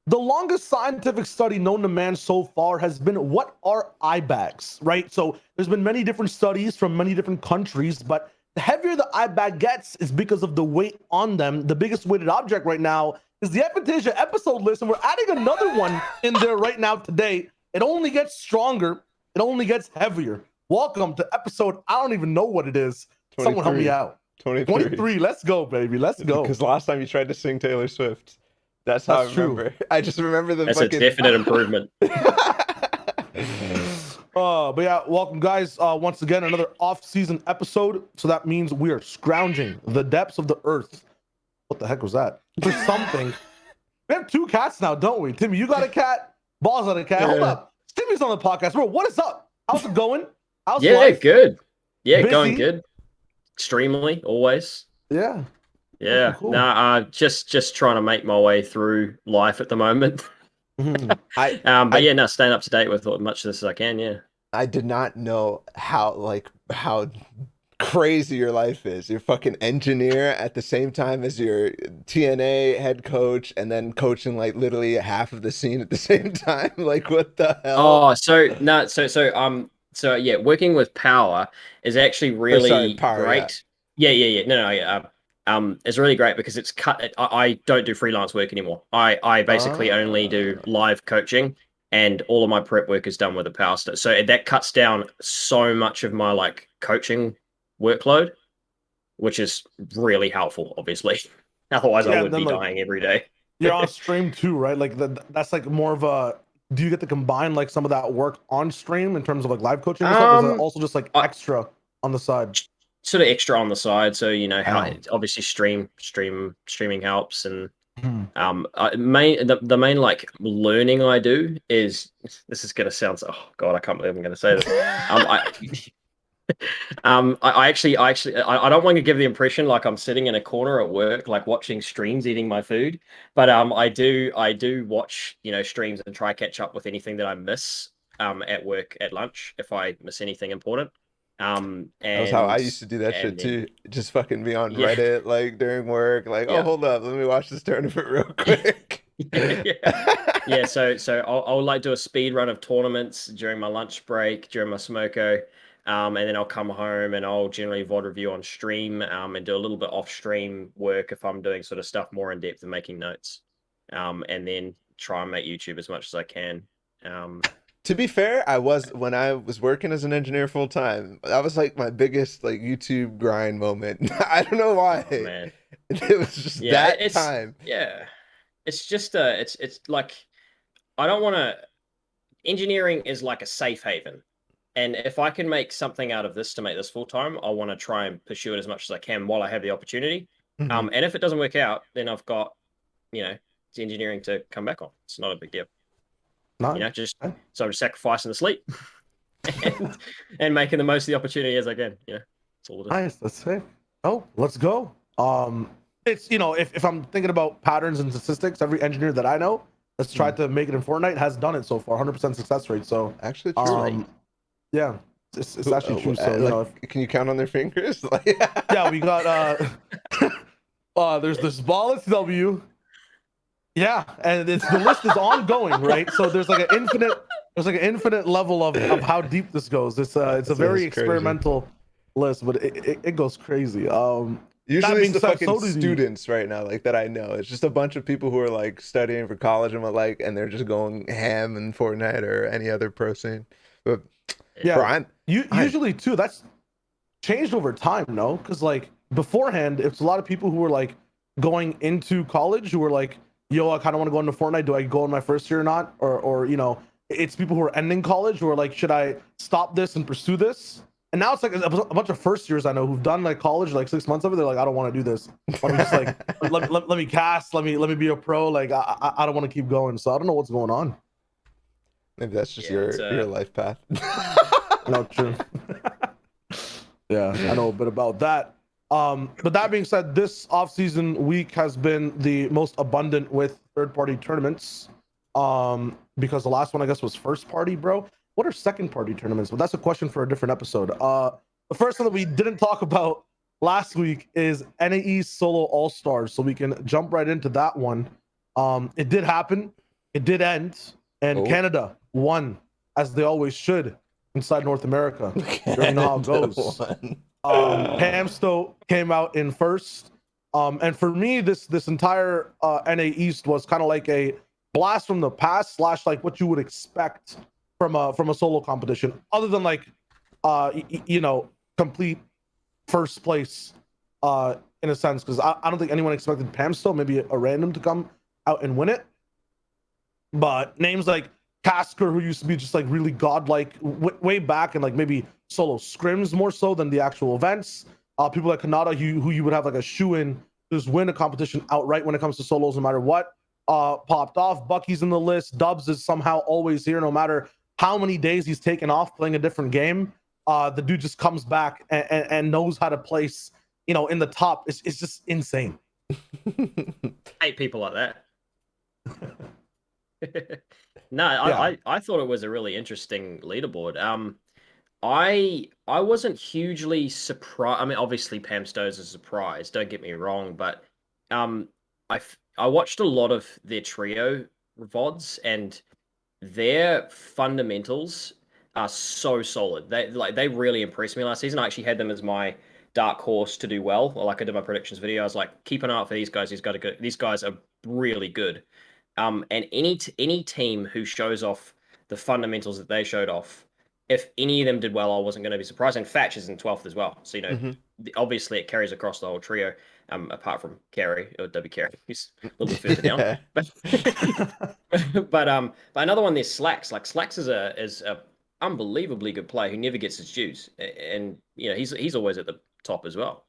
the longest scientific study known to man so far has been what are eye bags, right? So there's been many different studies from many different countries, but the heavier the eye bag gets is because of the weight on them. The biggest weighted object right now is the FNTASIA episode list, and we're adding another one in there right now today. It only gets stronger. It only gets heavier. Welcome to episode, I don't even know what it is. 23. Someone help me out. 23. Let's go, baby. Let's go. Because last time you tried to sing Taylor Swift. That's how I remember. True. I just remember the That's fucking... a definite improvement. But yeah, welcome guys. Once again, another off-season episode. So that means we are scrounging the depths of the earth. What the heck was that? For something. We have two cats now, don't we? Timmy, you got a cat. Ball's got a cat. Hold up. Timmy's on the podcast, bro. What is up? How's it going? How's life? Good. Yeah, Busy? going good. Extremely, always. Yeah. Yeah. Cool. Nah, just trying to make my way through life at the moment. But yeah, no, staying up to date with as much of this as I can. Yeah. I did not know how crazy your life is. You're fucking engineer at the same time as your TNA head coach, and then coaching like literally half of the scene at the same time. Like, what the hell? Oh, so yeah, working with Power is actually really Power, great. Yeah. No. It's really great because it's cut. I don't do freelance work anymore. I basically only do live coaching, and all of my prep work is done with a Power stuff. So that cuts down so much of my like coaching workload, which is really helpful, obviously. Otherwise, I would be dying every day. You're on stream too, right? Like that's like more of a. Do you get to combine like some of that work on stream in terms of like live coaching and stuff? Or is it also just like extra on the side? Sort of extra on the side, so you know how obviously streaming helps, and the main like learning I do is, this is gonna sound so, oh god, I can't believe I'm gonna say this. I actually I don't want to give the impression like I'm sitting in a corner at work like watching streams eating my food, but I do watch, you know, streams and try catch up with anything that I miss at work at lunch if I miss anything important. And that was how I used to do that shit too. Just fucking be on Reddit like during work, like, oh, hold up, let me watch this tournament real quick. Yeah. So I'll like do a speed run of tournaments during my lunch break, during my smoko, and then I'll come home and I'll generally VOD review on stream, and do a little bit off stream work if I'm doing sort of stuff more in depth and making notes, and then try and make YouTube as much as I can. To be fair, when I was working as an engineer full time, that was like my biggest like YouTube grind moment. I don't know why. Oh, man. It was just time. Yeah. It's just it's like, I don't want to. Engineering is like a safe haven, and if I can make something out of this to make this full time, I want to try and pursue it as much as I can while I have the opportunity. And if it doesn't work out, then I've got, you know, it's engineering to come back on. It's not a big deal. Nice. You know, so I'm sacrificing the sleep and making the most of the opportunity as I can. Yeah, that's all it is. Nice, that's safe. Oh, let's go. It's, you know, if I'm thinking about patterns and statistics, every engineer that I know that's tried to make it in Fortnite has done it so far, 100% success rate. So actually, true. Yeah, it's actually true. So you know, can you count on their fingers? Yeah, we got there's this ball at W. Yeah, and the list is ongoing, right? So there's like an infinite level of how deep this goes. It's a very experimental list, but it goes crazy. Usually it's the fucking students right now, like that I know. It's just a bunch of people who are like studying for college and like, and they're just going ham in Fortnite or any other pro scene. But yeah, usually too, that's changed over time, no? Because like beforehand, it's a lot of people who were like going into college who were like, yo, I kind of want to go into Fortnite. Do I go in my first year or not? Or you know, it's people who are ending college who are like, should I stop this and pursue this? And now it's like a bunch of first years I know who've done like college, like 6 months of it. They're like, I don't want to do this. Let me just like let me cast. Let me be a pro. Like I don't want to keep going. So I don't know what's going on. Maybe that's just your life path. No, true. Yeah, I know a bit about that. But that being said, this off-season week has been the most abundant with third-party tournaments. Because the last one I guess was first party, bro. What are second party tournaments? But that's a question for a different episode. The first one that we didn't talk about last week is NAE Solo All-Stars, so we can jump right into that one. It did happen. it did end, and Oh. Canada won, as they always should inside North America. You already know how it goes. Pamsto came out in first. And for me, this entire NA East was kind of like a blast from the past slash like what you would expect from a solo competition, other than like complete first place in a sense, because I don't think anyone expected Pamsto, maybe a random, to come out and win it. But names like Casker, who used to be just like really godlike way back and like maybe solo scrims more so than the actual events. People like Kanata, who you would have like a shoe in to just win a competition outright when it comes to solos, no matter what. Popped off. Bucky's in the list. Dubs is somehow always here, no matter how many days he's taken off playing a different game. The dude just comes back and knows how to place, in the top. It's just insane. I hate people like that. No, Yeah. I thought it was a really interesting leaderboard. I wasn't hugely surprised. I mean, obviously Pamsto's a surprise, don't get me wrong, but I watched a lot of their trio VODs, and their fundamentals are so solid. They really impressed me last season. I actually had them as my dark horse to do well. Or like I did my predictions video. I was like, keep an eye out for these guys. These guys are really good. And any team who shows off the fundamentals that they showed off, if any of them did well, I wasn't going to be surprised. And Fatch is in 12th as well. So, obviously it carries across the whole trio, apart from Carey, or W Carey, who's a little bit further down. But another one, there's Slacks. Like, Slacks is a unbelievably good player who never gets his dues. And, he's always at the top as well.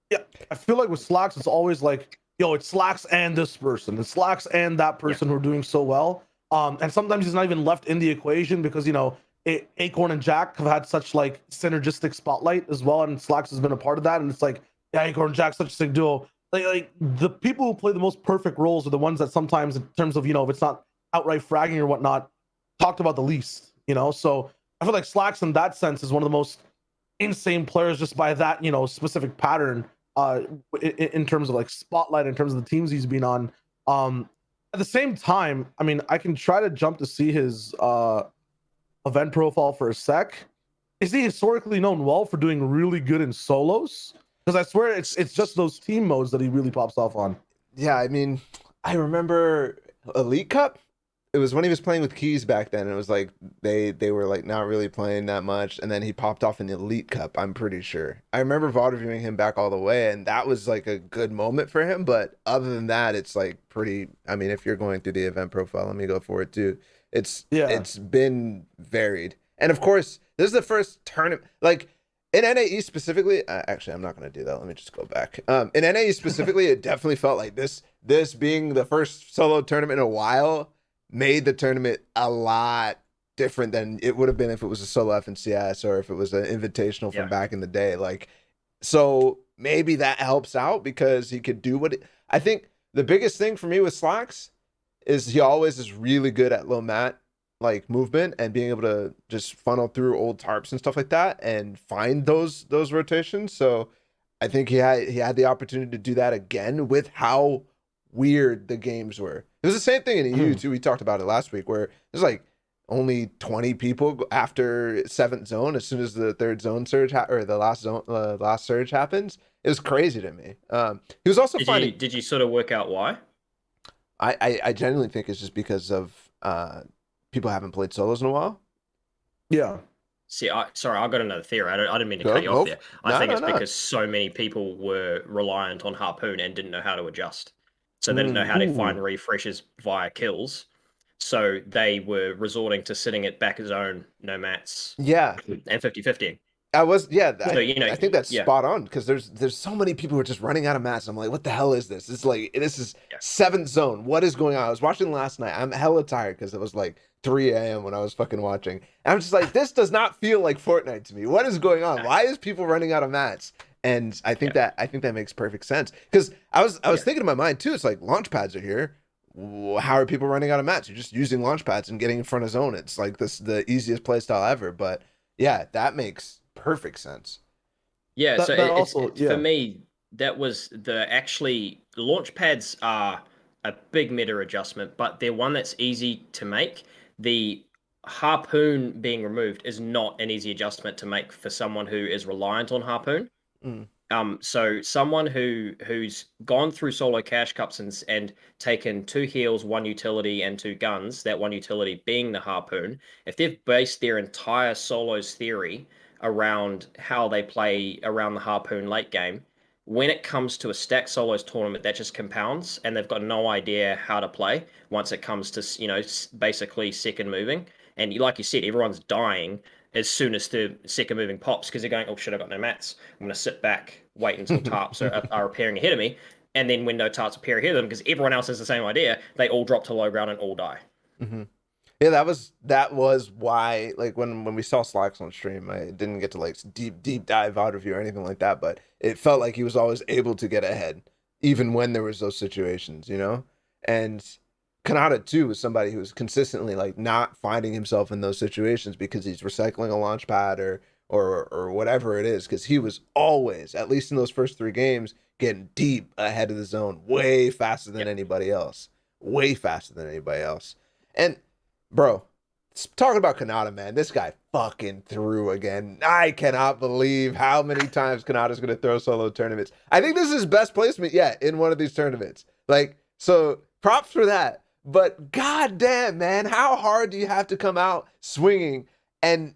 Yeah, I feel like with Slacks, it's always like, it's Slacks and this person. It's Slacks and that person who are doing so well. And sometimes he's not even left in the equation because, Acorn and Jack have had such like synergistic spotlight as well, and Slacks has been a part of that. And it's like, yeah, Acorn and Jack, such a sick duo. Like the people who play the most perfect roles are the ones that sometimes, in terms of, if it's not outright fragging or whatnot, talked about the least, So I feel like Slacks in that sense is one of the most insane players just by that, specific pattern in terms of like spotlight, in terms of the teams he's been on. At the same time, I mean, I can try to jump to see his event profile for a sec. Is he historically known well for doing really good in solos? Because I swear it's just those team modes that he really pops off on. Yeah, I mean, I remember Elite Cup. It was when he was playing with Keys back then. It was like they were like not really playing that much, and then he popped off in the Elite Cup, I'm pretty sure. I remember VOD reviewing him back all the way, and that was like a good moment for him. But other than that, it's like pretty. I mean, if you're going through the event profile, let me go for it too. It's been varied, and of course, this is the first tournament like in NAE specifically. Actually, I'm not going to do that. Let me just go back. In NAE specifically, it definitely felt like this being the first solo tournament in a while made the tournament a lot different than it would have been if it was a solo FNCS or if it was an invitational from back in the day. Like, so maybe that helps out because he could do I think the biggest thing for me with Slacks is he always is really good at low mat like movement and being able to just funnel through old tarps and stuff like that and find those rotations. So I think he had the opportunity to do that again with how weird the games were. It was the same thing in EU too. We talked about it last week where there's like only 20 people after 7th zone as soon as the 3rd zone surge or the last surge happens. It was crazy to me. He was also finding. Did you sort of work out why? I genuinely think it's just because of people haven't played solos in a while. Yeah. See, sorry, I got another theory. I didn't mean to cut you off there. I think it's because so many people were reliant on Harpoon and didn't know how to adjust. So they didn't know how to find refreshes via kills. So they were resorting to sitting at back zone, no mats. Yeah. And 50-50. I think that's spot on because there's so many people who are just running out of mats. I'm like, what the hell is this? It's like this is 7th zone. What is going on? I was watching last night. I'm hella tired because it was like 3 a.m. when I was fucking watching. And I'm just like, this does not feel like Fortnite to me. What is going on? Why is people running out of mats? And I think that makes perfect sense because I was thinking in my mind too. It's like launch pads are here. How are people running out of mats? You're just using launch pads and getting in front of zone. It's like the easiest play style ever. But yeah, that makes perfect sense. Yeah, for me, that was the launch pads are a big meta adjustment, but they're one that's easy to make. The harpoon being removed is not an easy adjustment to make for someone who is reliant on harpoon. So someone who's gone through solo cash cups and taken 2 heals, 1 utility, and 2 guns, that 1 utility being the harpoon, if they've based their entire solos theory around how they play around the harpoon late game, when it comes to a stack solos tournament, that just compounds, and they've got no idea how to play once it comes to basically second moving. And like you said, everyone's dying as soon as the second moving pops because they're going, oh shit, I got no mats. I'm going to sit back, wait until tarps are appearing ahead of me. And then when no tarps appear ahead of them, because everyone else has the same idea, they all drop to low ground and all die. Yeah, that was why, like, when we saw Slacks on stream, I didn't get to like deep dive out of you or anything like that, but it felt like he was always able to get ahead, even when there was those situations, And Kanata too was somebody who was consistently like not finding himself in those situations because he's recycling a launch pad or whatever it is, because he was always, at least in those first 3 games, getting deep ahead of the zone way faster than anybody else. Way faster than anybody else. And bro, talking about Kanata, man, this guy fucking threw again. I cannot believe how many times Kanata's going to throw solo tournaments. I think this is his best placement yet in one of these tournaments. Like, so props for that. But goddamn, man, how hard do you have to come out swinging and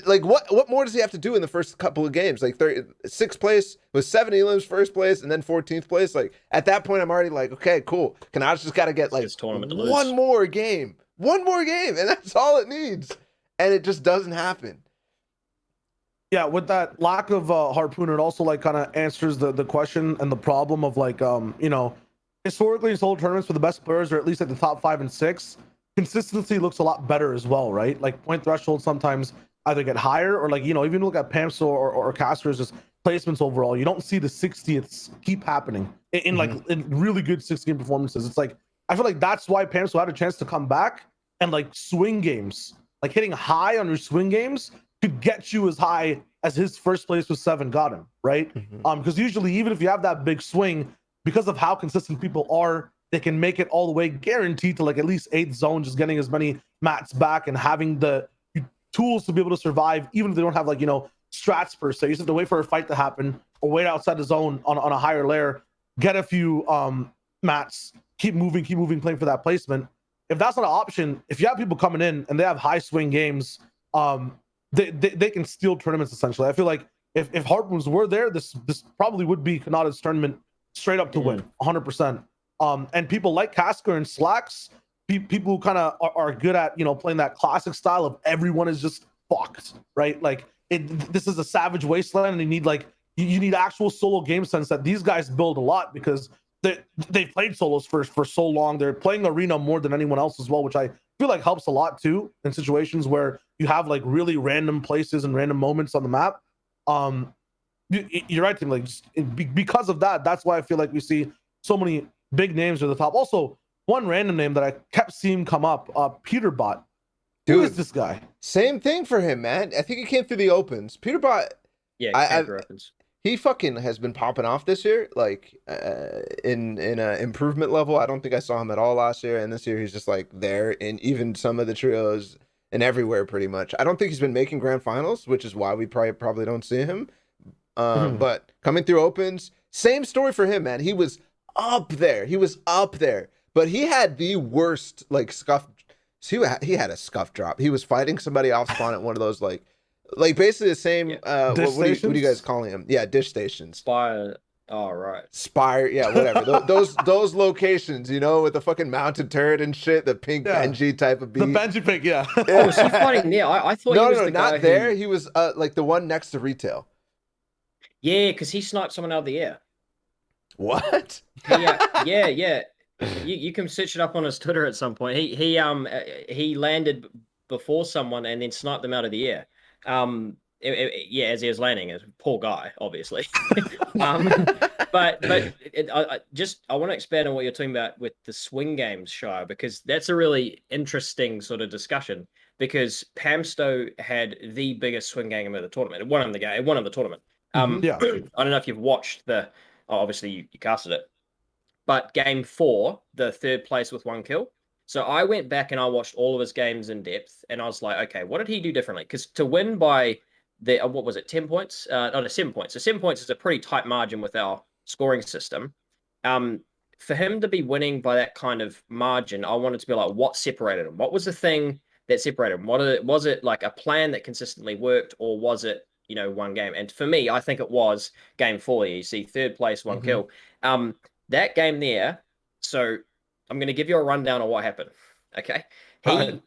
like what more does he have to do in the first couple of games? Like 6th place was 7 elims, 1st place, and then 14th place. Like at that point, I'm already like, okay, cool. Kanata's just got to get like one more game, and that's all it needs, and it just doesn't happen. Yeah, with that lack of harpoon, it also like kind of answers the question and the problem of like historically in solo tournaments for the best players, or at least at the top 5 and 6, consistency looks a lot better as well, right? Like point thresholds sometimes either get higher or like, even look at Pamso or Casper's just placements overall, you don't see the 60ths keep happening in like in really good 6-game performances. It's like, I feel like that's why Pamso had a chance to come back and like swing games, like hitting high on your swing games could get you as high as his first place with 7 got him, right? Because usually even if you have that big swing, because of how consistent people are, they can make it all the way guaranteed to like at least 8th zone, just getting as many mats back and having the tools to be able to survive, even if they don't have like, strats per se. You just have to wait for a fight to happen or wait outside the zone on a higher layer, get a few mats, keep moving, playing for that placement. If that's not an option, if you have people coming in and they have high swing games, they can steal tournaments essentially. I feel like if Harpoons were there, this probably would be Kanata's tournament straight up to win 100%. And people like Casper and Slacks, people who kind of are good at playing that classic style of everyone is just fucked, right? Like this is a savage wasteland, and you need actual solo game sense that these guys build a lot because they've played solos for so long. They're playing arena more than anyone else as well, which I feel like helps a lot too in situations where you have like really random places and random moments on the map. You're right, Tim. Like because of that, that's why I feel like we see so many big names at the top. Also, one random name that I kept seeing come up, Peterbot. Dude, who is this guy? Same thing for him, man. I think he came through the opens. Peterbot, opens. He fucking has been popping off this year, like in a improvement level. I don't think I saw him at all last year, and this year he's just like there in even some of the trios and everywhere pretty much. I don't think he's been making grand finals, which is why we probably don't see him. But coming through opens, same story for him, man. He was up there, but he had the worst like scuff. He had a scuff drop. He was fighting somebody off spawn at one of those like basically the same. What are you guys calling them? Yeah, dish stations. Spire. Oh, right. Spire. Yeah, whatever. those locations, with the fucking mounted turret and shit. The pink Benji type of beat. The Benji pink. Yeah. Oh, was he fighting there? I thought he was the guy not there. He was like the one next to retail. Yeah, because he sniped someone out of the air. What? Yeah. You can search it up on his Twitter at some point. He landed before someone and then sniped them out of the air. As he was landing, a poor guy, obviously. But I want to expand on what you're talking about with the swing games, Shire, because that's a really interesting sort of discussion. Because Pamsto had the biggest swing game of the tournament. It won the tournament. I don't know if you've watched obviously you casted it. but game 4, the 3rd place with 1 kill. So I went back and I watched all of his games in depth, and I was like, okay, what did he do differently? Because to win by what was it, 10 points? No, 7 points. So 7 points is a pretty tight margin with our scoring system. For him to be winning by that kind of margin, I wanted to be like, what separated him? What was the thing that separated him? Was it like a plan that consistently worked, or was it, one game? And for me, I think it was game 4. You see, 3rd place, 1 kill. That game there. So I'm going to give you a rundown of what happened. Okay,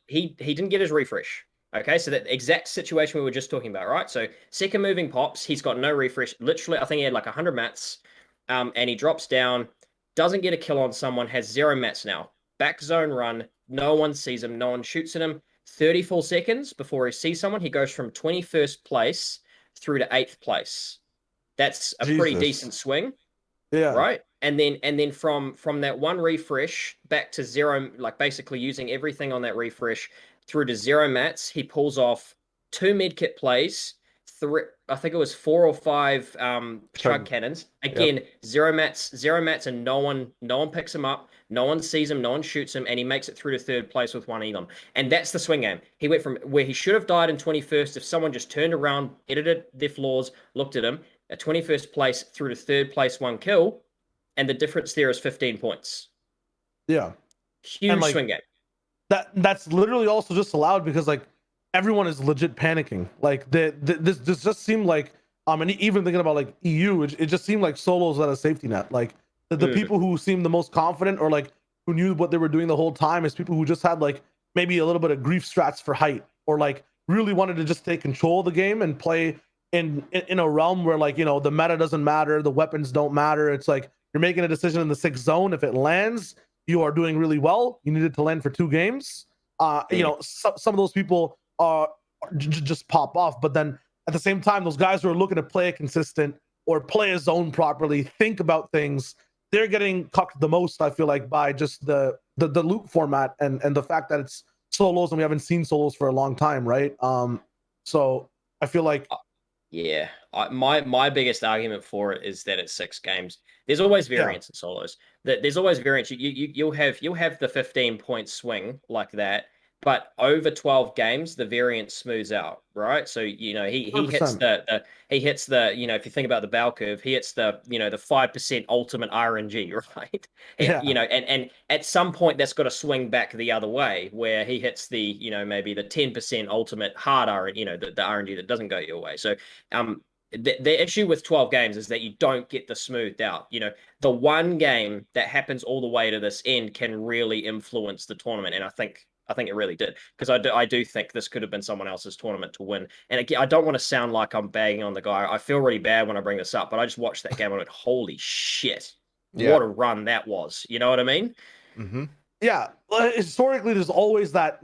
he didn't get his refresh. Okay, so that exact situation we were just talking about, right? So second moving pops, he's got no refresh. Literally, I think he had like 100 mats, and he drops down, doesn't get a kill on someone, has 0 mats now. Back zone run, no one sees him, no one shoots at him. 34 seconds before he sees someone, he goes from 21st place through to 8th place. That's a pretty decent swing. Yeah. Right. And then from that one refresh back to 0, like basically using everything on that refresh through to 0 mats, he pulls off 2 medkit plays, I think it was 4 or 5 chug cannons. Again, 0 mats, and no one picks him up, no one sees him, no one shoots him, and he makes it through to 3rd place with 1 elim. And that's the swing game. He went from where he should have died in 21st if someone just turned around, edited their flaws, looked at him, at 21st place through to 3rd place, 1 kill. And the difference there is 15 points. Yeah. Huge swing game. That's literally also just allowed because like everyone is legit panicking. Like this just seemed like and even thinking about like EU, it just seemed like solos at a safety net. Like the people who seemed the most confident or like who knew what they were doing the whole time is people who just had like maybe a little bit of grief strats for height, or like really wanted to just take control of the game and play in a realm where like, the meta doesn't matter, the weapons don't matter. It's like you're making a decision in the 6th zone. If it lands, you are doing really well. You needed to land for 2 games. Some of those people just pop off. But then at the same time, those guys who are looking to play a consistent or play a zone properly, think about things, they're getting cucked the most, I feel like, by just the loot format and the fact that it's solos and we haven't seen solos for a long time, right? So I feel like yeah, my biggest argument for it is that it's 6 games. There's always variance in solos. There's always variance. You'll have the 15-point swing like that, but over 12 games, the variance smooths out, right? So he hits the if you think about the bell curve, he hits the the 5% ultimate RNG, right? And at some point that's got to swing back the other way, where he hits the maybe the 10% ultimate hard RNG, the RNG that doesn't go your way. So the issue with 12 games is that you don't get the smoothed out. The one game that happens all the way to this end can really influence the tournament, and I think it really did, because I do think this could have been someone else's tournament to win. And again, I don't want to sound like I'm bagging on the guy. I feel really bad when I bring this up, but I just watched that game and I went, holy shit, what a run that was. You know what I mean? Mm-hmm. Yeah, historically, there's always that,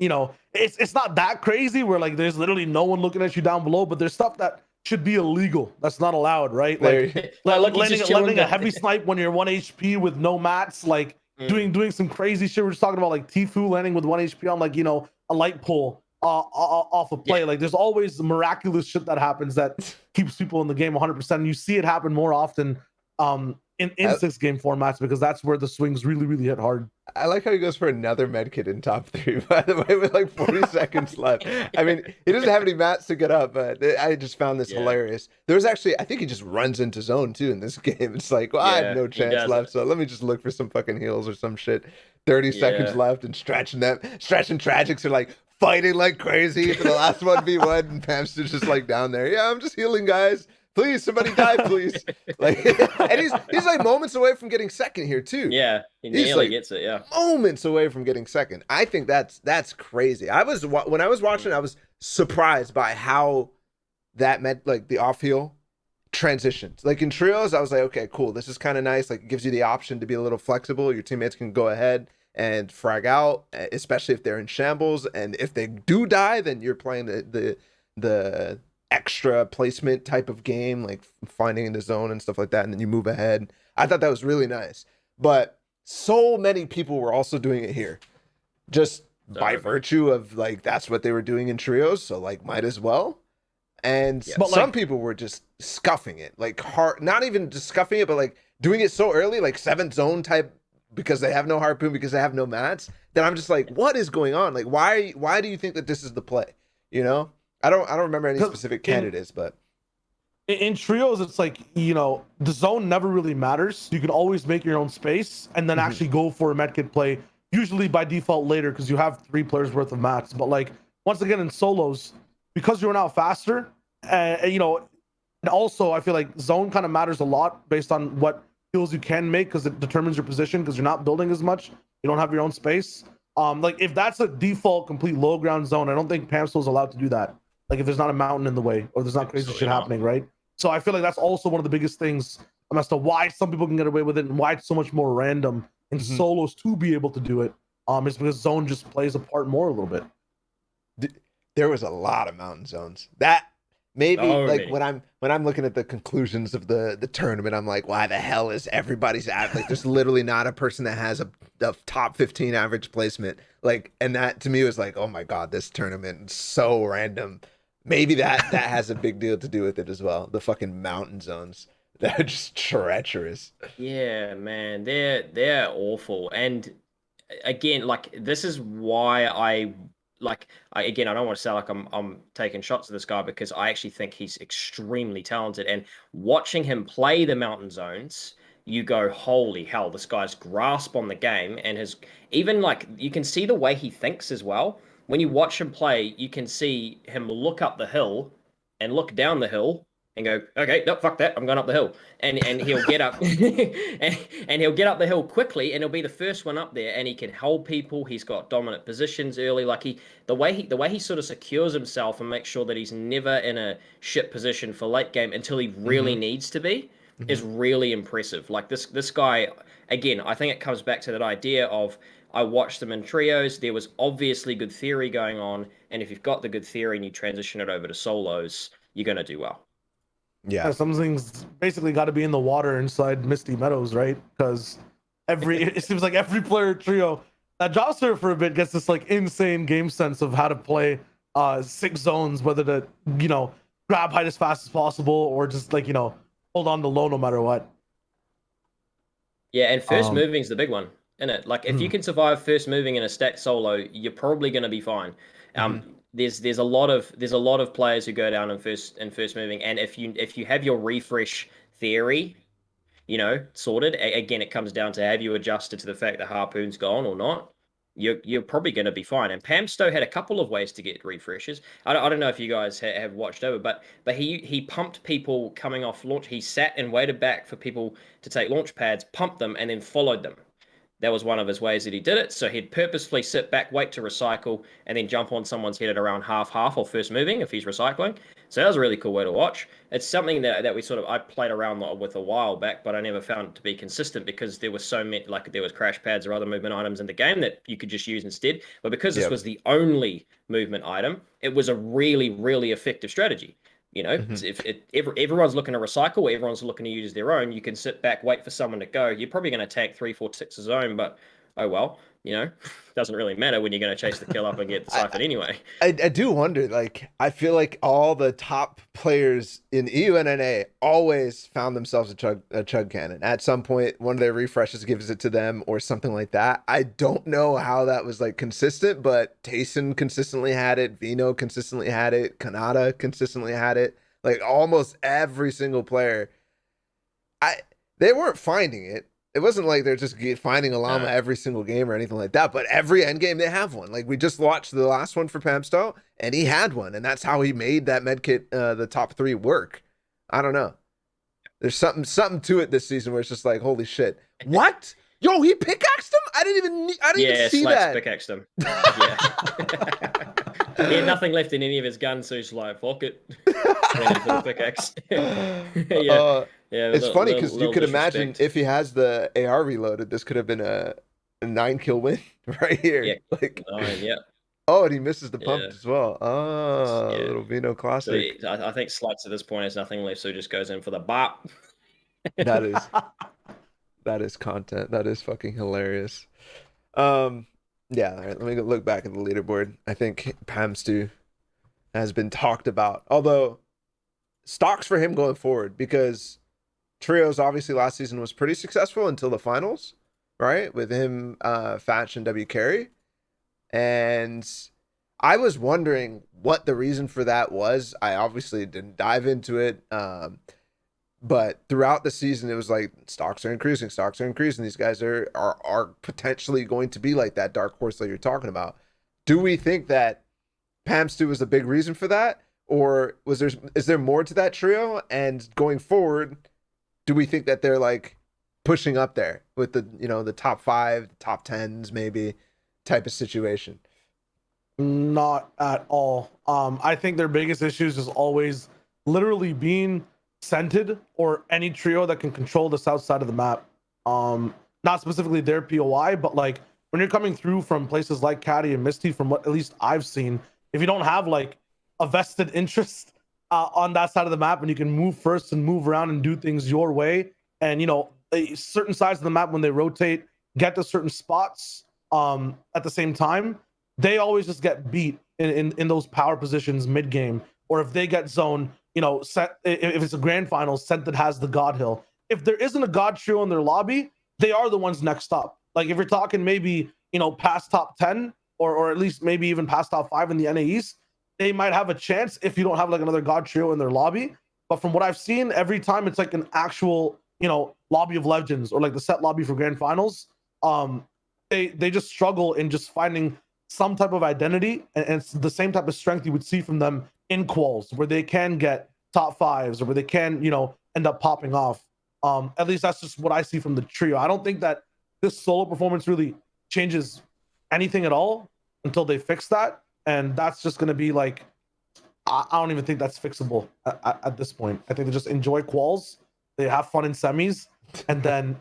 it's not that crazy where like there's literally no one looking at you down below, but there's stuff that should be illegal. That's not allowed, right? Like landing a heavy snipe when you're 1 HP with no mats, like doing some crazy shit. We're just talking about like Tfue landing with 1 HP on like, a light pole off a play. Like there's always miraculous shit that happens that keeps people in the game 100%. And you see it happen more often in 6-game formats, because that's where the swings really, really hit hard. I like how he goes for another medkit in top 3, by the way, with like 40 seconds left. I mean, he doesn't have any mats to get up, but I just found this hilarious. There's actually, I think he just runs into zone too in this game. It's like, well, I have no chance left, so let me just look for some fucking heals or some shit. 30 seconds left, and Stretch and Tragics are like fighting like crazy for the last 1v1, and Pamster's just like down there. Yeah, I'm just healing, guys. Please, somebody die, please. Like, and he's like moments away from getting second here too. Yeah, he nearly gets it. Yeah, moments away from getting second. I think that's crazy. When I was watching, I was surprised by how that meant like the off heal transitions. Like in trios, I was like, okay, cool. This is kind of nice. Like, it gives you the option to be a little flexible. Your teammates can go ahead and frag out, especially if they're in shambles. And if they do die, then you're playing the extra placement type of game, like finding in the zone and stuff like that, and then you move ahead. I thought that was really nice. But so many people were also doing it here, just by virtue of like that's what they were doing in trios, so like might as well. And some people were just scuffing it, like hard, not even just scuffing it, but like doing it so early, like 7th zone type because they have no harpoon, because they have no mats, then I'm just like, what is going on? Like, why do you think that this is the play? You know, I don't remember any specific candidates, but in trios, it's like, you know, the zone never really matters. You can always make your own space and then actually go for a medkit play, usually by default later, because you have 3 players worth of mats. But like, once again, in solos, because you run out faster, you know, and also I feel like zone kind of matters a lot based on what kills you can make, because it determines your position, because you're not building as much. You don't have your own space. Like if that's a default complete low ground zone, I don't think Pamsto is allowed to do that. Like if there's not a mountain in the way or there's not crazy shit happening, right? So I feel like that's also one of the biggest things as to why some people can get away with it and why it's so much more random in solos to be able to do it. Is because zone just plays a part more a little bit. There was a lot of mountain zones. That maybe like when I'm looking at the conclusions of the tournament, I'm like, why the hell is everybody's at like there's literally not a person that has a top 15 average placement. Like, and that to me was like, oh my God, this tournament is so random. Maybe that has a big deal to do with it as well. The fucking mountain zones. They're just treacherous. Yeah, man. They're awful. And again, like this is why I don't want to sound like I'm taking shots at this guy, because I actually think he's extremely talented. And watching him play the mountain zones, you go, holy hell, this guy's grasp on the game, and his even like you can see the way he thinks as well. When you watch him play, you can see him look up the hill and look down the hill and go, okay, no, fuck that, I'm going up the hill. And he'll get up and he'll get up the hill quickly, and he'll be the first one up there, and he can hold people. He's got dominant positions early. Like the way he sort of secures himself and makes sure that he's never in a shit position for late game until he really needs to be is really impressive. Like this guy, again, I think it comes back to that idea of I watched them in trios. There was obviously good theory going on, and if you've got the good theory and you transition it over to solos, you're going to do well. Yeah, some things basically got to be in the water inside Misty Meadows, right? Because it seems like every player trio that drops her for a bit gets this like insane game sense of how to play 6 zones, whether to, you know, grab height as fast as possible or just like, you know, hold on to low no matter what. Yeah, and first moving is the big one, isn't it? Like if you can survive first moving in a stacked solo, you're probably going to be fine. There's a lot of players who go down in first moving, and if you have your refresh theory, you know, sorted, again, it comes down to have you adjusted to the fact that harpoon's gone or not. You're probably going to be fine. And Pamsto had a couple of ways to get refreshes. I don't know if you guys have watched over, but he pumped people coming off launch. He sat and waited back for people to take launch pads, pumped them, and then followed them. That was one of his ways that he did it. So he'd purposefully sit back, wait to recycle, and then jump on someone's head at around half or first moving if he's recycling. So that was a really cool way to watch. It's something that I played around with a while back, but I never found it to be consistent because there were so many, like there was crash pads or other movement items in the game that you could just use instead. But because this was the only movement item, it was a really, really effective strategy. You know, if everyone's looking to recycle, everyone's looking to use their own, you can sit back, wait for someone to go. You're probably going to tank 3, 4, 6 a zone, but oh well, you know, doesn't really matter when you're going to chase the kill up and get the siphon anyway. I do wonder, like, I feel like all the top players in EU and NA always found themselves a chug cannon. At some point, one of their refreshes gives it to them or something like that. I don't know how that was, like, consistent, but Tayson consistently had it. Vino consistently had it. Kanata consistently had it. Like, almost every single player. They weren't finding it. It wasn't like they're just finding a llama every single game or anything like that, but every end game they have one. Like we just watched the last one for Pamsto, and he had one, and that's how he made that medkit, the top 3 work. I don't know. There's something to it this season where it's just like, holy shit, what? Yo, he pickaxed him? I didn't even see that. Pickaxed him. Yeah. He had nothing left in any of his guns, so he's like, fuck it. Went in for the pickaxe. Yeah, it's funny because you could imagine if he has the AR reloaded, this could have been a 9-kill win right here. Yeah, like 9, yeah. Oh, and he misses the pump as well. Oh, yeah. Little Vino classic. So I think Sluts at this point has nothing left, so he just goes in for the bop. That is content. That is fucking hilarious. Yeah, all right, let me look back at the leaderboard. I think Pamstu has been talked about. Although stocks for him going forward, because Trios obviously last season was pretty successful until the finals. right? With him, Fatch, and W Carey. And I was wondering what the reason for that was. I obviously didn't dive into it. But throughout the season, it was like stocks are increasing. These guys are potentially going to be like that dark horse that you're talking about. Do we think that Pam Stu was a big reason for that? Or is there more to that trio? And going forward, do we think that they're like pushing up there with the top 5, top 10s maybe type of situation? Not at all. I think their biggest issues is always literally being scented, or any trio that can control the south side of the map. Not specifically their POI, but like when you're coming through from places like Caddy and Misty, from what at least I've seen, if you don't have like a vested interest on that side of the map, and you can move first and move around and do things your way, and certain sides of the map when they rotate, get to certain spots at the same time, they always just get beat in those power positions mid game, or if they get zone, set, if it's a grand final, set that has the God Hill. If there isn't a God trio in their lobby, they are the ones next up. Like if you're talking maybe, past top 10, or at least maybe even past top 5 in the NA East, they might have a chance if you don't have like another God trio in their lobby. But from what I've seen, every time it's like an actual, lobby of legends, or like the set lobby for grand finals, they just struggle in just finding some type of identity, and it's the same type of strength you would see from them in quals, where they can get top 5s, or where they can, end up popping off. At least that's just what I see from the trio. I don't think that this solo performance really changes anything at all until they fix that, and that's just going to be like, I don't even think that's fixable at this point. I think they just enjoy quals, they have fun in semis, and then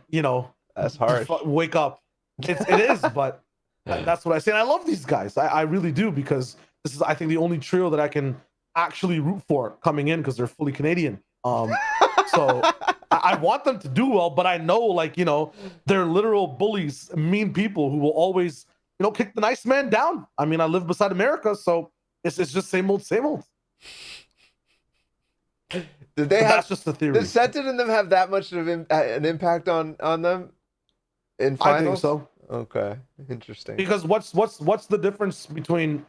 That's hard. wake up. It is, but that's what I say. And I love these guys. I really do, because this is, I think, the only trio that I can actually root for coming in, because they're fully Canadian. So I want them to do well, but I know, like, they're literal bullies, mean people who will always, kick the nice man down. I mean, I live beside America, so it's just same old, same old. That's just the theory. Did Scented and them have that much of an impact on them in finals? I think so. Okay, interesting. Because what's the difference between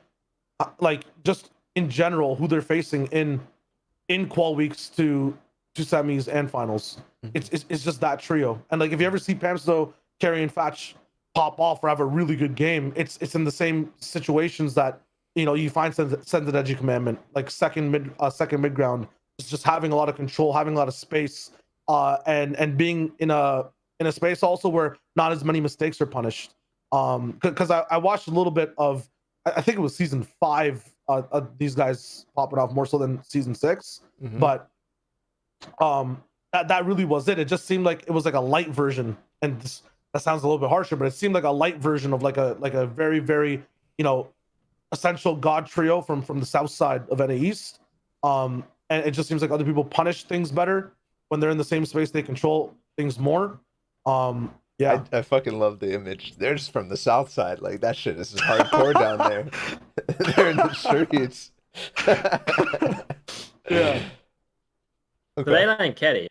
like just in general who they're facing in qual weeks to semis and finals? It's just that trio. And like if you ever see Pamsto, Carey, and Fatch pop off or have a really good game, it's in the same situations that you find Scented Edgy Commandment, like second mid ground. It's just having a lot of control, having a lot of space, and being in a space also where not as many mistakes are punished. Because I watched a little bit of, I think it was season 5, these guys popping off more so than season 6. But that really was it. It just seemed like it was like a light version, and that sounds a little bit harsher, but it seemed like a light version of like a very, very essential God trio from the south side of NA East. And it just seems like other people punish things better when they're in the same space. They control things more. Yeah, I fucking love the image. They're just from the south side. Like that shit is hardcore down there. They're in the streets. Yeah. Okay. They land Caddy.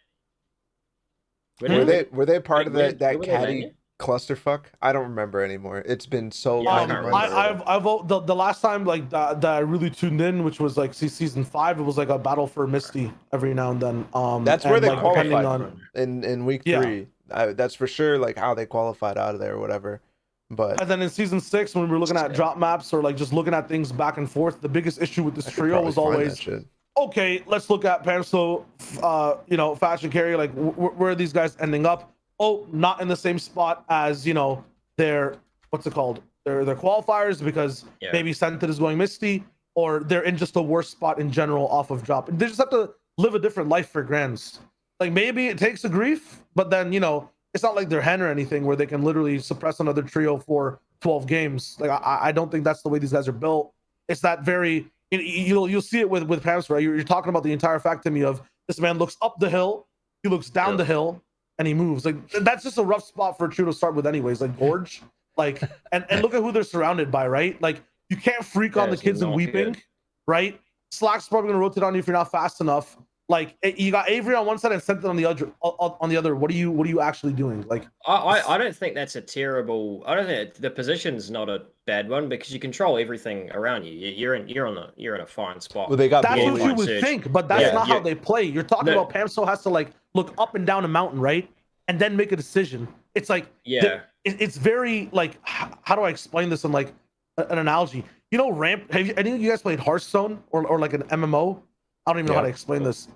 Were they part of that were they Caddy clusterfuck? I don't remember anymore. It's been so Yeah, many I months. The last time like that I really tuned in, which was like season 5, it was like a battle for Misty every now and then. That's where they like, qualified on, in week 3. That's for sure, like how they qualified out of there or whatever. But and then in season 6, when we were looking at drop maps or like just looking at things back and forth, the biggest issue with this trio was always, okay, let's look at Pamsto, Fatch and Carey, like where are these guys ending up? Oh, not in the same spot as their what's it called? Their qualifiers, because maybe Scented is going Misty, or they're in just a worse spot in general off of drop. They just have to live a different life for grands. Like maybe it takes a grief, but then it's not like they're Hen or anything where they can literally suppress another trio for 12 games. Like I don't think that's the way these guys are built. It's that very you'll see it with Pamster, right? You're talking about the entire fact to me of this man looks up the hill, he looks down the hill, and he moves. Like that's just a rough spot for a trio to start with anyways, like Gorge. Like and look at who they're surrounded by, right? Like you can't freak on the kids in Weeping, right? Slack's probably gonna rotate on you if you're not fast enough. Like you got Avery on one side and Senton on the other. On the other, what are you actually doing? Like I don't think that's a terrible. I don't think the position's not a bad one because you control everything around you. You're in a fine spot. Well, they got that's Getting what bullied. you fine would surge. think, but that's Yeah, not how they play. You're talking No. about Pam still has to like look up and down a mountain, right, and then make a decision. It's like Yeah. it's very like how do I explain this in like an analogy? You know, ramp. Have any of you guys played Hearthstone or like an MMO? I don't even know how to explain this.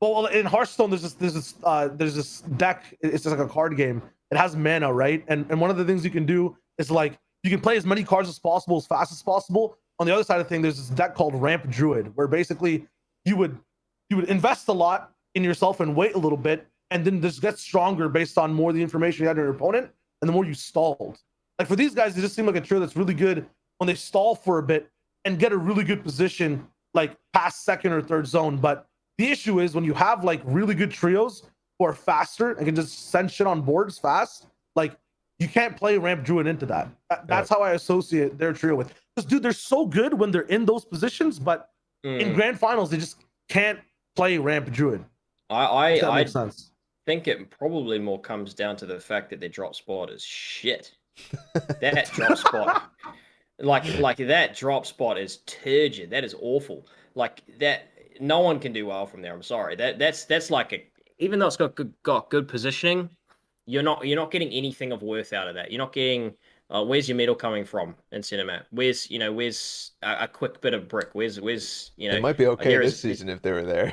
Well, in Hearthstone, there's this deck. It's just like a card game. It has mana, right? And one of the things you can do is like you can play as many cards as possible, as fast as possible. On the other side of the thing, there's this deck called Ramp Druid, where basically you would invest a lot in yourself and wait a little bit, and then this gets stronger based on more the information you had on your opponent, and the more you stalled. Like for these guys, they just seem like a trio that's really good when they stall for a bit and get a really good position, like past second or third zone. But the issue is when you have like really good trios who are faster and can just send shit on boards fast, like you can't play Ramp Druid into that. That's how I associate their trio with. Because dude, they're so good when they're in those positions, but in grand finals they just can't play Ramp Druid. That makes sense. Think it probably more comes down to the fact that their drop spot is shit. That drop spot, like that drop spot is turgid. That is awful. Like that, no one can do well from there. I'm sorry. That's like a, even though it's got good positioning, you're not getting anything of worth out of that. You're not getting. Where's your medal coming from in cinema? Where's a quick bit of brick? Where's It might be okay this season if they were there.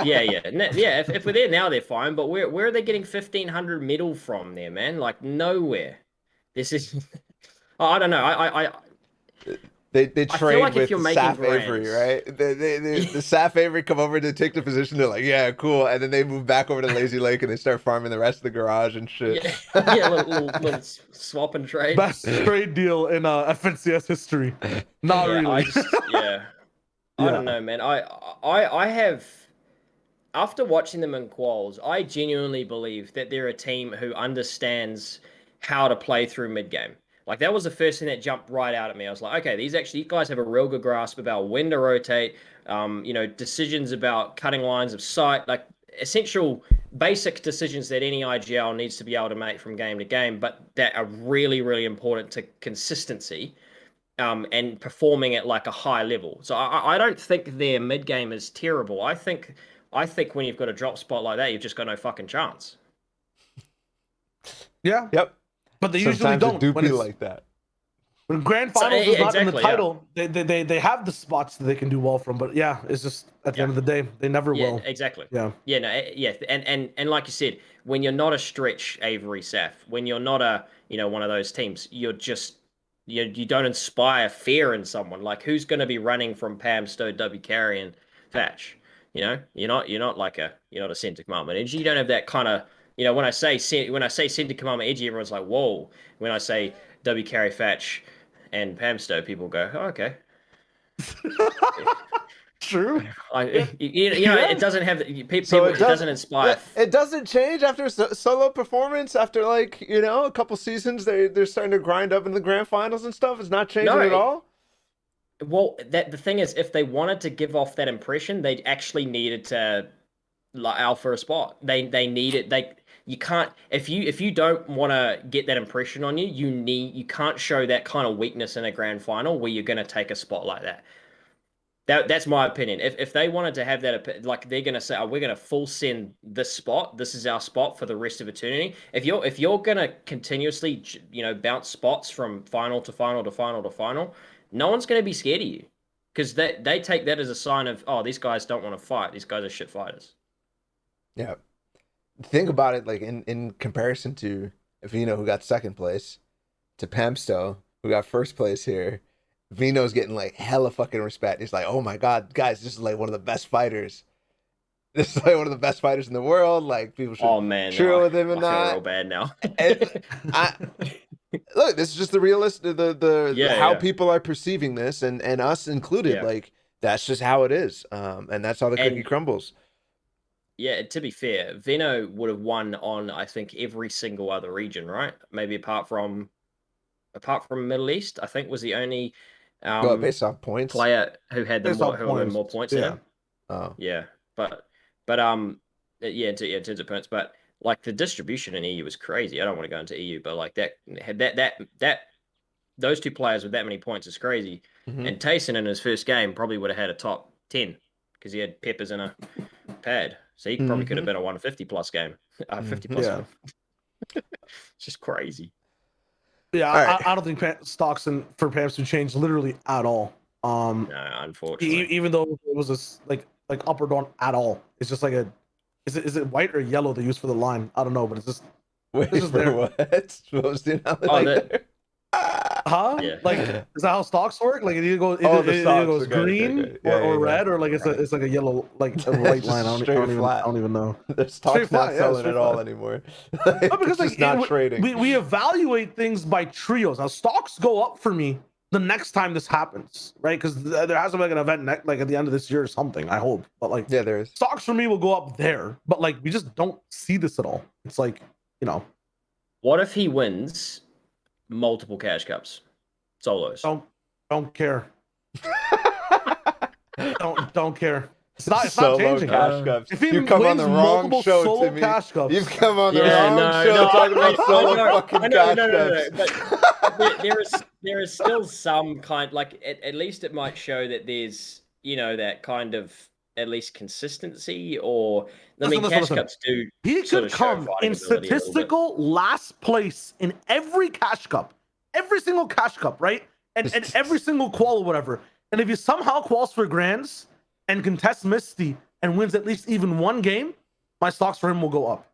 yeah. If we're there now, they're fine. But where are they getting 1,500 medal from there, man? Like nowhere. This is. I don't know. They train like with Saf Avery, right? The Saf Avery come over to take the position. They're like, yeah, cool. And then they move back over to Lazy Lake and they start farming the rest of the garage and shit. Yeah, little swap and trade. Best trade deal in FNCS history. Not really. I don't know, man. I have, after watching them in quals, I genuinely believe that they're a team who understands how to play through mid game. Like that was the first thing that jumped right out at me. I was like, okay, these guys have a real good grasp about when to rotate, decisions about cutting lines of sight, like essential basic decisions that any IGL needs to be able to make from game to game, but that are really, really important to consistency and performing at like a high level. So I don't think their mid game is terrible. I think when you've got a drop spot like that, you've just got no fucking chance. Yeah. Yep. But they Sometimes usually don't. It do feel like that. When grand finals is not in the title, they have the spots that they can do well from. But yeah, it's just at the end of the day, they never will. Exactly. Yeah. Yeah. No. Yeah. And like you said, when you're not a stretch Avery Saf, when you're not a one of those teams, you're just you don't inspire fear in someone. Like who's going to be running from Pam, Stowe, W Carry, and Thatch? You're not like you're not a center commandment edge. You don't have that kind of. When I say center commandment edgy, everyone's like, whoa. When I say W Carry Thatch and Pam Stowe, people go, oh, okay. True. It doesn't have people. It doesn't inspire. It doesn't change after solo performance. After a couple seasons, they're starting to grind up in the grand finals and stuff. It's not changing at all. Well, the thing is, if they wanted to give off that impression, they actually needed to alpha a spot. They needed you can't if you don't want to get that impression on you, you can't show that kind of weakness in a grand final where you're going to take a spot like that. That's my opinion. If they wanted to have that, like they're going to say, oh, we're going to full send this spot. This is our spot for the rest of eternity. If you're going to continuously bounce spots from final to final to final to final, no one's going to be scared of you because they take that as a sign of, oh, these guys don't want to fight. These guys are shit fighters. Yeah. Think about it like in comparison to Vino, who got second place, to Pamsto, who got first place here. Vino's getting like hella fucking respect. He's like, oh my God, guys, this is like one of the best fighters. This is like one of the best fighters in the world. Like people should cheer with him and I feel real bad now. Look, this is just the realist, how people are perceiving this, and us included. Yeah. Like that's just how it is, and that's how the cookie crumbles. Yeah, to be fair, Vino would have won on I think every single other region, right? Maybe apart from Middle East, I think was the only based on points player who had more points than him. Oh yeah, but But yeah, in terms of points, but like the distribution in EU was crazy. I don't want to go into EU, but like that those two players with that many points is crazy. Mhm. And Tayson in his first game probably would have had a top 10 because he had Peppers in a pad. So he probably could have been a 150 plus game. 50 plus Yeah. game. It's just crazy. Yeah, All right. I don't think stocks for Pamps to change literally at all. No, unfortunately. Even though it was like up or down at all, it's just like is it white or yellow they use for the line? I don't know, but it's just Wait This is for there. what? What was the analogy Oh, there? huh? Like is that how stocks work? Like it either goes Oh, the it stocks, goes okay, green okay. Yeah, or yeah, red or like it's like a yellow like a It's white just line. I straight flat. don't even know. The stock's Straight not flat, yeah, selling straight at all flat. anymore. No, It's because just not trading. we evaluate things by trios. Now stocks go up for me the next time this happens, right? Because there has to be like an event like at the end of this year or something. I hope, but like Yeah, there is. stocks for me will go up there, but like we just don't see this at all. It's like What if he wins multiple cash cups? Solos. don't care. Don't care. It's not Solo changing. cash cups. If he You come on wins the wrong multiple show, solo Timmy. cash cups, You've come on the Yeah, wrong no, show no, talking about solo know, fucking I know, cash no, cups. but there is still some kind, like at least it might show that there's that kind of at least consistency, or I mean cash cups do he sort could of show come fighting in ability a little bit. statistical last place in every cash cup, every single cash cup, right? And every single qual or whatever. And if he somehow quals for grands and contests Misty and wins at least even one game, my stocks for him will go up.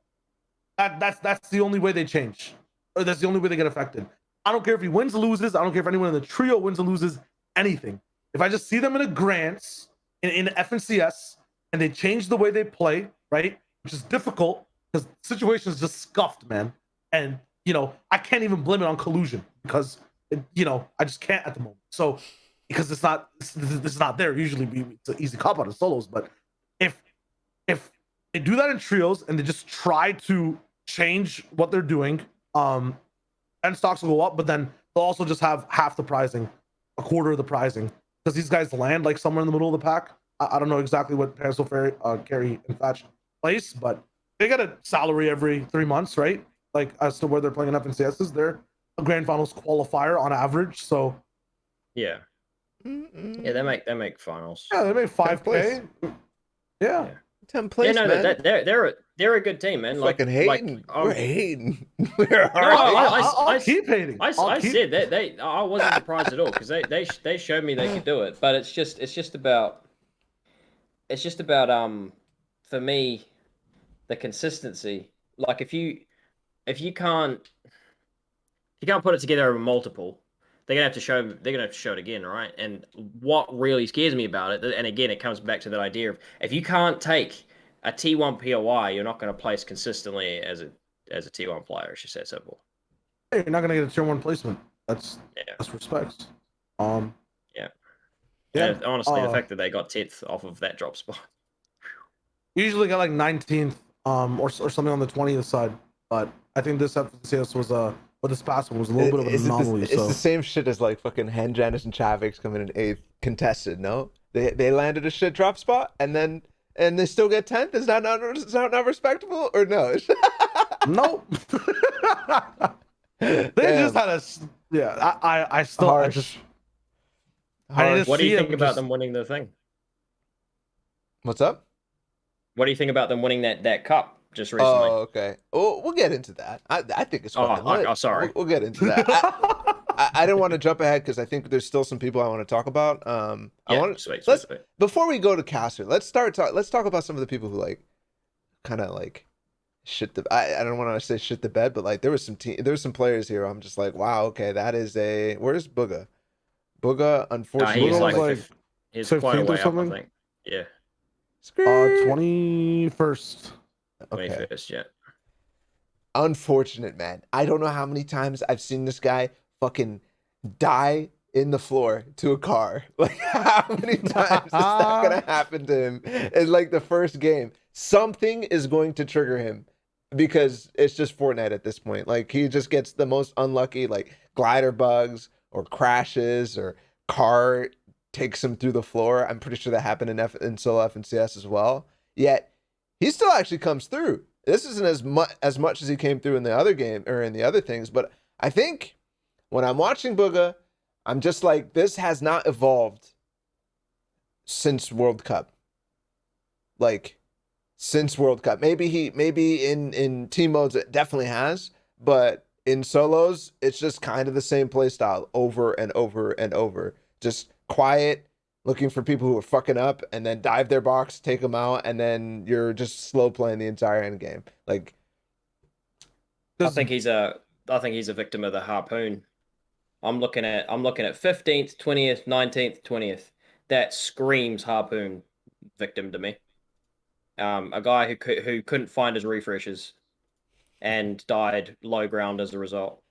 That's the only way they change. Or that's the only way they get affected. I don't care if he wins or loses. I don't care if anyone in the trio wins or loses anything. If I just see them in a grants in FNCS and they change the way they play, right? Which is difficult because the situation is just scuffed, man. And I can't even blame it on collusion because I just can't at the moment. So because this is not there. Usually it's an easy cop out of solos, but if they do that in trios and they just try to change what they're doing, and stocks will go up, but then they'll also just have half the pricing, a quarter of the pricing, because these guys land like somewhere in the middle of the pack. I don't know exactly what Pencil Carry and Thatch place, but they get a salary every 3 months, right? Like as to where they're playing in FNCSs, they're a grand finals qualifier on average. So yeah, they make finals. yeah, they make 5K. Yeah. 10th place, yeah, no, man. they're a good team, man. Fucking hating. We're hating. We're I'll keep hating. I said that I wasn't surprised at all because they showed me they could do it, but it's just about for me the consistency. Like if you can't put it together over multiple, they're gonna have to show it again, right? And what really scares me about it, and again, it comes back to that idea of if you can't take a T1 POI, you're not going to place consistently as a T1 player. It's just that simple. Hey, you're not gonna get a tier 1 placement. That's respects. Yeah. And honestly, the fact that they got 10th off of that drop spot. Usually got like 19th, or something on the 20th side, but I think this FCS was but this past one was a little bit of an anomaly. It's the same shit as like fucking Hen Jannisz and Chapix coming in 8th contested. No, they landed a shit drop spot and they still get 10th. Is that not respectable or no? Nope. They just had I still Harsh. What do you think about them winning the thing? What's up? What do you think about them winning that cup just recently? Oh, okay. Oh, we'll get into that. I think it's fucking lit. Oh, sorry. We'll get into that. I didn't want to jump ahead because I think there's still some people I want to talk about. Sweet. Before we go to Caster, let's talk about some of the people who like kind of like shit the. I don't want to say shit the bed, but like there was some players here. I'm just like, wow, okay, that is a. Where's Booga? Booga, unfortunately, he's like he's quite a way up, I think. Yeah. 21st. Okay. 21st, yeah. Unfortunate, man. I don't know how many times I've seen this guy fucking die in the floor to a car. Like, how many times is that gonna happen to him in like the first game? Something is going to trigger him because it's just Fortnite at this point. Like, he just gets the most unlucky, like glider bugs or crashes or car takes him through the floor. I'm pretty sure that happened in solo FNCS as well. Yet he still actually comes through. This isn't as much as he came through in the other game or in the other things, but I think when I'm watching Bugha, I'm just like, this has not evolved since World Cup. Like, since World Cup. Maybe in team modes it definitely has, but in solos, it's just kind of the same play style over and over and over. Just quiet, looking for people who are fucking up, and then dive their box, take them out, and then you're just slow playing the entire end game. Like, I think he's a victim of the harpoon. I'm looking at 15th, 20th, 19th, 20th. That screams harpoon victim to me. A guy who couldn't find his refreshes and died low ground as a result.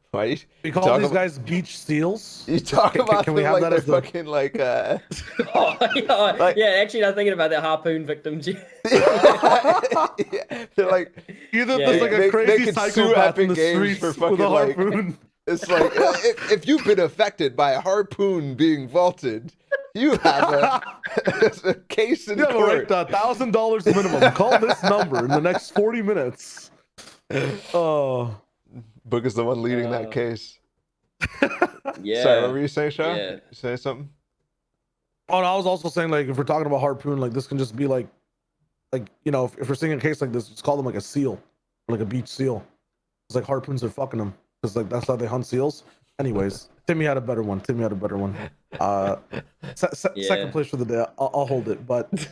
why we call these guys beach seals. You talk about can them we have like that they're as the fucking like Oh, yeah, like, yeah, actually, I'm thinking about the harpoon victims. yeah, they're like either Yeah, there's yeah. like a crazy could sue psychopath in Epic the Games streets for with fucking a like harpoon. it's like if you've been affected by a harpoon being vaulted, you have a case in You have a court. right to $1,000 minimum. Call this number in the next 40 minutes. Oh, Book is the one leading that case. Yeah. Sorry, what were you saying, Shaw? Yeah. You saying something? oh, and I was also saying like if we're talking about harpoon, like this can just be like you know if we're seeing a case like this, just call them like a seal, like a beach seal. It's like harpoons are fucking them because like that's how they hunt seals. Anyways, Timmy had a better one. Yeah. Second place for the day. I'll hold it. But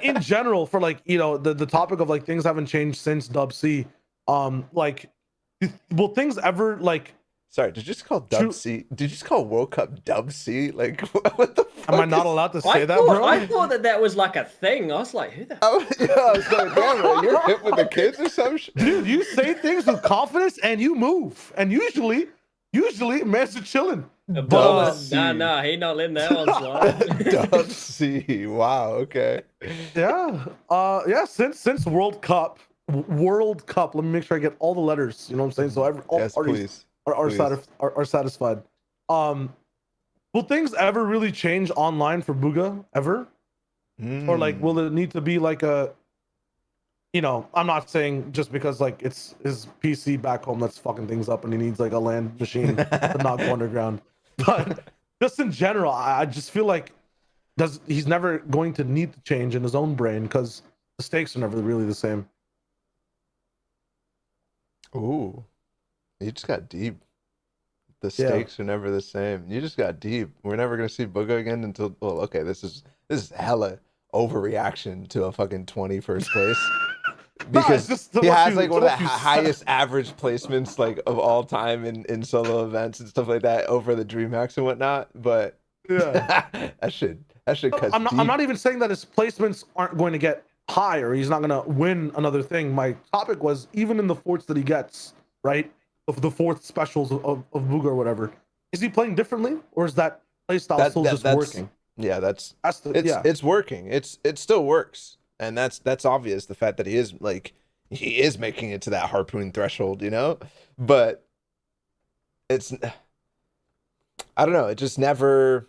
in general, for like you know the topic of like things haven't changed since Dub C. Like, will things ever like? Sorry, did you just call Dub C? Did you just call World Cup Dub C? Like, what the fuck? Am I not allowed to say that, bro? I thought that was like a thing. I was like, who the? I was like, damn, bro, you're hip with the kids or some shit. Dude, you say things with confidence and you move, and usually, man's are chilling. Dub C. Nah, he not letting that one slide. Dub C. Wow. Okay. Yeah. Since World Cup. Let me make sure I get all the letters. You know what I'm saying? So all Yes, parties please. are satisfied. Will things ever really change online for Bugha ever? Or like, will it need to be like a? You know, I'm not saying just because like it's his PC back home that's fucking things up and he needs like a land machine to not go underground. But just in general, I just feel like he's never going to need to change in his own brain because the stakes are never really the same. Ooh, you just got deep. The stakes are never the same. You just got deep. We're never gonna see Bugha again until. Well, okay, this is hella overreaction to a fucking 21st place. Because he has like one of the highest average placements like of all time in solo events and stuff like that over the DreamHacks and whatnot. But yeah, that should cut. I'm not even saying that his placements aren't going to get high or he's not going to win another thing. My topic was even in the forts that he gets, right? Of the fourth specials of Bugha or whatever, is he playing differently or is that playstyle still just working? Yeah, it's working. It still works. And that's obvious, the fact that he is making it to that harpoon threshold, you know? But it's I don't know, it's never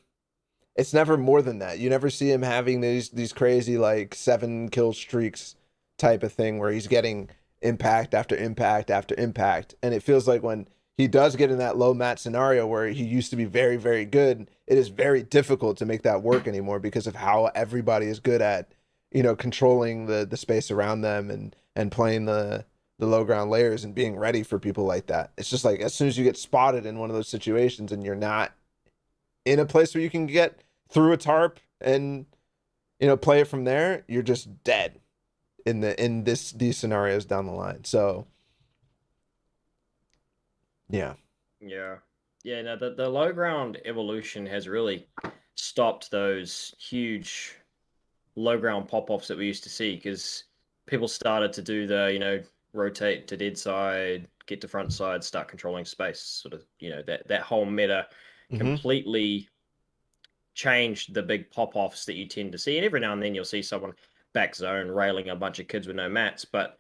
more than that. You never see him having these crazy like 7 kill streaks type of thing where he's getting impact after impact after impact. And it feels like when he does get in that low mat scenario where he used to be very, very good, it is very difficult to make that work anymore because of how everybody is good at, you know, controlling the space around them and playing the low ground layers and being ready for people like that. It's just like as soon as you get spotted in one of those situations and you're not in a place where you can get through a tarp and, you know, play it from there, you're just dead in these scenarios down the line. So yeah. No, the low ground evolution has really stopped those huge low ground pop-offs that we used to see because people started to do the, you know, rotate to dead side, get to front side, start controlling space, sort of, you know, that whole meta completely changed the big pop-offs that you tend to see. And every now and then you'll see someone back zone railing a bunch of kids with no mats, but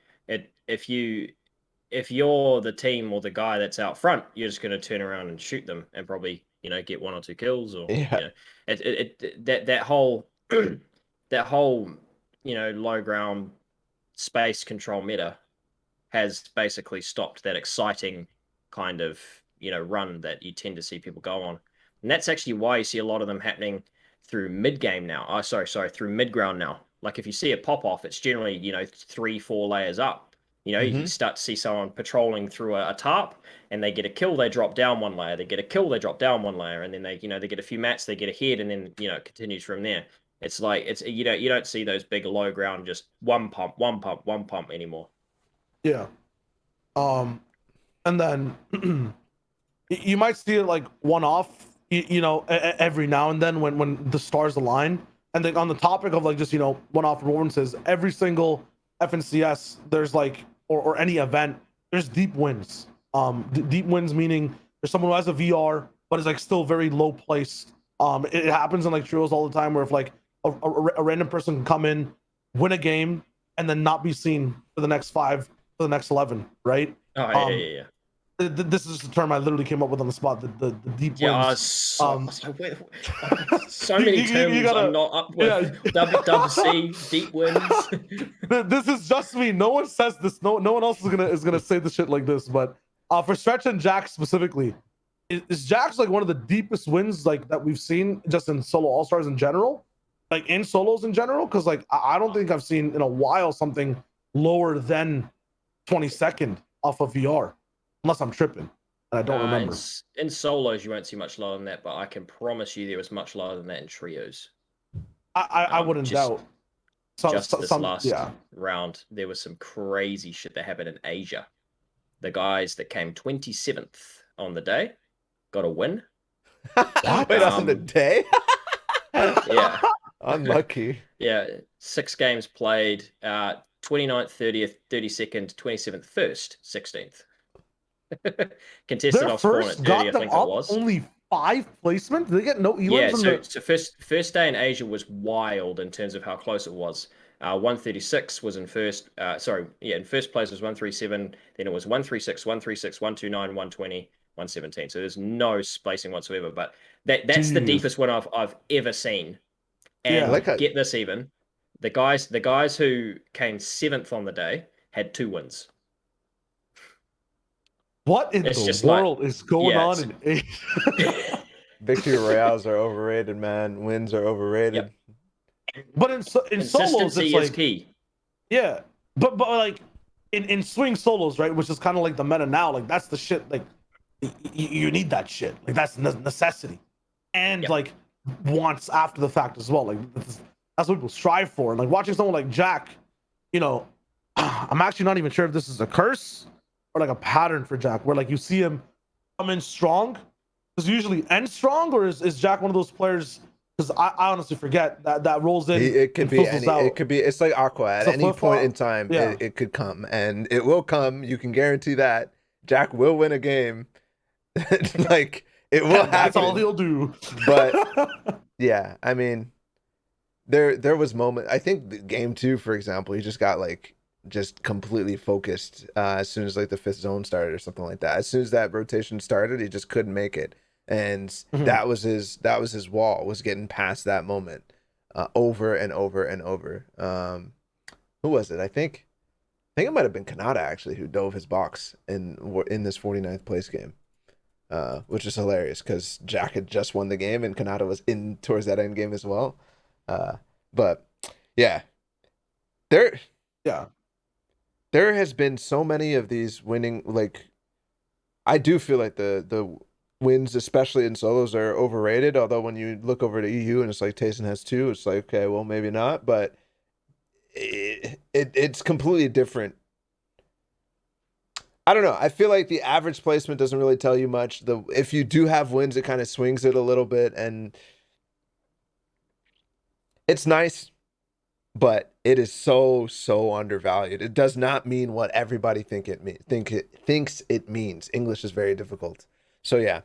if you're the team or the guy that's out front, you're just going to turn around and shoot them and probably, you know, get 1 or 2 kills or you know, that whole that whole, you know, low ground space control meta has basically stopped that exciting kind of, run that you tend to see people go on. And that's actually why you see a lot of them happening through mid game now. Oh, sorry, through mid ground now. Like if you see a pop off, it's generally, 3-4 layers up. You start to see someone patrolling through a tarp, and they get a kill, they drop down one layer. They get a kill, they drop down one layer, and then they get a few mats, they get ahead, and then it continues from there. It's like you don't see those big low ground just one pump, one pump, one pump anymore. Yeah. And then you might see it like one off, every now and then when the stars align. And then on the topic of like just one off performances, every single FNCS there's like or any event there's deep wins. Deep wins meaning there's someone who has a VR but is like still very low placed. It happens in like trios all the time where if like a random person can come in, win a game, and then not be seen for the next 5 for the next 11, right? Oh yeah. This is the term I literally came up with on the spot. The deep wins. So many terms I'm not up with. Yeah. WWC, deep wins. This is just me. No one says this. No one else is gonna say the shit like this. But for Stretch and Jack specifically, is Jack's like one of the deepest wins like that we've seen just in solo all stars in general, like in solos in general. Because like I don't think I've seen in a while something lower than 22nd off of VR. Unless I'm tripping, and I don't remember. In solos, you won't see much lower than that, but I can promise you there was much lower than that in trios. I wouldn't doubt. This last round, there was some crazy shit that happened in Asia. The guys that came 27th on the day got a win. Wait, on the day? Yeah. Unlucky. Yeah, 6 games played, 29th, 30th, 32nd, 27th, 1st, 16th. Contested Their off spawn at 30, I think it was. Only 5 placements? Did they get no elims? Yeah, so first day in Asia was wild in terms of how close it was. 136 was in first. In first place was 137. Then it was 136, 136, 129, 120, 117. So there's no spacing whatsoever. But that's the deepest one I've ever seen. And get this even, the guys who came 7th on the day had 2 wins. What in the world is going on in Asia? Victory royales are overrated, man. Wins are overrated. Yep. But in solos, it's like key. Yeah, but like in swing solos, right? Which is kind of like the meta now. Like that's the shit. Like you need that shit. Like that's necessity, and like wants after the fact as well. Like that's what people strive for. And like watching someone like Jack, I'm actually not even sure if this is a curse or like a pattern for Jack, where like you see him come in strong. Does it usually end strong, or is Jack one of those players? Because I honestly forget that rolls in. It could be any. It could be. It's like Aqua. At any point in time, it could come, and it will come. You can guarantee that Jack will win a game. Like it will happen. That's all he'll do. But yeah, I mean, there was moment. I think game 2, for example, he just got like just completely focused as soon as like the 5th zone started or something like that. As soon as that rotation started, he just couldn't make it. And that was his wall, was getting past that moment over and over and over. Who was it? I think it might have been Kanata actually who dove his box in this 49th place game, which is hilarious because Jack had just won the game and Kanata was in towards that end game as well. But yeah, there has been so many of these winning. Like I do feel like the wins, especially in solos, are overrated. Although when you look over to EU and it's like Tayson has 2, it's like, okay, well maybe not, but it's completely different. I don't know. I feel like the average placement doesn't really tell you much. If you do have wins, it kind of swings it a little bit, and it's nice, but it is so undervalued. It does not mean what everybody thinks it means. English is very difficult. So yeah.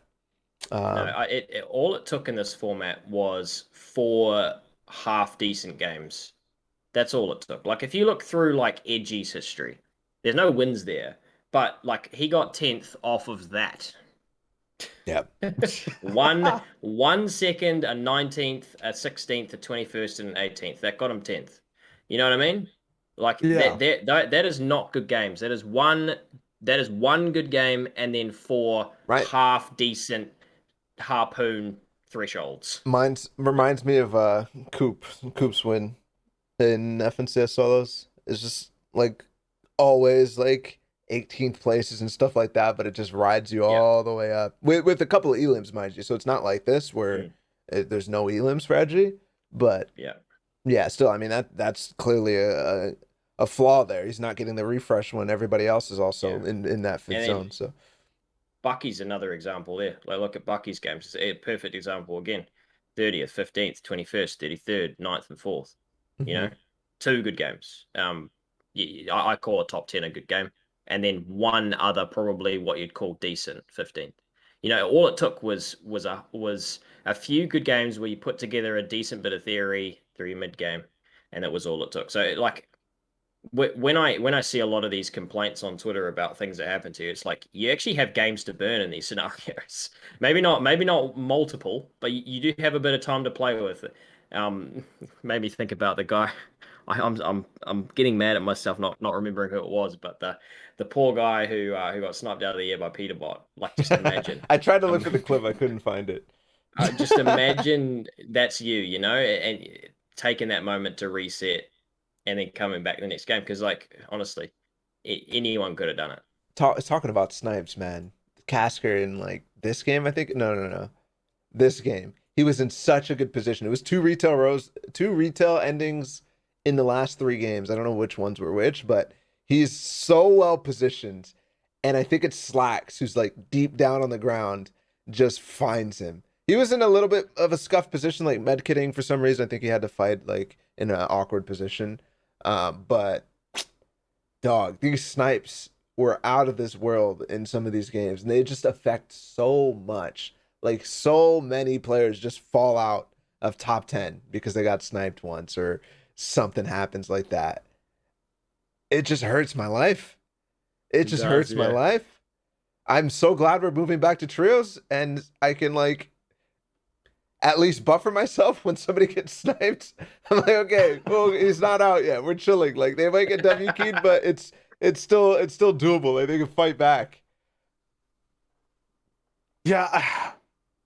All it took in this format was 4 half decent games. That's all it took. Like if you look through like Edgy's history, there's no wins there, but like he got 10th off of that. Yep. 1 second, a 19th, a 16th, a 21st, and an 18th. That got him 10th. You know what I mean? Like Yeah. that is not good games. That is one good game, and then four Right. half decent harpoon thresholds. Mine's reminds me of Coop's win in FNCS solos. It's just like always like 18th places and stuff like that, but it just rides you Yeah. all the way up with a couple of elims, mind you. So it's not like this where Mm. there's no elims for Edgy, but Yeah. yeah, still, I mean that's clearly a flaw there. He's not getting the refresh when everybody else is Yeah. also in that fifth And then zone. So Bucky's another example there. Like look at Bucky's games. It's a perfect example again. 30th, 15th, 21st, 33rd, 9th, and 4th. You know, mhm. two good games. I call a top 10 a good game. And then one other probably what you'd call decent 15th. You know, all it took was a few good games where you put together a decent bit of theory through your mid game, and that was all it took. So like when I see a lot of these complaints on Twitter about things that happen to you, it's like you actually have games to burn in these scenarios. Maybe not multiple, but you do have a bit of time to play with. Um, Made me think about the guy. I'm getting mad at myself not remembering who it was, but the poor guy who got sniped out of the air by Peterbot. Like just imagine. I tried to look Um, for the clip, I couldn't find it. just imagine that's you know, and taking that moment to reset and then coming back the next game because like honestly anyone could have done it. Talking about snipes, man. Casker in like this game, I think. No. This game, he was in such a good position. It was two retail endings in the last three games. I don't know which ones were which, but he's so well positioned. And I think it's Slacks who's like deep down on the ground, just finds him. He was in a little bit of a scuffed position, like medkitting for some reason. I think he had to fight like in an awkward position. But dog, these snipes were out of this world in some of these games, and they just affect so much. Like so many players just fall out of top 10 because they got sniped once or something happens like that. It just hurts my life. It It just does, hurts my yeah. life. I'm so glad we're moving back to trios and I can like at least buffer myself when somebody gets sniped. I'm like, okay, well, he's not out yet. We're chilling. Like they might get W keyed, but it's still doable. Like they can fight back. Yeah,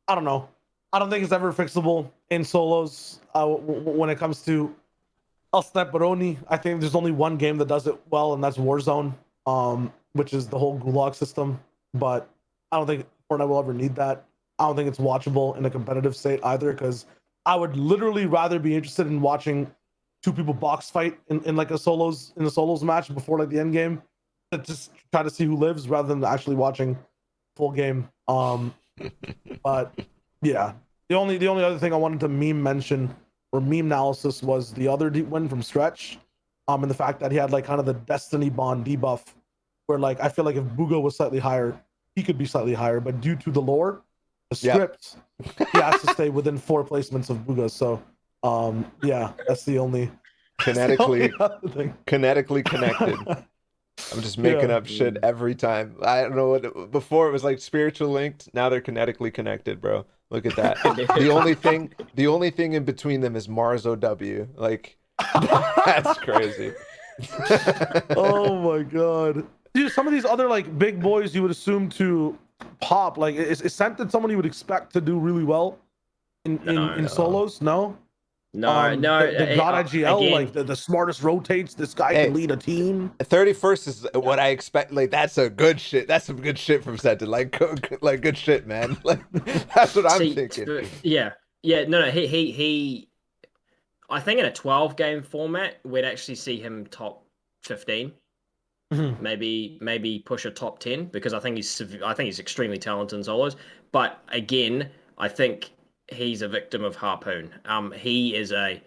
I don't know. I don't think it's ever fixable in solos. When it comes to El Baroni, I think there's only one game that does it well, and that's Warzone, which is the whole gulag system. But I don't think Fortnite will ever need that. I don't think it's watchable in a competitive state either, because I would literally rather be interested in watching two people box fight in like a solos match before like the end game, to just try to see who lives rather than actually watching full game. But yeah, the only other thing I wanted to meme mention or meme analysis was the other deep win from Stretch, and the fact that he had like kind of the Destiny Bond debuff, where like I feel like if Bugo was slightly higher, he could be slightly higher, but due to the lore, the Yep. script, he has to stay within 4 placements of Buga. So, yeah, that's the only Kinetically other thing. kinetically connected. I'm just making Yeah. up shit every time. I don't know before it was like spiritual linked. Now they're kinetically connected, bro. Look at that. The only thing in between them is Mars OW. Like that's crazy. Oh my god, dude! Some of these other like big boys you would assume to pop, like is Scented someone you would expect to do really well in No, in solos? No. no. The God IGL, like Again, the smartest rotates. This guy can Hey, lead a team. 31st is what I expect. Like that's a good shit. That's some good shit from Scented. Like good shit, man. Like that's what I'm see, thinking. yeah, yeah. No. He. I think in a 12 game format, we'd actually see him top 15. Mhm. Maybe push a top 10 because I think he's extremely talented in solos. But again, I think he's a victim of Harpoon. He is a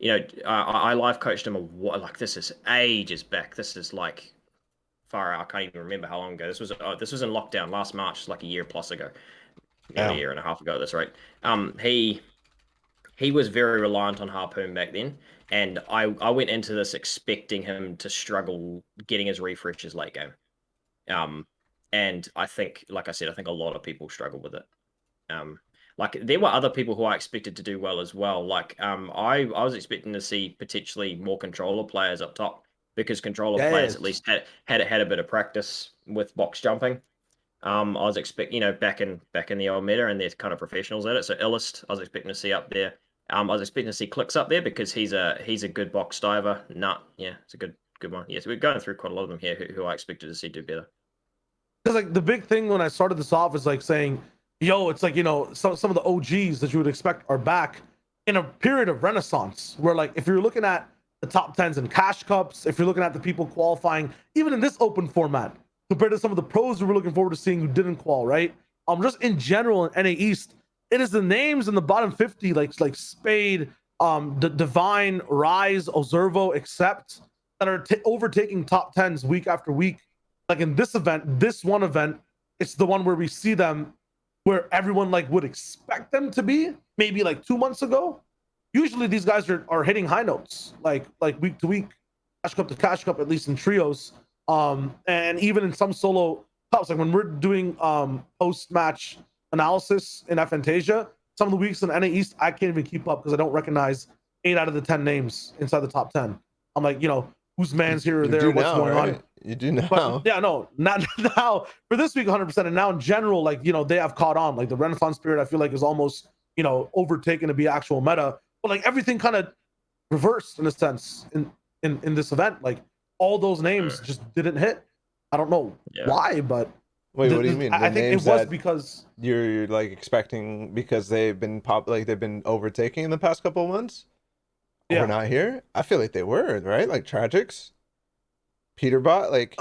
I live coached him like this is ages back. This is like far out. I can't even remember how long ago. This was in lockdown last March, it's like a year plus ago, nearly a Damn. year and a half ago. That's right. He was very reliant on Harpoon back then, and I went into this expecting him to struggle getting his refreshes late game. Um, and I think, like I said, I think a lot of people struggle with it. Um, like there were other people who I expected to do well as well. Like I was expecting to see potentially more controller players up top because controller players at Yes. least had a bit of practice with box jumping. I was expecting, back in the old meta, and they're kind of professionals at it. So Illust, I was expecting to see up there. I was expecting to see Clicks up there because he's a good box diver. Yeah, it's a good one. Yes, we're going through quite a lot of them here who I expected to see do better. Because like the big thing when I started this off is like saying, yo, it's like, some of the OGs that you would expect are back in a period of renaissance where, like, if you're looking at the top tens and cash cups, if you're looking at the people qualifying even in this open format compared to some of the pros we were looking forward to seeing who didn't qual, right? Just in general in NA East, it is the names in the bottom 50 like Spade, Divine, Rise, Observo, Accept, that are overtaking top tens week after week. Like in this event, this one event, it's the one where we see them where everyone like would expect them to be maybe like 2 months ago. Usually these guys are hitting high notes like week to week, cash cup to cash cup, at least in trios. And even in some solo cups, like when we're doing post-match analysis in FNTASIA, some of the weeks in NA East, I can't even keep up because I don't recognize 8 out of the 10 names inside the top 10. I'm like, whose man's here or there, what's going on. You do now. But yeah, no, not now for this week 100%. And now in general, like, they have caught on. Like the Renaissance period, I feel like is almost, overtaken to be actual meta. But like everything kind of reversed in a sense in this event. Like all those names just didn't hit. I don't know why, but wait, what do you mean? I think it was because you're like expecting because they've been they've been overtaking in the past couple of months. We're not here. I feel like they were, right? Like Tragics, Peterbot, like.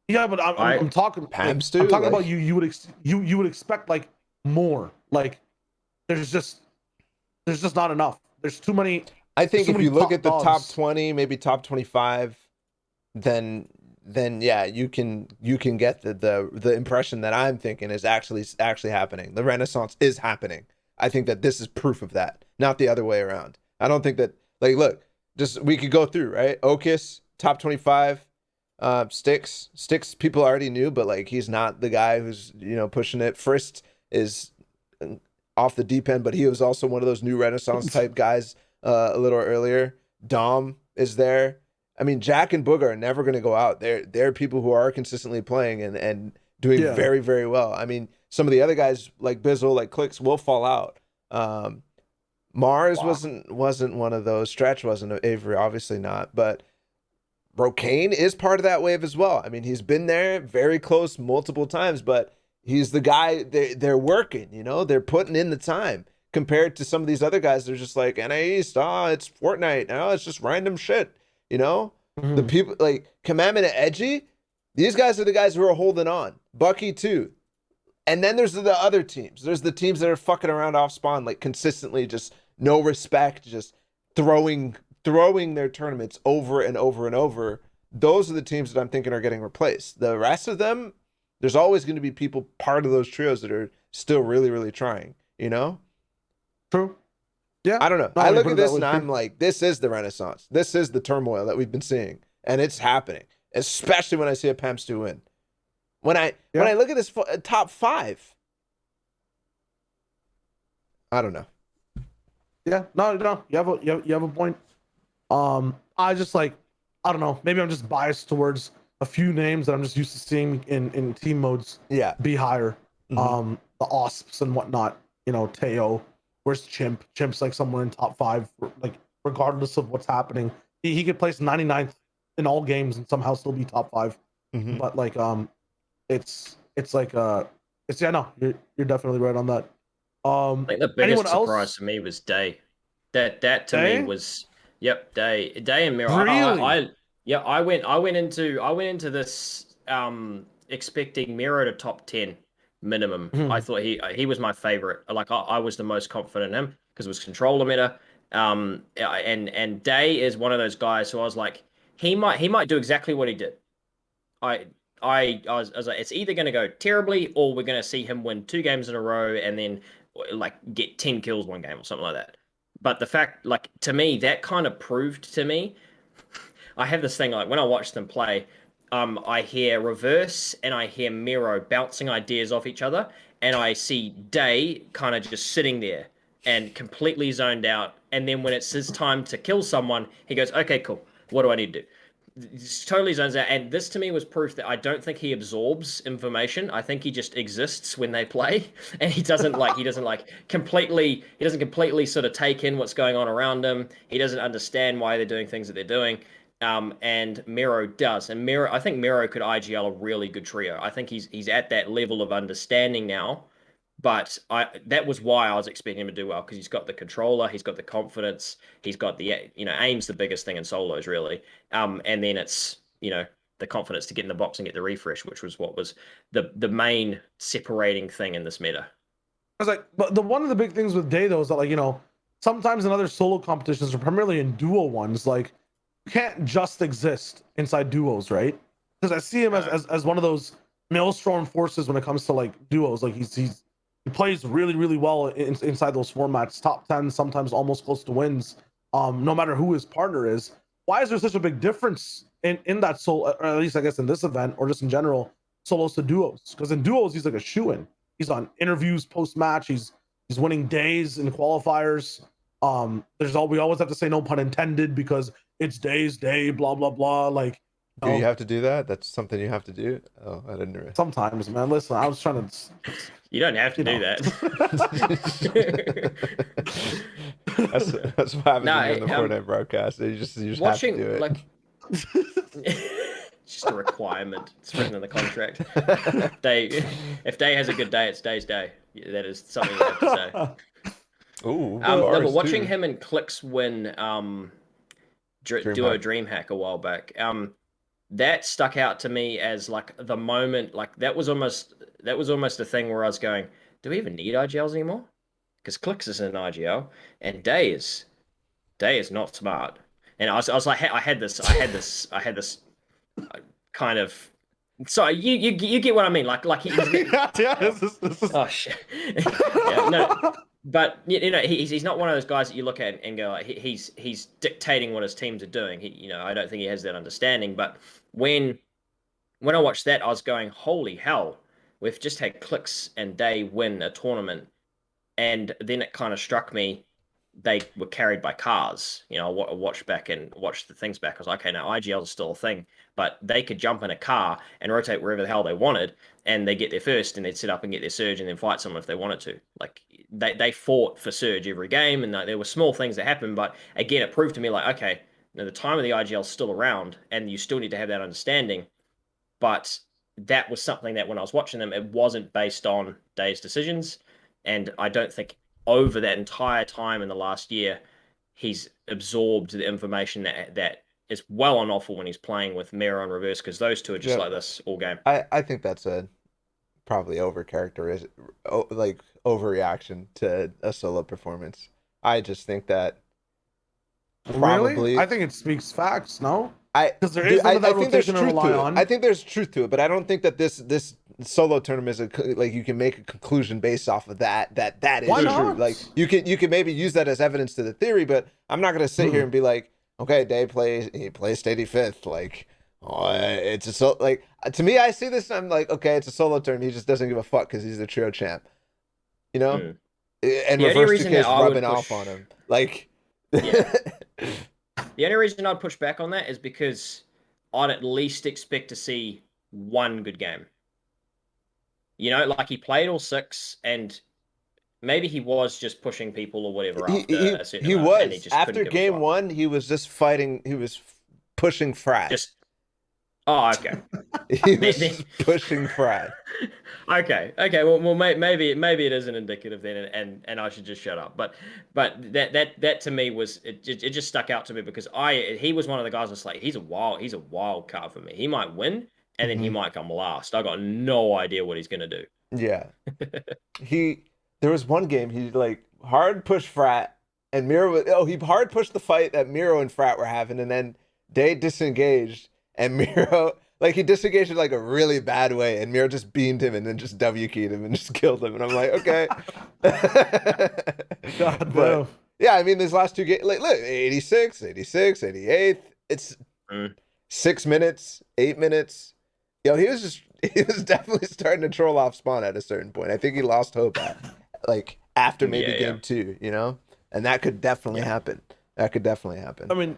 Yeah, but I'm talking. Pams I'm talking like, about you. You would expect like more. Like there's just not enough. There's too many. I think if you look at the top 20, maybe top 25, then yeah, you can get the impression that I'm thinking is actually happening. The Renaissance is happening. I think that this is proof of that, not the other way around. I don't think that, like, look, just we could go through, right? Okis, top 25, Sticks, people already knew, but like he's not the guy who's, pushing it. Frist is off the deep end, but he was also one of those new Renaissance type guys a little earlier. Dom is there. I mean, Jack and Booga are never going to go out. They're people who are consistently playing and doing very, very well. I mean, some of the other guys like Bizzle, like Clicks, will fall out. Mars wasn't one of those. Stretch wasn't. Avery, obviously not. But Brocane is part of that wave as well. I mean, he's been there very close multiple times, but he's the guy they're working, they're putting in the time compared to some of these other guys. They're just like, NA East, it's Fortnite. No, it's just random shit, The people like Commandment and Edgy, these guys are the guys who are holding on. Bucky too. And then there's the other teams. There's the teams that are fucking around off spawn, like consistently just no respect, just throwing their tournaments over and over and over. Those are the teams that I'm thinking are getting replaced. The rest of them, there's always going to be people part of those trios that are still really, really trying, True. Yeah. I don't know. I look at this and I'm like, this is the Renaissance. This is the turmoil that we've been seeing. And it's happening, especially when I see a Pamstu win. When I look at this top 5, I don't know. Yeah, no, you have a point. I just like, I don't know. Maybe I'm just biased towards a few names that I'm just used to seeing in team modes. Yeah, be higher. The Osps and whatnot. Teo. Where's Chimp? Chimp's like somewhere in top 5, like regardless of what's happening. He could place 99th in all games and somehow still be top 5. But like it's like yeah, no, you're definitely right on that. I think the biggest surprise to me was Day. That to Day? me was Day and Mirror. Really? I went into this expecting Mirror to top 10 minimum. I thought he was my favorite. Like I was the most confident in him because it was controller meta. And Day is one of those guys who I was like, he might do exactly what he did. I was like, it's either going to go terribly or we're going to see him win 2 games in a row and then like get 10 kills one game or something like that. But the fact, like, to me, that kind of proved to me, I have this thing, like, when I watch them play, I hear Reverse and I hear Miro bouncing ideas off each other. and I see Day kind of just sitting there and completely zoned out. And then when it's his time to kill someone, he goes, "Okay, cool. What do I need to do?" Just totally zones out. And this to me was proof that I don't think he absorbs information. I think he just exists when they play, and he doesn't completely sort of take in what's going on around him. He doesn't understand why they're doing things that they're doing. And Miro does. And I think Miro could IGL a really good trio. I think he's at that level of understanding now. But that was why I was expecting him to do well, because he's got the controller, he's got the confidence, he's got the aim's the biggest thing in solos really. And then it's the confidence to get in the box and get the refresh, which was what was the main separating thing in this meta. I was like, but one of the big things with Day though is that, like, sometimes in other solo competitions, or primarily in duo ones, like, you can't just exist inside duos, right? Because I see him as one of those maelstrom forces when it comes to like duos. Like he plays really, really well inside those formats, top 10, sometimes almost close to wins, no matter who his partner is. Why is there such a big difference in that solo, or at least I guess in this event, or just in general, solos to duos? Because in duos, he's like a shoo-in. He's on interviews post-match. He's winning days in qualifiers. We always have to say no pun intended because it's Day's day, blah, blah, blah. Like, do you have to do that? That's something you have to do? Oh, I didn't know. Sometimes, man. Listen, I was trying to... You don't have to do that. that's what happens in the Fortnite broadcast. You just watching, have to do it. Like, it's just a requirement. It's written in the contract. If Day has a good day, it's Day's day. That is something you have to say. Ooh, but watching him and Clicks win Duo DreamHack a while back, that stuck out to me as like the moment, like that was almost a thing where I was going, do we even need IGLs anymore? Because Clicks is an IGL and Day is not smart. And I was like, I had this kind of. So you get what I mean? Like he. Oh shit. Yeah, no. But he's not one of those guys that you look at and go, like, he's dictating what his teams are doing. I don't think he has that understanding. But when I watched that, I was going, holy hell, we've just had Clicks and Day win a tournament, and then it kind of struck me they were carried by cars. I watched the things back. I was like, okay, now IGL is still a thing, but they could jump in a car and rotate wherever the hell they wanted, and they get there first, and they'd sit up and get their surge, and then fight someone if they wanted to. Like they fought for surge every game, and there were small things that happened, but again, it proved to me like, okay, now the time of the IGL is still around, and you still need to have that understanding. But that was something that when I was watching them, it wasn't based on Day's decisions, and I don't think over that entire time in the last year, he's absorbed the information that is well on offer when he's playing with Miro and Reverse, because those two are just like this all game. I think that's probably overreaction to a solo performance. I just think that probably... Really? I think it speaks facts, no? Because there is I think there's truth to it. I think there's truth to it, but I don't think that this solo tournament is like you can make a conclusion based off of that is true. Like you can maybe use that as evidence to the theory, but I'm not gonna sit here and be like, okay, Day placed 85th. Like, it's to me, I see this and I'm like, okay, it's a solo tournament. He just doesn't give a fuck because he's the trio champ, And Reverse 2K is rubbing off on him, like. Yeah. The only reason I'd push back on that is because I'd at least expect to see one good game. Like he played all 6, and maybe he was just pushing people or whatever. He was. After game 1, he was just fighting. He was pushing frat. Oh, okay. He was pushing frat. Okay. Well, maybe it isn't indicative then, and I should just shut up. But that to me was it just stuck out to me because he was one of the guys that's like he's a wild card for me. He might win and then he might come last. I got no idea what he's gonna do. Yeah. There was one game he like hard push frat and Miro. He hard pushed the fight that Miro and frat were having, and then they disengaged. And Miro, like, he disengaged in, like, a really bad way. And Miro just beamed him and then just W-keyed him and just killed him. And I'm like, okay. God, but, yeah, I mean, these last 2 games, like, look, 86, 88. It's 6 minutes, 8 minutes. He was just He was definitely starting to troll off spawn at a certain point. I think he lost hope like after maybe game 2, you know, and that could definitely happen. That could definitely happen. I mean,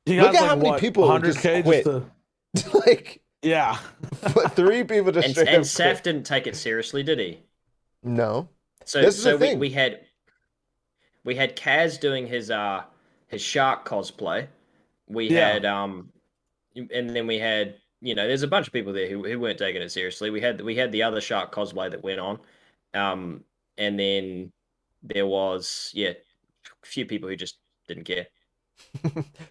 he Look has at how many people 100K just quit. just to Like, yeah. 3 people just straight and up Saf quit. didn't take it seriously, did he? No. So This is the so thing. we had Kaz doing his shark cosplay. We had and then we had, you know, there's a bunch of people there who weren't taking it seriously. We had the other shark cosplay that went on. And then there was a few people who just didn't care.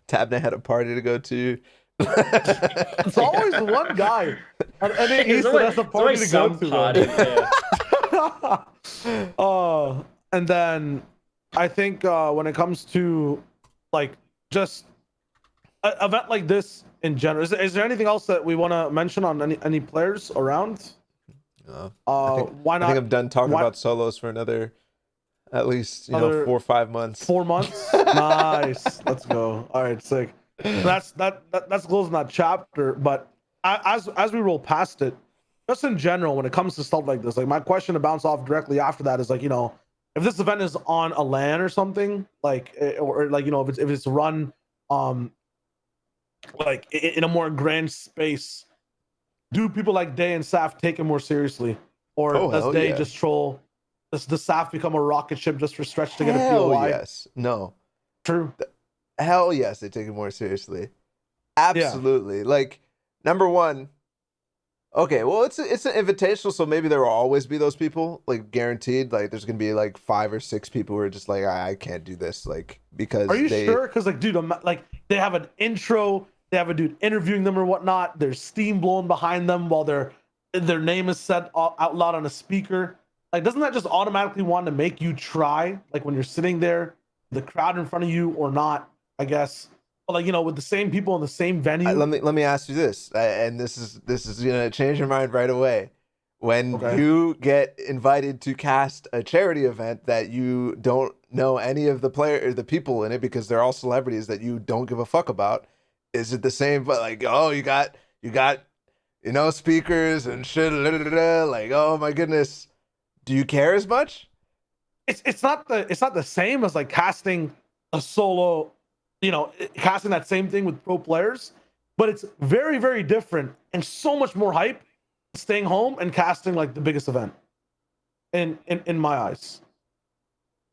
Tabna had a party to go to. It's always one guy on any It's East that has a party to go some to. party, Man. And then I think when it comes to like just an event like this in general, is there anything else that we want to mention on any players around? Why not? I think I'm done talking about solos for another, at least 4 or 5 months. 4 months. Nice. Let's go. All right, sick. That's closing that chapter. But as we roll past it, just in general, when it comes to stuff like this, like my question to bounce off directly after that is like, you know, if this event is on a LAN or something, like, or like, you know, if it's run like in a more grand space, do people like Day and Saf take it more seriously, or does Day just troll? Does the Saf become a rocket ship just for Stretch to get a POI? Yes. No. True. Hell yes, they take it more seriously. Absolutely. Like, number one, okay, well, it's an invitational, so maybe there will always be those people, like, guaranteed. Like, there's gonna be like 5 or 6 people who are just like, I can't do this, like, because are you sure? Because like, dude, like they have an intro, they have a dude interviewing them or whatnot. There's steam blowing behind them while their name is said out loud on a speaker. Like, doesn't that just automatically want to make you try? Like when you're sitting there, the crowd in front of you or not, I guess. But like, you know, with the same people in the same venue. Let me ask you this, and this is gonna change your mind right away. When you get invited to cast a charity event that you don't know any of the people in it because they're all celebrities that you don't give a fuck about, is it the same? But like, oh, you got you know, speakers and shit, like, oh my goodness, do you care as much? It's not the same as like casting a solo, you know, casting that same thing with pro players, but it's very, very different and so much more hype staying home and casting like the biggest event in my eyes.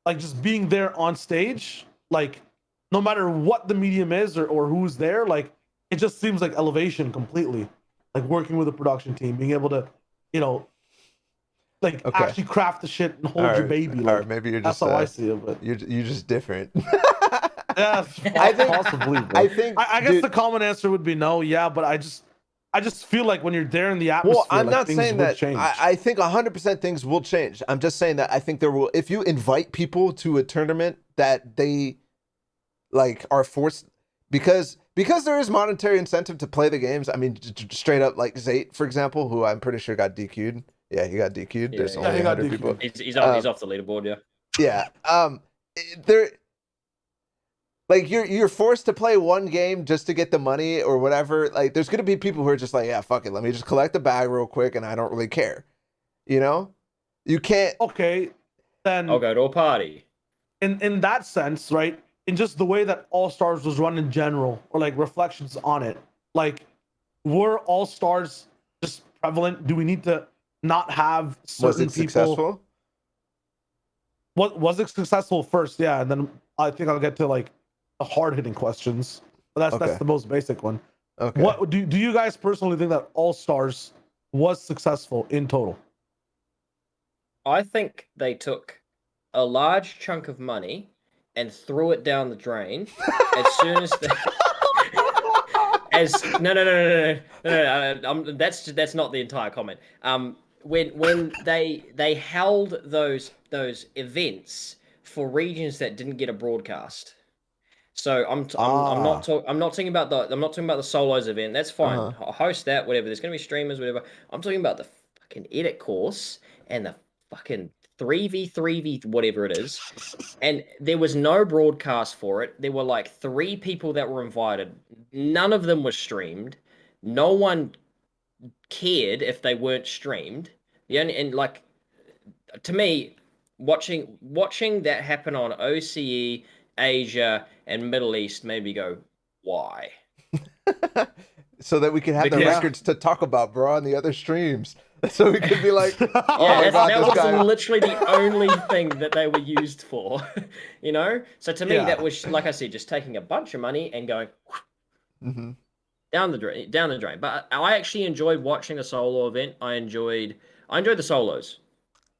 Like just being there on stage, like no matter what the medium is or who's there, like it just seems like elevation completely. Like working with a production team, being able to, you know, like actually craft the shit and hold your baby. Like, or maybe you're just that's how I see it. But you're just different. Yeah, possibly. Bro. I guess the common answer would be no. Yeah, but I just feel like when you're there in the atmosphere, well, I'm like, not things saying would that. change. I think 100% things will change. I'm just saying that I think there will. If you invite people to a tournament that they like are forced because there is monetary incentive to play the games. I mean, straight up, like Zayt, for example, who I'm pretty sure got DQ'd. Yeah, he got DQ'd. Yeah, There's only 100 people. He's off the leaderboard. Yeah. Yeah. There. Like you're forced to play one game just to get the money or whatever. Like there's gonna be people who are just like, yeah, fuck it, let me just collect the bag real quick, and I don't really care. You know, you can't. Okay, then I'll go to a party. In that sense, right? In just the way that All Stars was run in general, or like reflections on it, like were All Stars just prevalent? Do we need to not have certain Was it people? Successful? What was it successful first? Yeah, and then I think I'll get to like the hard hitting questions. But that's the most basic one. Okay. What do you guys personally think that All Stars was successful in total? I think they took a large chunk of money and threw it down the drain as soon as they... No. That's not the entire comment. When they held those events for regions that didn't get a broadcast. So I'm not talking about the solos event. That's fine. I'll host that, whatever. There's gonna be streamers, whatever. I'm talking about the fucking edit course and the fucking 3v3v whatever it is. And there was no broadcast for it. There were like 3 people that were invited. None of them were streamed. No one cared if they weren't streamed. And like, to me, watching that happen on OCE, Asia, and Middle East made me go, why? So that we can have the Because- records to talk about, bro, on the other streams. So we could be like, oh Yeah, my God, that this was guy. literally the only thing that they were used for, you know? So to me, Yeah. that was, like I said, just taking a bunch of money and going Mm-hmm. down the drain. But I actually enjoyed watching a solo event. I enjoyed the solos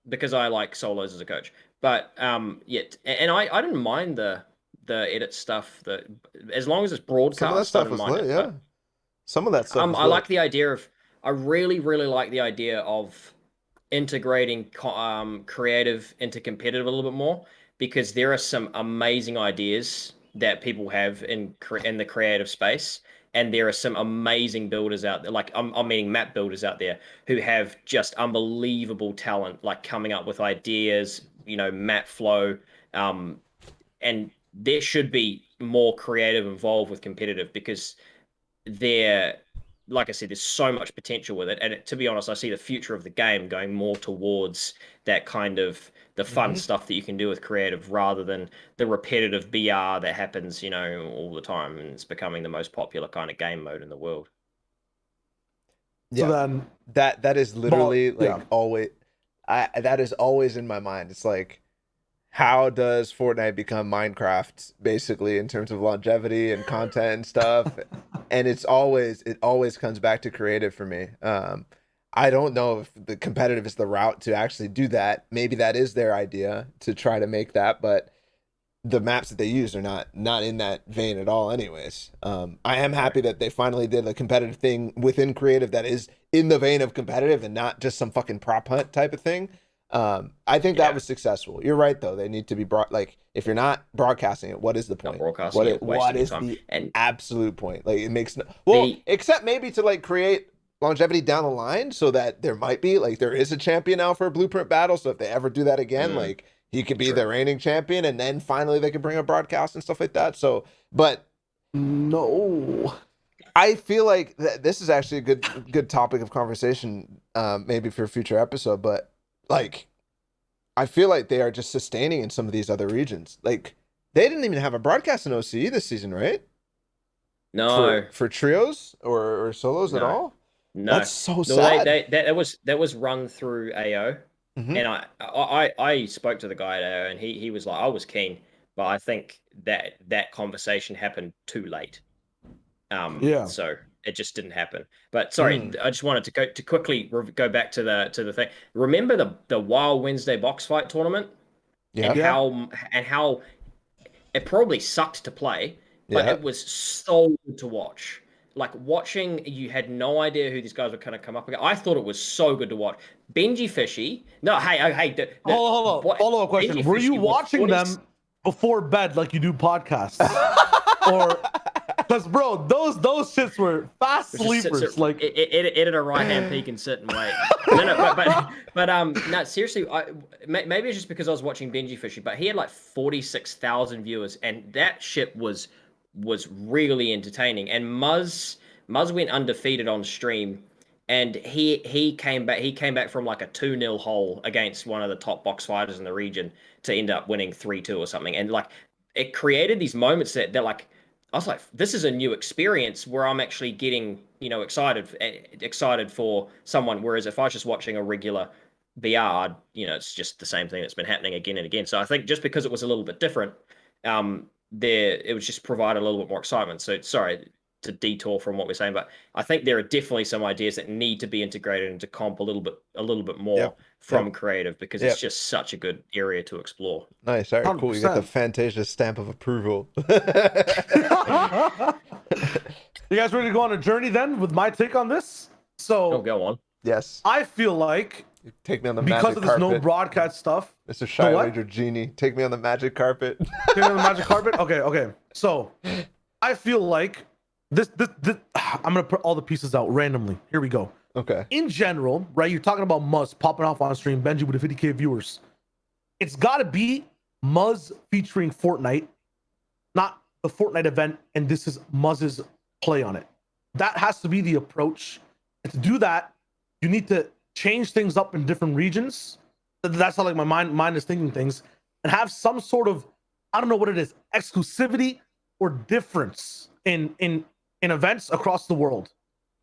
because I like solos as a coach. But and I didn't mind the edit stuff, that as long as it's broadcast. Some of that stuff was lit, yeah. Some of that stuff was I lit. like the idea of, I really like the idea of integrating creative into competitive a little bit more, because there are some amazing ideas that people have in the creative space, and there are some amazing builders out there, like I'm meaning map builders out there, who have just unbelievable talent, like coming up with ideas, map flow, and there should be more creative involved with competitive, because there, like I said, there's so much potential with it. And to be honest, I see the future of the game going more towards that kind of the fun stuff that you can do with creative, rather than the repetitive BR that happens, all the time. And it's becoming the most popular kind of game mode in the world. Yeah, So then, that is literally yeah. always, that is always in my mind. It's like, how does Fortnite become Minecraft, basically, in terms of longevity and content and stuff? And it always comes back to creative for me. I don't know if the competitive is the route to actually do that. Maybe that is their idea, to try to make that, but the maps that they use are not in that vein at all anyways. I am happy that they finally did a competitive thing within creative that is in the vein of competitive and not just some fucking prop hunt type of thing. I think that was successful. You're right though. They need to be brought, like, if you're not broadcasting it, what is the point? What is the absolute point? Like, it makes except maybe to like create longevity down the line, so that there might be, like, there is a champion now for a blueprint battle. So if they ever do that again, like, he could be the reigning champion, and then finally they could bring a broadcast and stuff like that. So, but no, I feel like this is actually a good topic of conversation, maybe for a future episode. But like, I feel like they are just sustaining in some of these other regions. Like, they didn't even have a broadcast in OCE this season, right? No, for trios or solos at all. No, that's so sad. That was run through AO. And I spoke to the guy at AO, and he was like, I was keen, but I think that conversation happened too late. So it just didn't happen. But sorry, I just wanted to quickly go back to the thing. Remember the Wild Wednesday box fight tournament? Yeah. And how it probably sucked to play, but it was so good to watch. Like, watching, you had no idea who these guys were going to come up against. I thought it was so good to watch. Benji Fishy. No, hey. Hold on. Follow-up question. Were you watching them before bed like you do podcasts? Or, because, bro, those shits were fast sleepers. Like, edit a right-hand peek and sit and wait. No, seriously, maybe it's just because I was watching Benji Fishy, but he had like 46,000 viewers, and that shit was really entertaining. And Muz went undefeated on stream, and he came back from like a 2-0 hole against one of the top box fighters in the region to end up winning 3-2 or something. And like, it created these moments that like, I was like, this is a new experience where I'm actually getting, excited for someone. Whereas if I was just watching a regular BR, it's just the same thing that's been happening again and again. So I think just because it was a little bit different, it would just provide a little bit more excitement. So sorry to detour from what we're saying, but I think there are definitely some ideas that need to be integrated into comp a little bit more from creative, because it's just such a good area to explore. Nice. All right, cool. You got the FNTASIA stamp of approval. You guys ready to go on a journey then with my take on this? So go on. Yes. I feel like, take me on the because magic of this carpet. no broadcast stuff. Mr. Shy Wager Genie, take me on the magic carpet. Take me on the magic carpet? Okay. So I feel like this I'm gonna put all the pieces out randomly. Here we go. Okay. In general, right? You're talking about Muz popping off on stream, Benji with the 50K viewers. It's gotta be Muz featuring Fortnite, not the Fortnite event, and this is Muz's play on it. That has to be the approach. And to do that, you need to change things up in different regions. That's how like my mind is thinking things, and have some sort of, I don't know what it is, exclusivity or difference in events across the world.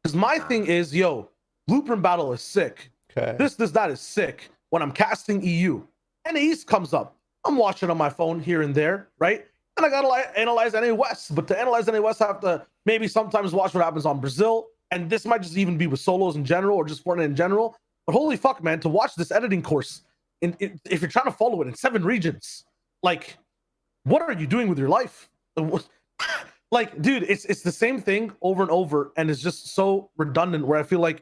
Because my thing is, yo, Blueprint Battle is sick. Okay. That is sick. When I'm casting EU, and East comes up, I'm watching on my phone here and there, right? And I gotta analyze NA West, but to analyze NA West, I have to maybe sometimes watch what happens on Brazil, and this might just even be with solos in general or just Fortnite in general. But holy fuck, man, to watch this editing course, if you're trying to follow it in 7 regions, like, what are you doing with your life? Like, dude, it's the same thing over and over, and it's just so redundant. Where I feel like,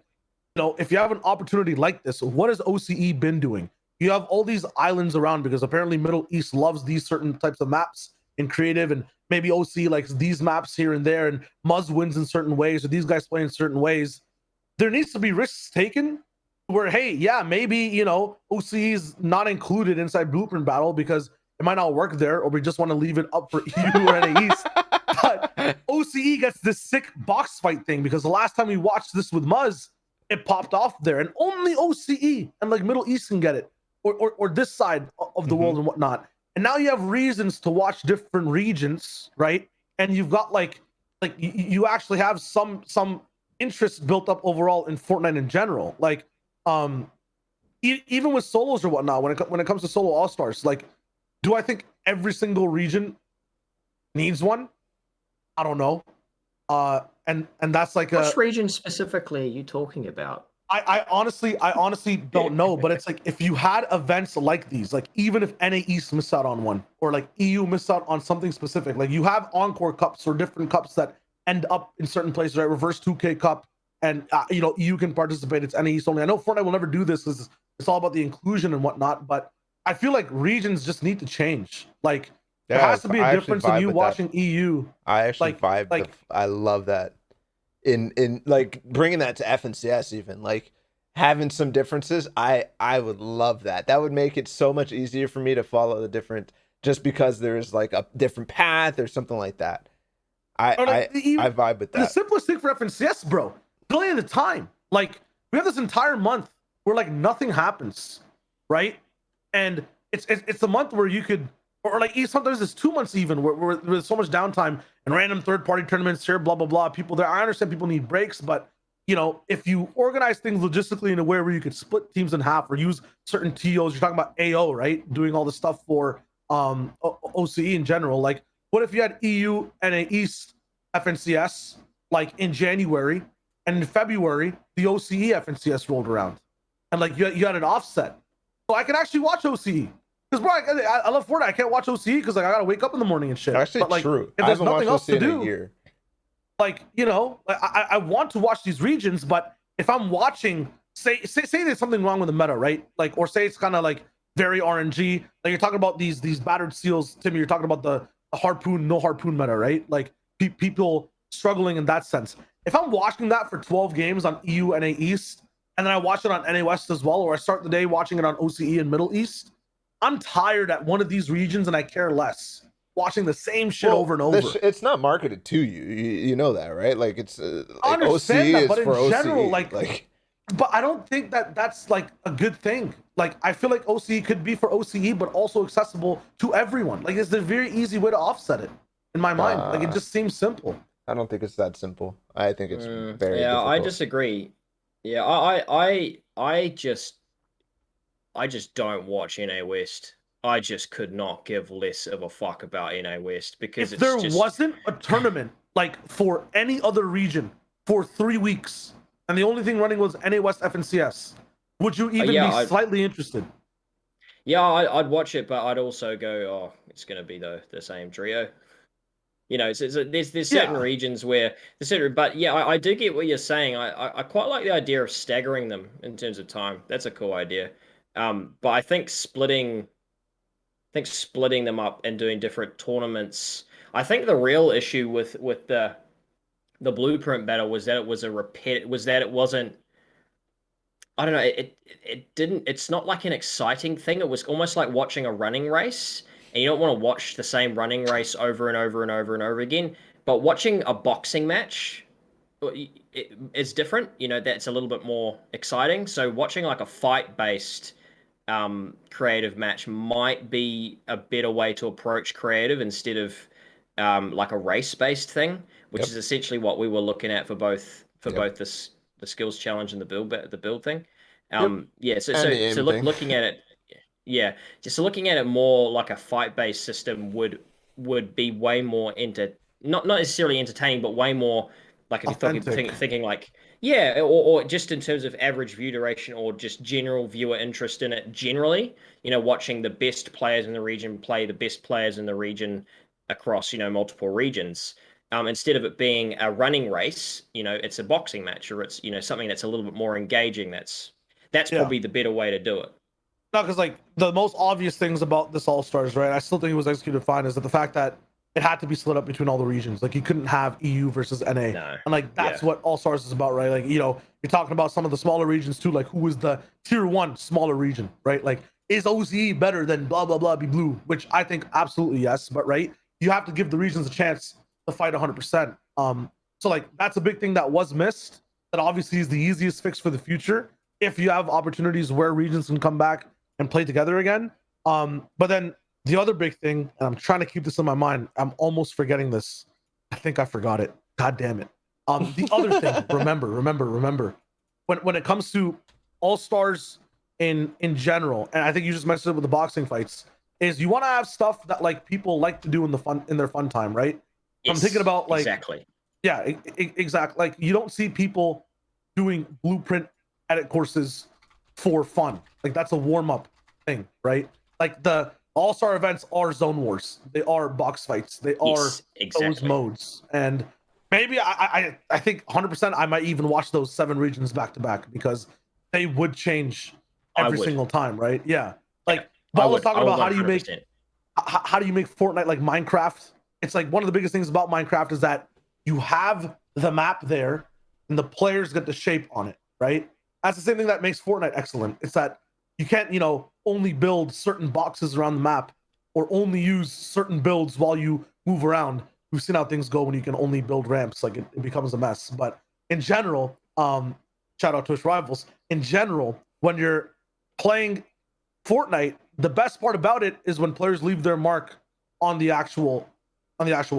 you know, if you have an opportunity like this, what has OCE been doing? You have all these islands around because apparently Middle East loves these certain types of maps in creative, and maybe OCE likes these maps here and there, and Muz wins in certain ways, or these guys play in certain ways. There needs to be risks taken where, hey, yeah, maybe, you know, OCE is not included inside Blueprint Battle because it might not work there, or we just want to leave it up for EU or NA East. But OCE gets this sick box fight thing because the last time we watched this with Muz, it popped off there, and only OCE and like Middle East can get it, or this side of the world and whatnot. And now you have reasons to watch different regions, right? And you've got like you actually have some interest built up overall in Fortnite in general. Like, even with solos or whatnot, when it comes to solo all stars, like, do I think every single region needs one? I don't know. And that's like which region specifically are you talking about? I honestly don't know, but it's like, if you had events like these, like even if NA East missed out on one, or like EU missed out on something specific, like you have encore cups or different cups that end up in certain places, right? Reverse 2K Cup, and you know, EU can participate. It's NA East only. I know Fortnite will never do this because it's all about the inclusion and whatnot, but I feel like regions just need to change. Like, there has to be a difference in you watching that. EU. I actually vibe. Like, I love that. In like bringing that to FNCS, even like having some differences, I would love that. That would make it so much easier for me to follow the different, just because there's like a different path or something like that. I vibe with that. The simplest thing for FNCS, bro, delay the time. Like, we have this entire month where like nothing happens, right? And it's a month where you could, or like sometimes it's 2 months even, where there's so much downtime and random third-party tournaments here, blah blah blah. People there, I understand people need breaks, but you know, if you organize things logistically in a way where you could split teams in half or use certain TOs, you're talking about AO, right? Doing all the stuff for OCE in general. Like, what if you had EU and a East FNCS like in January, and in February the OCE FNCS rolled around, and like you had an offset, so I could actually watch OCE. Because, bro, I love Fortnite. I can't watch OCE because like I gotta wake up in the morning and shit. Actually, but like, true. If there's nothing else to do, like, you know, like, I want to watch these regions, but if I'm watching, say there's something wrong with the meta, right? Like, or say it's kind of like very RNG. Like, you're talking about these battered seals, Timmy. You're talking about the harpoon, no harpoon meta, right? Like people struggling in that sense. If I'm watching that for 12 games on EU NA East, and then I watch it on NA West as well, or I start the day watching it on OCE and Middle East, I'm tired at one of these regions and I care less watching the same shit over and over. It's not marketed to you. You know that, right? Like, it's I understand OCE that, but is in for general, OCE. like, but I don't think that's like a good thing. Like, I feel like OCE could be for OCE, but also accessible to everyone. Like, it's a very easy way to offset it in my mind. Like, it just seems simple. I don't think it's that simple. I think it's very yeah, difficult. I disagree. Yeah, I just don't watch NA West. I just could not give less of a fuck about NA West, because if there wasn't a tournament like for any other region for 3 weeks, and the only thing running was NA West FNCS, would you even be slightly interested? Yeah, I'd watch it, but I'd also go, oh, it's going to be the same trio. You know, there's certain regions where but yeah, I do get what you're saying. I quite like the idea of staggering them in terms of time. That's a cool idea. But I think splitting them up and doing different tournaments. I think the real issue with the Blueprint battle was that it was it wasn't, I don't know, it's not like an exciting thing. It was almost like watching a running race, and you don't want to watch the same running race over and over and over and over again. But watching a boxing match, it's different. You know, that's a little bit more exciting. So watching like a fight based creative match might be a better way to approach creative instead of like a race based thing, which Yep. is essentially what we were looking at for both Yep. this the skills challenge and the build thing. Yep. Yeah. So And the aim thing. looking at it, yeah, just looking at it more like a fight based system would be way more not necessarily entertaining, but way more like if you're Authentic. thinking like yeah, or just in terms of average view duration or just general viewer interest in it generally, you know, watching the best players in the region play the best players in the region across, you know, multiple regions. Instead of it being a running race, you know, it's a boxing match or it's, you know, something that's a little bit more engaging. That's Yeah. probably the better way to do it. No, because like the most obvious things about this All Stars, right? I still think it was executed fine. Is that the fact that it had to be split up between all the regions. Like you couldn't have EU versus NA, No. and like that's Yeah. what All Stars is about, right? Like you know, you're talking about some of the smaller regions too. Like who is the tier 1 smaller region, right? Like is OCE better than blah blah blah be blue? Which I think absolutely yes, but right, you have to give the regions a chance to fight 100%. So like that's a big thing that was missed. That obviously is the easiest fix for the future if you have opportunities where regions can come back and play together again. But then the other big thing, and I'm trying to keep this in my mind, I'm almost forgetting this. I think I forgot it. God damn it. The other thing, remember, when it comes to All Stars in general, and I think you just mentioned it with the boxing fights, is you want to have stuff that like people like to do in their fun time, right? I'm Yes, thinking about like exactly. yeah, exactly. Like you don't see people doing blueprint edit courses for fun. Like that's a warm up thing, right? Like the all-star events are zone wars. They are box fights. They are Yes, those exactly. modes. And maybe I think 100% I might even watch those 7 regions back to back because they would change I every would. single time, right? Yeah. Yeah, Like Ball was talking I would about how do you make 100%. how do you make Fortnite like Minecraft? It's like one of the biggest things about Minecraft is that you have the map there and the players get the shape on it, right? That's the same thing that makes Fortnite excellent. It's that you can't, you know, only build certain boxes around the map or only use certain builds while you move around. We've seen how things go when you can only build ramps, like it becomes a mess. But in general, shout out Twitch Rivals. In general, when you're playing Fortnite, the best part about it is when players leave their mark on the actual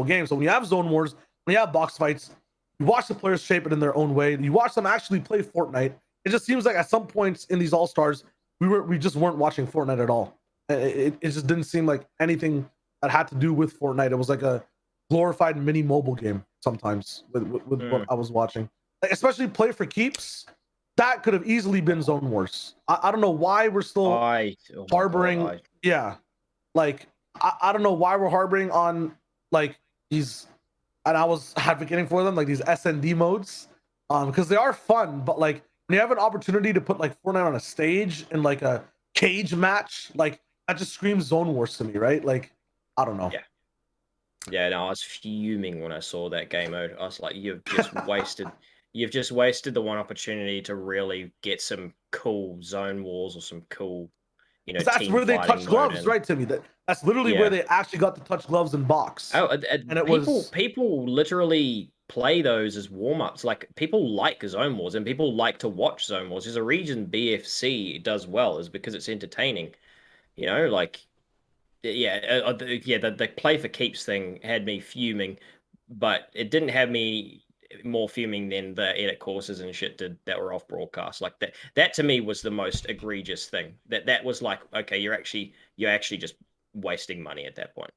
game. So when you have zone wars, when you have box fights, you watch the players shape it in their own way. You watch them actually play Fortnite. It just seems like at some points in these All Stars, we just weren't watching Fortnite at all. It just didn't seem like anything that had to do with Fortnite. It was like a glorified mini mobile game sometimes with what I was watching. Like, especially Play for Keeps. That could have easily been Zone Wars. I don't know why we're still harboring. Yeah, like I don't know why we're harboring on like these, and I was advocating for them like these SND modes, because they are fun. But like when you have an opportunity to put like Fortnite on a stage in like a cage match, like that just screams Zone Wars to me, right? Like I don't know. Yeah. Yeah, no, I was fuming when I saw that game mode. I was like, you've just wasted the one opportunity to really get some cool zone wars or some cool, you know, That's team where they fighting touch mode gloves, and right, Timmy? That's literally where they actually got to touch gloves and box. Oh, and it people literally play those as warm-ups. Like people like zone wars and people like to watch zone wars. There's a reason BFC does well is because it's entertaining. You know, like the play for keeps thing had me fuming, but it didn't have me more fuming than the edit courses and shit did that were off broadcast. Like that to me was the most egregious thing. That was like, okay, you're actually just wasting money at that point.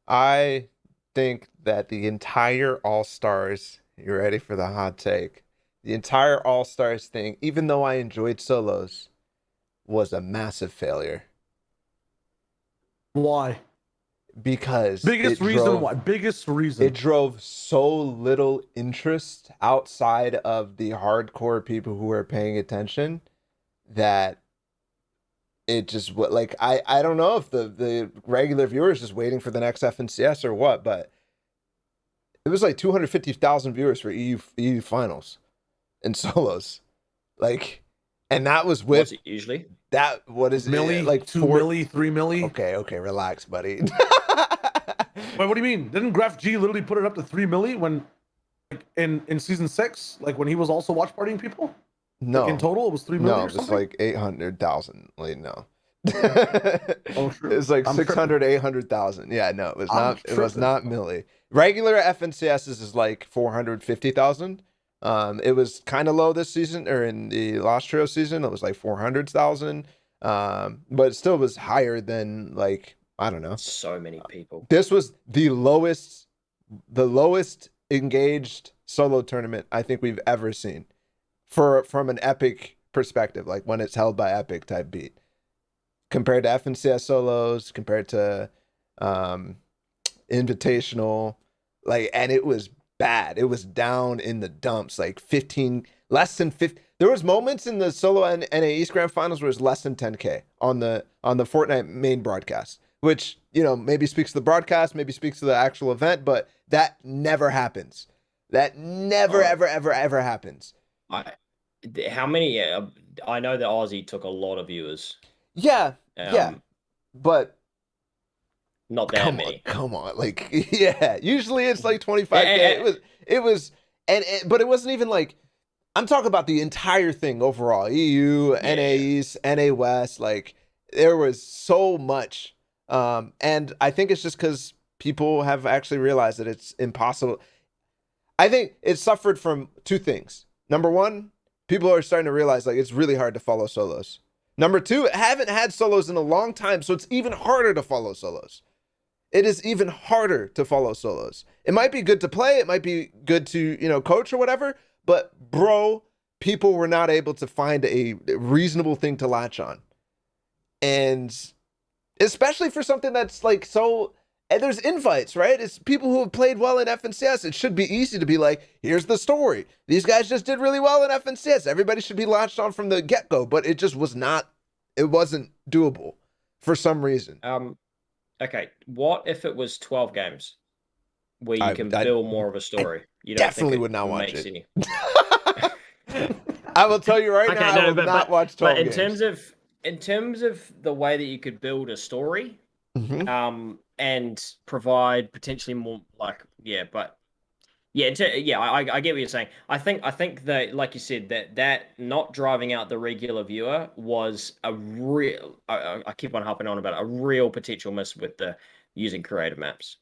I think that the entire All Stars, you ready for the hot take? The entire All Stars thing, even though I enjoyed solos, was a massive failure. Why? Because biggest reason why? Biggest reason. It drove so little interest outside of the hardcore people who were paying attention that it just like I don't know if the regular viewers just waiting for the next FNCS or what, but it was like 250,000 viewers for EU finals and solos, like, and that was with what's it usually that what is milli, it like 2 milli, 3 milli? Okay, relax, buddy. Wait, what do you mean? Didn't Graph G literally put it up to 3 milli when in season 6, like when he was also watch partying people? No. Like in total, it was 3 million No, or it was something? like 800,000. Like, no. Oh, It sure. was like I'm 600, 800,000. Yeah, no, it was I'm not. It was tripping. not milli. Regular FNCSs is like 450,000. It was kind of low this season, or in the last trio season, it was like 400,000. But it still was higher than, like, I don't know. So many people. This was the lowest engaged solo tournament I think we've ever seen, from an Epic perspective, like when it's held by Epic type beat, compared to FNCS solos, compared to Invitational, like, and it was bad. It was down in the dumps, like 15, less than 50. There was moments in the solo and NA East Grand Finals where it was less than 10K on the Fortnite main broadcast, which, you know, maybe speaks to the broadcast, maybe speaks to the actual event, but that never happens. That never, ever happens. How many? I know that Aussie took a lot of viewers. Yeah, but not that many. Come on, like, yeah. Usually it's like 25K. But it wasn't even like, I'm talking about the entire thing overall. EU, NA East, NA West. Like, there was so much, and I think it's just because people have actually realized that it's impossible. I think it suffered from two things. Number one, people are starting to realize, like, it's really hard to follow solos. Number two, I haven't had solos in a long time, so it's even harder to follow solos. It is even harder to follow solos. It might be good to play, it might be good to, you know, coach or whatever, but bro, people were not able to find a reasonable thing to latch on. And especially for something that's like so, and there's invites, right? It's people who have played well in FNCS. It should be easy to be like, here's the story. These guys just did really well in FNCS. Everybody should be latched on from the get-go, but it just was not, it wasn't doable for some reason. Okay, what if it was 12 games where you can build more of a story? You don't definitely think would not watch it. Any... I will tell you right now, I will not watch 12 games. But in terms of the way that you could build a story, and provide potentially more, like, I get what you're saying. I think that, like you said, that not driving out the regular viewer was a real, I keep on hopping on about it, a real potential miss with the using creative maps,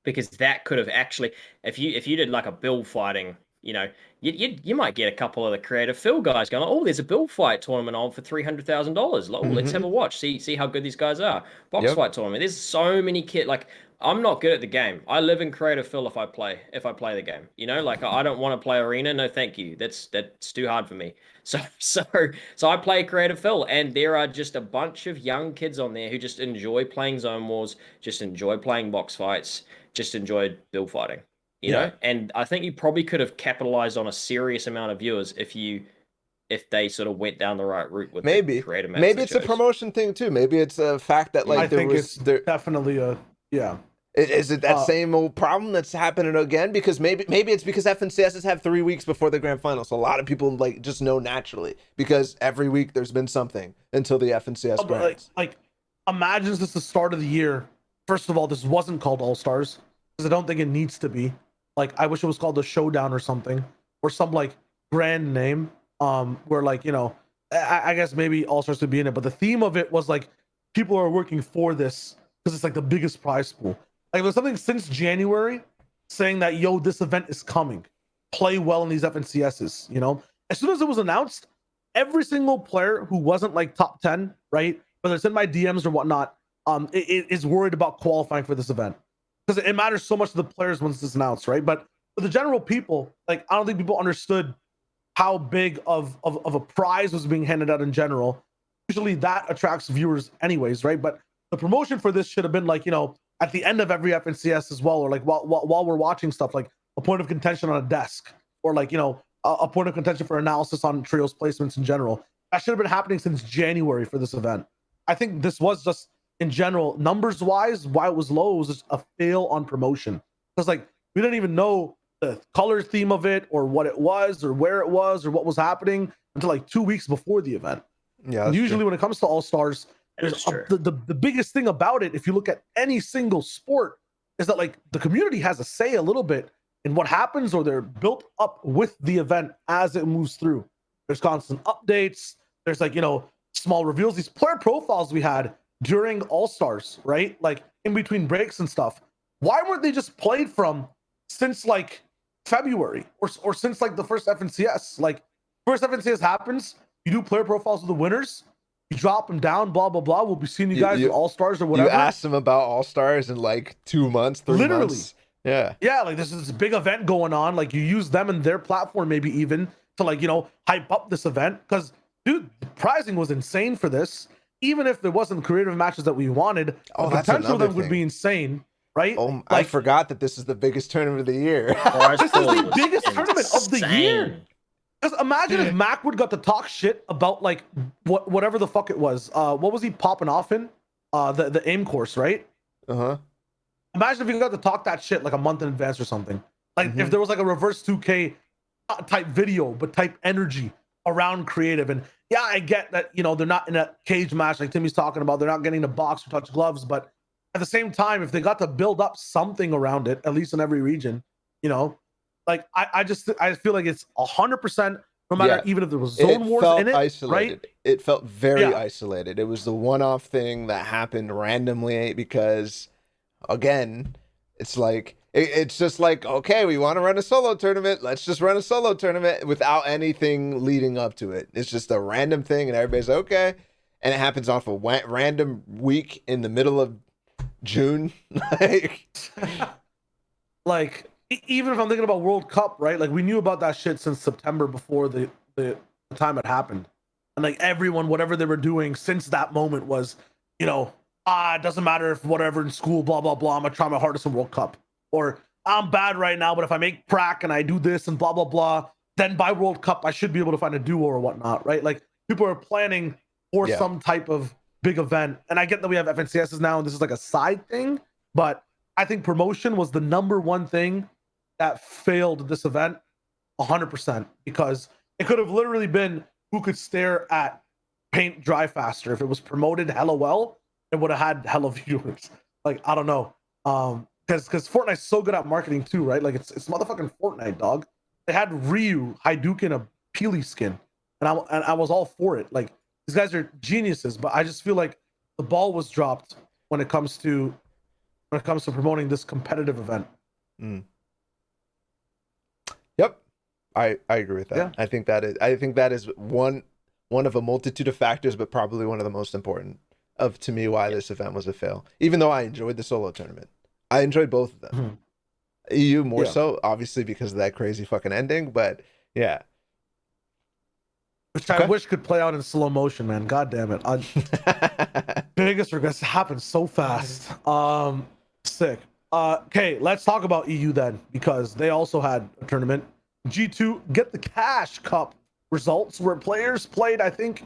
because that could have actually, if you did like a build fighting, you know, you might get a couple of the creative fill guys going, oh, there's a build fight tournament on for $300,000. Oh, let's have a watch, see how good these guys are. Box fight tournament. There's so many like, I'm not good at the game. I live in creative fill if I play the game. You know, like, I don't want to play arena. No, thank you. That's too hard for me. So I play creative fill, and there are just a bunch of young kids on there who just enjoy playing zone wars, just enjoy playing box fights, just enjoy build fighting. You know, and I think you probably could have capitalized on a serious amount of viewers if they sort of went down the right route with the creative maps. Maybe it's a promotion thing too. Maybe it's a fact that, like, definitely a Is it that same old problem that's happening again? Because maybe it's because FNCSs have 3 weeks before the grand final, so a lot of people, like, just know naturally because every week there's been something until the FNCS grands. Like, imagine this is the start of the year. First of all, this wasn't called All Stars because I don't think it needs to be. Like, I wish it was called the Showdown or something, or some, like, brand name. Where, like, you know, I guess maybe All Stars could be in it, but the theme of it was like people are working for this because it's like the biggest prize pool. Like, there's something since January saying that, yo, this event is coming. Play well in these FNCSs, you know? As soon as it was announced, every single player who wasn't like top 10, right? Whether it's in my DMs or whatnot, is worried about qualifying for this event. Because it matters so much to the players once it's announced, right? But for the general people, like, I don't think people understood how big of a prize was being handed out in general. Usually that attracts viewers anyways, right? But the promotion for this should have been, like, you know, at the end of every FNCS as well, or like while we're watching stuff, like a point of contention on a desk, or like, you know, a point of contention for analysis on trios placements in general. That should have been happening since January for this event. I think this was just, in general, numbers wise, why it was low, was just a fail on promotion. Because, like, we didn't even know the color theme of it, or what it was, or where it was, or what was happening until like 2 weeks before the event. Yeah, usually when it comes to All Stars, the biggest thing about it, if you look at any single sport, is that, like, the community has a say a little bit And what happens, or they're built up with the event as it moves through. There's constant updates. There's like, small reveals. These player profiles we had during All-Stars, right? Like in between breaks and stuff. Why weren't they just played from since like February or since like the first FNCS? Like first FNCS happens, you do player profiles of the winners, you drop them down, blah blah blah. We'll be seeing you guys at All-Stars or whatever. You asked them about All-Stars in like 2 months, 3 months. Yeah. Yeah, like this is this big event going on. Like you use them and their platform maybe even to like, hype up this event. Because dude, the pricing was insane for this. Even if there wasn't creative matches that we wanted, the potential of them would be insane, right? Oh, I forgot that this is the biggest tournament of the year. This is the biggest tournament of the year. Because imagine if Macwood got to talk shit about like whatever the fuck it was. What was he popping off in? The aim course, right? Uh-huh. Imagine if he got to talk that shit like a month in advance or something. Like if there was like a reverse 2K type video, but type energy around creative. And yeah, I get that, they're not in a cage match like Timmy's talking about. They're not getting to box or touch gloves. But at the same time, if they got to build up something around it, at least in every region, like I feel like it's 100%, no matter even if there was zone wars in it, isolated. Right? It felt very isolated. It was the one-off thing that happened randomly because, again, it's like it's just like, okay, we want to run a solo tournament. Let's just run a solo tournament without anything leading up to it. It's just a random thing, and everybody's okay. And it happens off a random week in the middle of June. Like, even if I'm thinking about World Cup, right? Like, we knew about that shit since September before the time it happened. And like everyone, whatever they were doing since that moment was, it doesn't matter if whatever in school, blah, blah, blah, I'm gonna try my hardest in World Cup. Or I'm bad right now, but if I make prac and I do this and blah, blah, blah, then by World Cup, I should be able to find a duo or whatnot, right? Like people are planning for some type of big event. And I get that we have FNCSs now and this is like a side thing, but I think promotion was the #1 thing that failed this event 100%, because it could have literally been who could stare at paint dry faster. If it was promoted hella well, it would have had hella viewers. Like, I don't know. Because Fortnite's so good at marketing too, right? Like it's motherfucking Fortnite, dog. They had Ryu Hadouken a Peely skin, and I was all for it. Like these guys are geniuses, but I just feel like the ball was dropped when it comes to promoting this competitive event. Yep, I agree with that. Yeah. I think that is one of a multitude of factors, but probably one of the most important to me why this event was a fail. Even though I enjoyed the solo tournament. I enjoyed both of them. EU more so, obviously, because of that crazy fucking ending, but yeah. Which I wish could play out in slow motion, man. God damn it. Biggest regrets happen so fast. Sick. Okay, let's talk about EU then, because they also had a tournament. G2 Get the Cash Cup results where players played, I think,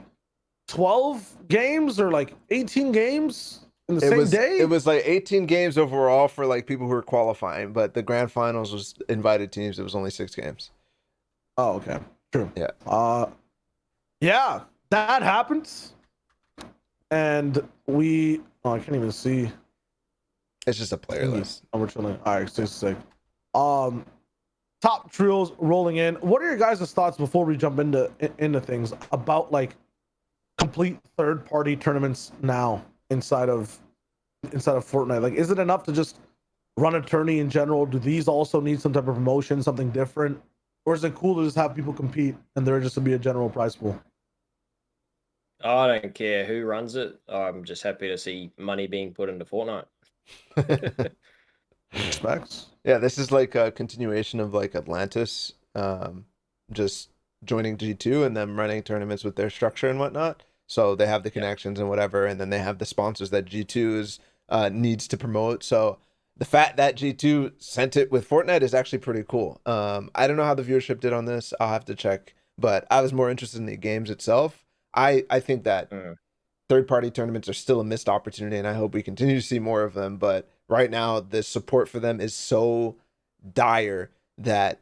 12 games or like 18 games in the same day. It was like 18 games overall for like people who were qualifying, but the grand finals was invited teams. It was only 6 games. Oh, okay. True. Yeah. Yeah, that happened. And I can't even see. It's just a player list. Oh, we're chilling. All right, 6. Top trios rolling in. What are your guys' thoughts before we jump into things about like complete third-party tournaments now inside of Fortnite? Like, is it enough to just run a tourney in general? Do these also need some type of promotion, something different? Or is it cool to just have people compete and there just to be a general prize pool? I don't care who runs it. I'm just happy to see money being put into Fortnite. Respects. Yeah, this is like a continuation of like Atlantis, just joining G2 and them running tournaments with their structure and whatnot. So they have the connections and whatever, and then they have the sponsors that G2 needs to promote. So the fact that G2 sent it with Fortnite is actually pretty cool. I don't know how the viewership did on this. I'll have to check, but I was more interested in the games itself. I think that third-party tournaments are still a missed opportunity, and I hope we continue to see more of them. But right now, the support for them is so dire that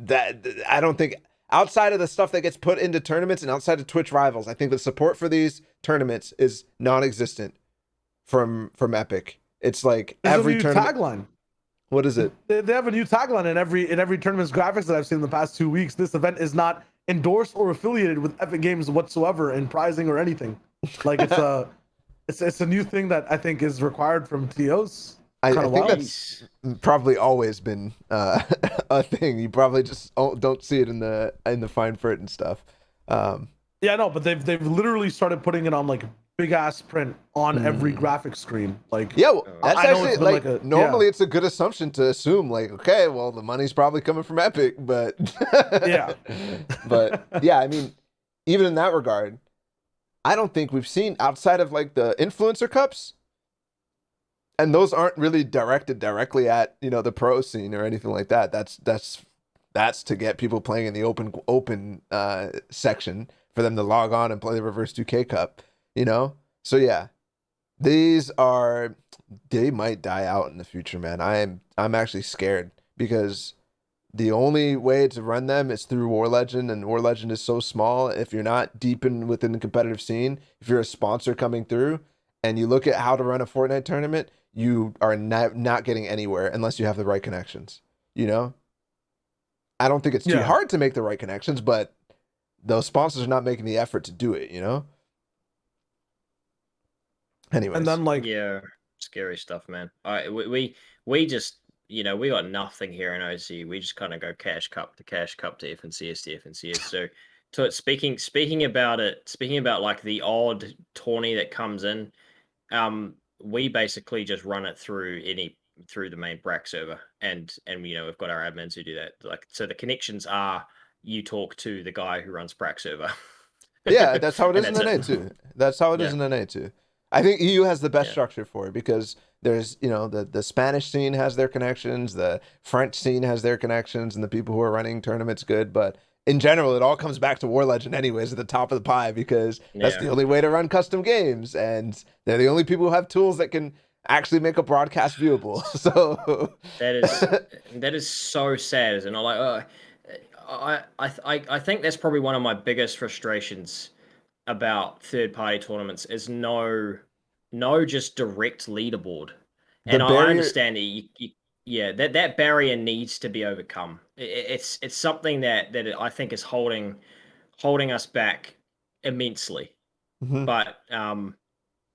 I don't think, outside of the stuff that gets put into tournaments and outside of Twitch rivals, I think the support for these tournaments is non-existent from Epic. It's like every tournament. Tagline. What is it? They have a new tagline in every tournament's graphics that I've seen in the past 2 weeks. This event is not endorsed or affiliated with Epic Games whatsoever in pricing or anything. Like it's a new thing that I think is required from TOs. I Kind of think wild. that's probably always been a thing. You probably just don't see it in the fine print and stuff. Yeah, no, but they've literally started putting it on like big ass print on every graphic screen. Like, Yeah, well, that's I know actually it's been like like a normally it's a good assumption to assume like, okay, well, the money's probably coming from Epic, but Yeah. but yeah, I mean, even in that regard, I don't think we've seen outside of like the influencer cups, and those aren't really directed directly at, you know, the pro scene or anything like that. That's to get people playing in the open section for them to log on and play the Reverse 2K Cup, you know? So yeah, they might die out in the future, man. I'm actually scared because the only way to run them is through War Legend, and War Legend is so small. If you're not deep within the competitive scene, if you're a sponsor coming through and you look at how to run a Fortnite tournament, you are not getting anywhere unless you have the right connections, you know? I don't think it's too hard to make the right connections, but those sponsors are not making the effort to do it, you know? Anyways. And then like yeah, scary stuff, man. We just, you know, we got nothing here in OCE. We just kind of go cash cup to FNCS to FNCS. So speaking about like the odd tourney that comes in, we basically just run it through the main BRAC server, and you know, we've got our admins who do that. Like, so the connections are, you talk to the guy who runs BRAC server. Yeah, that's how it is And in that's NA too. That's how it is in NA too. I think EU has the best Yeah. structure for it because there's, you know, the Spanish scene has their connections, the French scene has their connections, and the people who are running tournaments good. But in general, it all comes back to War Legend anyways at the top of the pie because that's the only way to run custom games, and they're the only people who have tools that can actually make a broadcast viewable. So that is so sad, isn't it? Like, I think that's probably one of my biggest frustrations about third party tournaments is no just direct leaderboard. the And I barrier. understand that yeah, that barrier needs to be overcome. It's something that I think is holding us back immensely. Mhm. But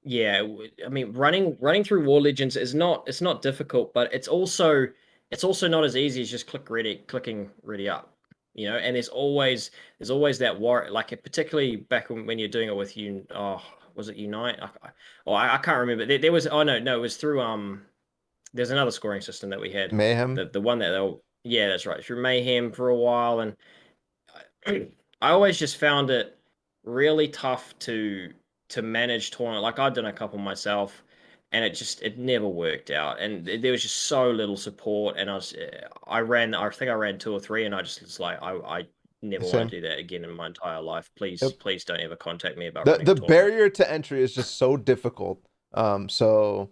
yeah, I mean, running through War Legends is it's not difficult, but it's also not as easy as just clicking ready up, you know. And there's always that war, like particularly back when you're doing it with you. Oh, was it Unite? I can't remember. There was, oh no, it was through there's another scoring system that we had, Mayhem. the one that they'll, yeah, that's right, through Mayhem for a while. And I always just found it really tough to manage tournament. Like, I've done a couple myself, and it never worked out. And there was just so little support. And I think I ran 2 or 3, and I just was like, I never Same. want to do that again in my entire life. Please, Yep. please don't ever contact me about The running a tournament. barrier to entry is just so difficult. So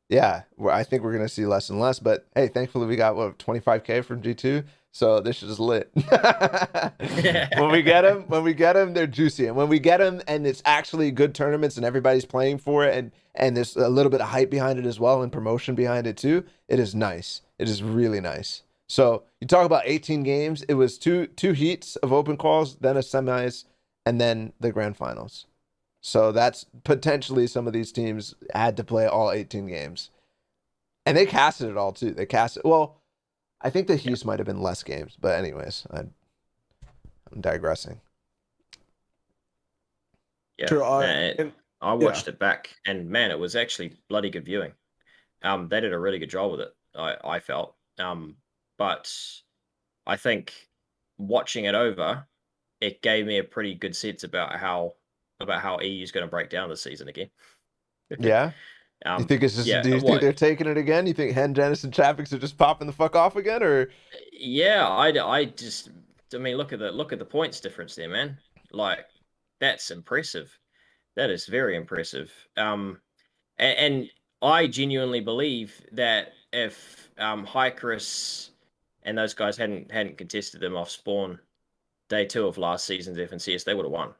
yeah, I think we're gonna see less and less. But hey, thankfully we got what 25K from G2, so this is lit. When we get them, they're juicy, and when we get them, and it's actually good tournaments, and everybody's playing for it, and there's a little bit of hype behind it as well, and promotion behind it too. It is nice. It is really nice. So you talk about 18 games. It was two heats of open calls, then a semis, and then the grand finals. So that's potentially some of these teams had to play all 18 games. And they casted it all too. Well, I think the Hughes might have been less games, but anyways, I'm digressing. Yeah, Sure, I watched it back, and man, it was actually bloody good viewing. They did a really good job with it, I felt. But I think watching it over, it gave me a pretty good sense about how EU is going to break down this season again. Yeah. You think it's just? Yeah, Do you think they're taking it again? You think Hen Jannisz and Chapix are just popping the fuck off again, or? Yeah, I mean, look at the points difference there, man. Like, that's impressive. That is very impressive. And I genuinely believe that if Hycris and those guys hadn't contested them off spawn day 2 of last season's FNCS, they would have won.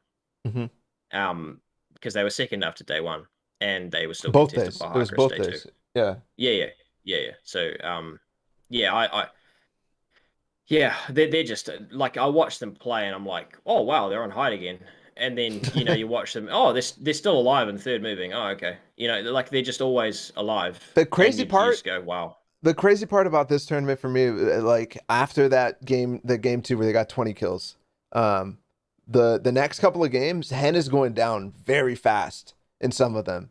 Mm-hmm. Because they were second after day 1, and they were still both contested days. by It was Hycris both day days. 2. Yeah. Yeah. Yeah. So yeah, yeah, they're just like I watch them play and I'm like, oh wow, they're on height again. And then you watch them. Oh, they're still alive and third moving. Oh, okay. Like they're just always alive. The And crazy you part, just go, wow. the crazy part about this tournament for me, like after that game, the game 2 where they got 20 kills, the next couple of games, Hen is going down very fast in some of them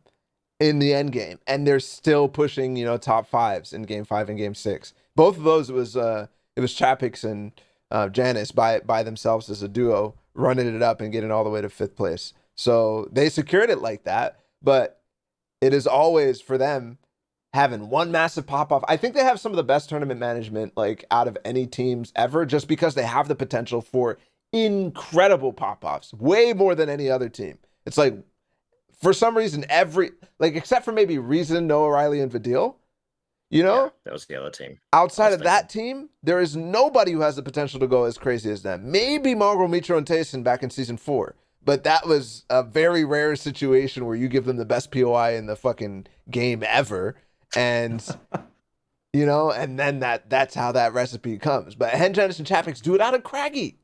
in the end game, and they're still pushing, top fives in game 5 and game 6. Both of those it was Chapix and Jannisz by themselves as a duo running it up and getting all the way to 5th place. So they secured it like that, but it is always for them having one massive pop off. I think they have some of the best tournament management like out of any teams ever, just because they have the potential for incredible pop offs, way more than any other team. It's like, for some reason, except for maybe Reason, Noah Riley, and Vidil, Yeah, that was the other team. Outside of that team, there is nobody who has the potential to go as crazy as them. Maybe Mongrel, Mitro, and Tayson back in season 4. But that was a very rare situation where you give them the best POI in the fucking game ever. And, and then that's how that recipe comes. But Hen Jannisz and Chapix do it out of Craggy.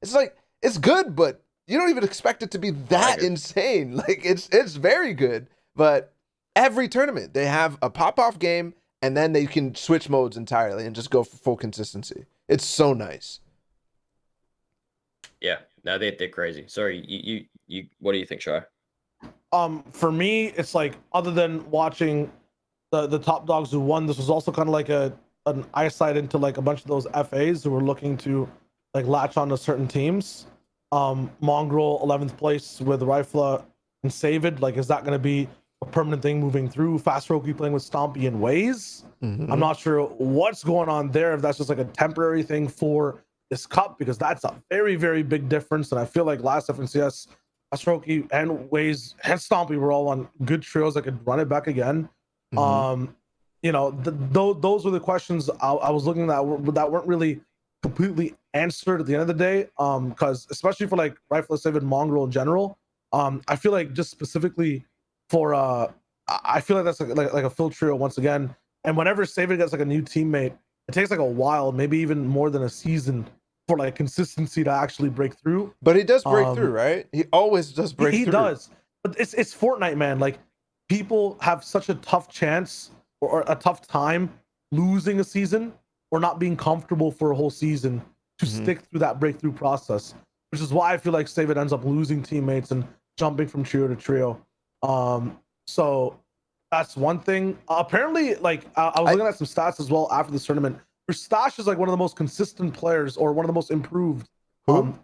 It's like, it's good, but you don't even expect it to be that insane. Like, it's very good. But every tournament, they have a pop-off game, and then they can switch modes entirely and just go for full consistency. It's so nice. Yeah, no, they're crazy. Sorry, you what do you think, Shai? For me, it's like, other than watching the top dogs who won, this was also kind of like an eyesight into like a bunch of those FAs who were looking to like latch on to certain teams. Mongrel 11th place with Rifla and Savid. Like, is that going to be a permanent thing moving through? Fast Roki playing with Stompy and Waze. I'm not sure what's going on there, if that's just like a temporary thing for this cup, because that's a very, very big difference. And I feel like last FNCS, Fast Roki and Waze and Stompy were all on good trios that could run it back again. Those were the questions I was looking at that weren't really completely answered at the end of the day. Because especially for like Rifle, Savid, Mongrel in general, I feel like just specifically for I feel like that's like a fill trio once again. And whenever Savid gets like a new teammate, it takes like a while, maybe even more than a season, for like consistency to actually break through. But he does break through, right? He always does break through. He does. But it's Fortnite, man. Like, people have such a tough chance or a tough time losing a season or not being comfortable for a whole season to stick through that breakthrough process, which is why I feel like Savid ends up losing teammates and jumping from trio to trio. So that's one thing. Apparently, like, I was looking at some stats as well after this tournament. Stash is like one of the most consistent players, or one of the most improved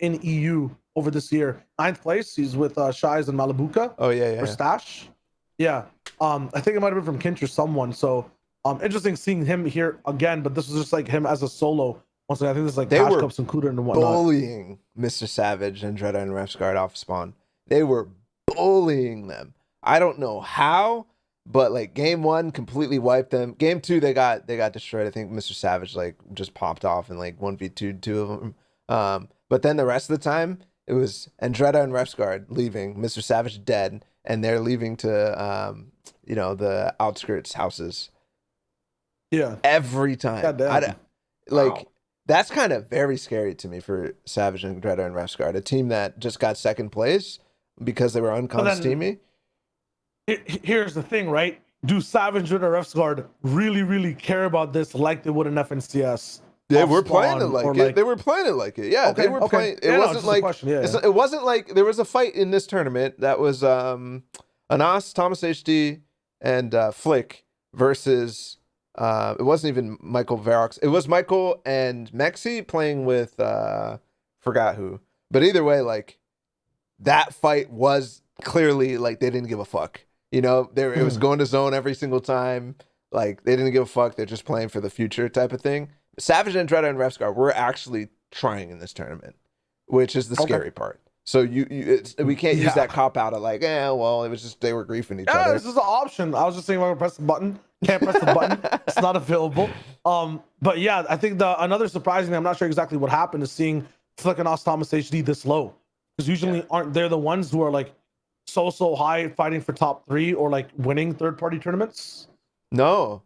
in EU over this year. 9th place, he's with Shies and Malibuka. Oh yeah. For Stash. Yeah. I think it might have been from Kinch or someone. So interesting seeing him here again, but this was just like him as a solo. Once again, I think this is like Cash Cups included and whatnot. Bullying Mr. Savage and Dredda and Refsguard off spawn. They were bullying them. I don't know how, but like game 1 completely wiped them. Game 2 they got destroyed. I think Mr. Savage like just popped off and like 1v2'd 2 of them. But then the rest of the time it was Andretta and Refsguard leaving, Mr. Savage dead, and they're leaving to the outskirts houses. Yeah. Every time. Wow. That's kind of very scary to me for Savage and Greta and Refsguard, a team that just got 2nd place because they were steamy. Here's the thing, right? Do Savage and Refsguard really, really care about this like they would in FNCS? They were playing it like it. They were playing it like it. Yeah, okay, they were playing. It wasn't like it wasn't like there was a fight in this tournament that was Anas, Thomas HD, and Flick versus. It wasn't even Michael Verox. It was Michael and Mexi playing with forgot who. But either way, like that fight was clearly like they didn't give a fuck. It was going to zone every single time. Like they didn't give a fuck. They're just playing for the future type of thing. Savage and Dredda and Refsguard were actually trying in this tournament, which is the scary part. So we can't use that cop out of like, well, it was just they were griefing each other. This is an option. I was just saying, if I press the button, can't press the button. It's not available. But yeah, I think another surprising thing, I'm not sure exactly what happened, is seeing Flick and Os Thomas HD this low, because usually aren't they the ones who are like so high fighting for top 3 or like winning third party tournaments? No,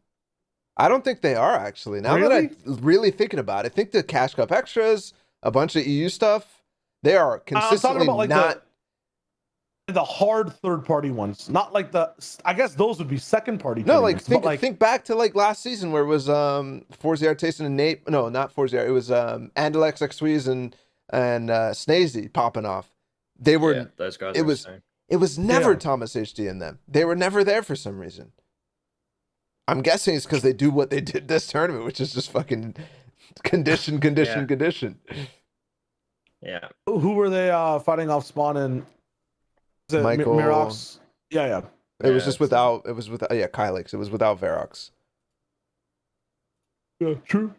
I don't think they are actually. Now that Really? I'm really thinking about it, I think the Cash Cup extras, a bunch of EU stuff, they are I'm talking consistently about like not. the hard third party ones, not like the. I guess those would be second party No, like tournaments, but like think back to like last season where it was Forza Artisan and Nate. No, not Forza. It was Andalex XWeez and Snazy popping off. They were. Yeah, those guys It are was. insane. It was never yeah. Thomas HD in them. They were never there for some reason. I'm guessing it's because they do what they did this tournament, which is just fucking condition. Yeah. Who were they fighting off spawn in? Is it Michael. Mirox? Yeah. It was Yeah, just without. It was without. Yeah, Kylix. It was without Verox. Yeah, true.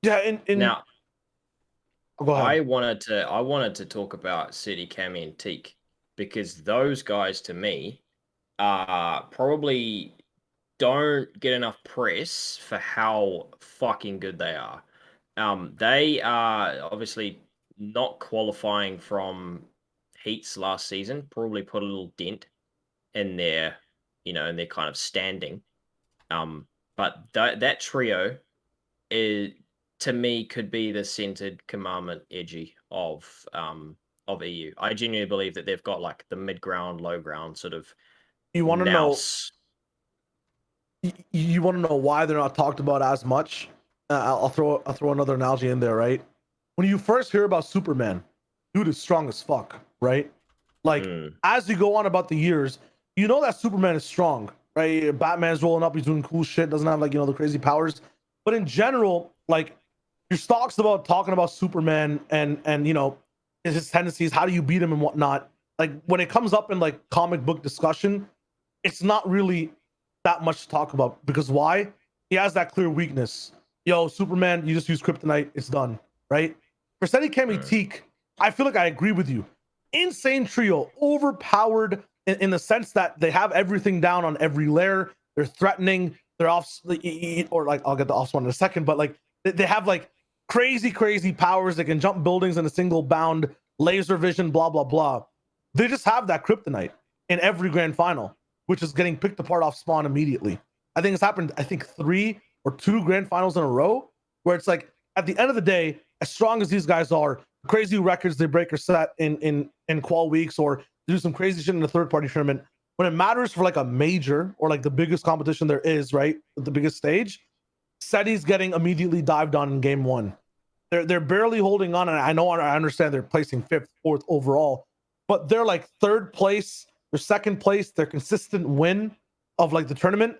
Yeah, in Now, oh, go ahead. I wanted to talk about City, Cammy, and Teak because those guys to me probably don't get enough press for how fucking good they are. They are obviously not qualifying from heats last season. Probably put a little dent in their, in their kind of standing. But that trio is to me could be the centered commandment edgy of EU. I genuinely believe that they've got like the mid ground, low ground sort of You want to know? mouse. You want to know why they're not talked about as much? I'll throw another analogy in there, right? When you first hear about Superman, dude is strong as fuck, right? Like as you go on about the years, you know that Superman is strong, right? Batman's rolling up, he's doing cool shit, doesn't have like the crazy powers, but in general, like your stocks about talking about Superman and his tendencies, how do you beat him and whatnot. Like when it comes up in like comic book discussion, it's not really that much to talk about because why? He has that clear weakness. Yo, Superman, you just use kryptonite, it's done, right? For Steady Cammy Teak, I feel like I agree with you. Insane trio, overpowered in the sense that they have everything down on every layer. They're threatening. They're off, or like I'll get the off one in a second, but like they have like crazy powers. They can jump buildings in a single bound, laser vision, blah blah blah. They just have that kryptonite in every grand final, which is getting picked apart off spawn immediately. I think it's happened. I think 3 or 2 grand finals in a row where it's like at the end of the day, as strong as these guys are, crazy records they break or set in qual weeks or do some crazy shit in the third party tournament. When it matters for like a major or like the biggest competition there is, right, the biggest stage, SETI's getting immediately dived on in game 1. They're barely holding on, and I understand they're placing 5th, 4th overall, but they're like 3rd place, they're 2nd place, their consistent win of like the tournament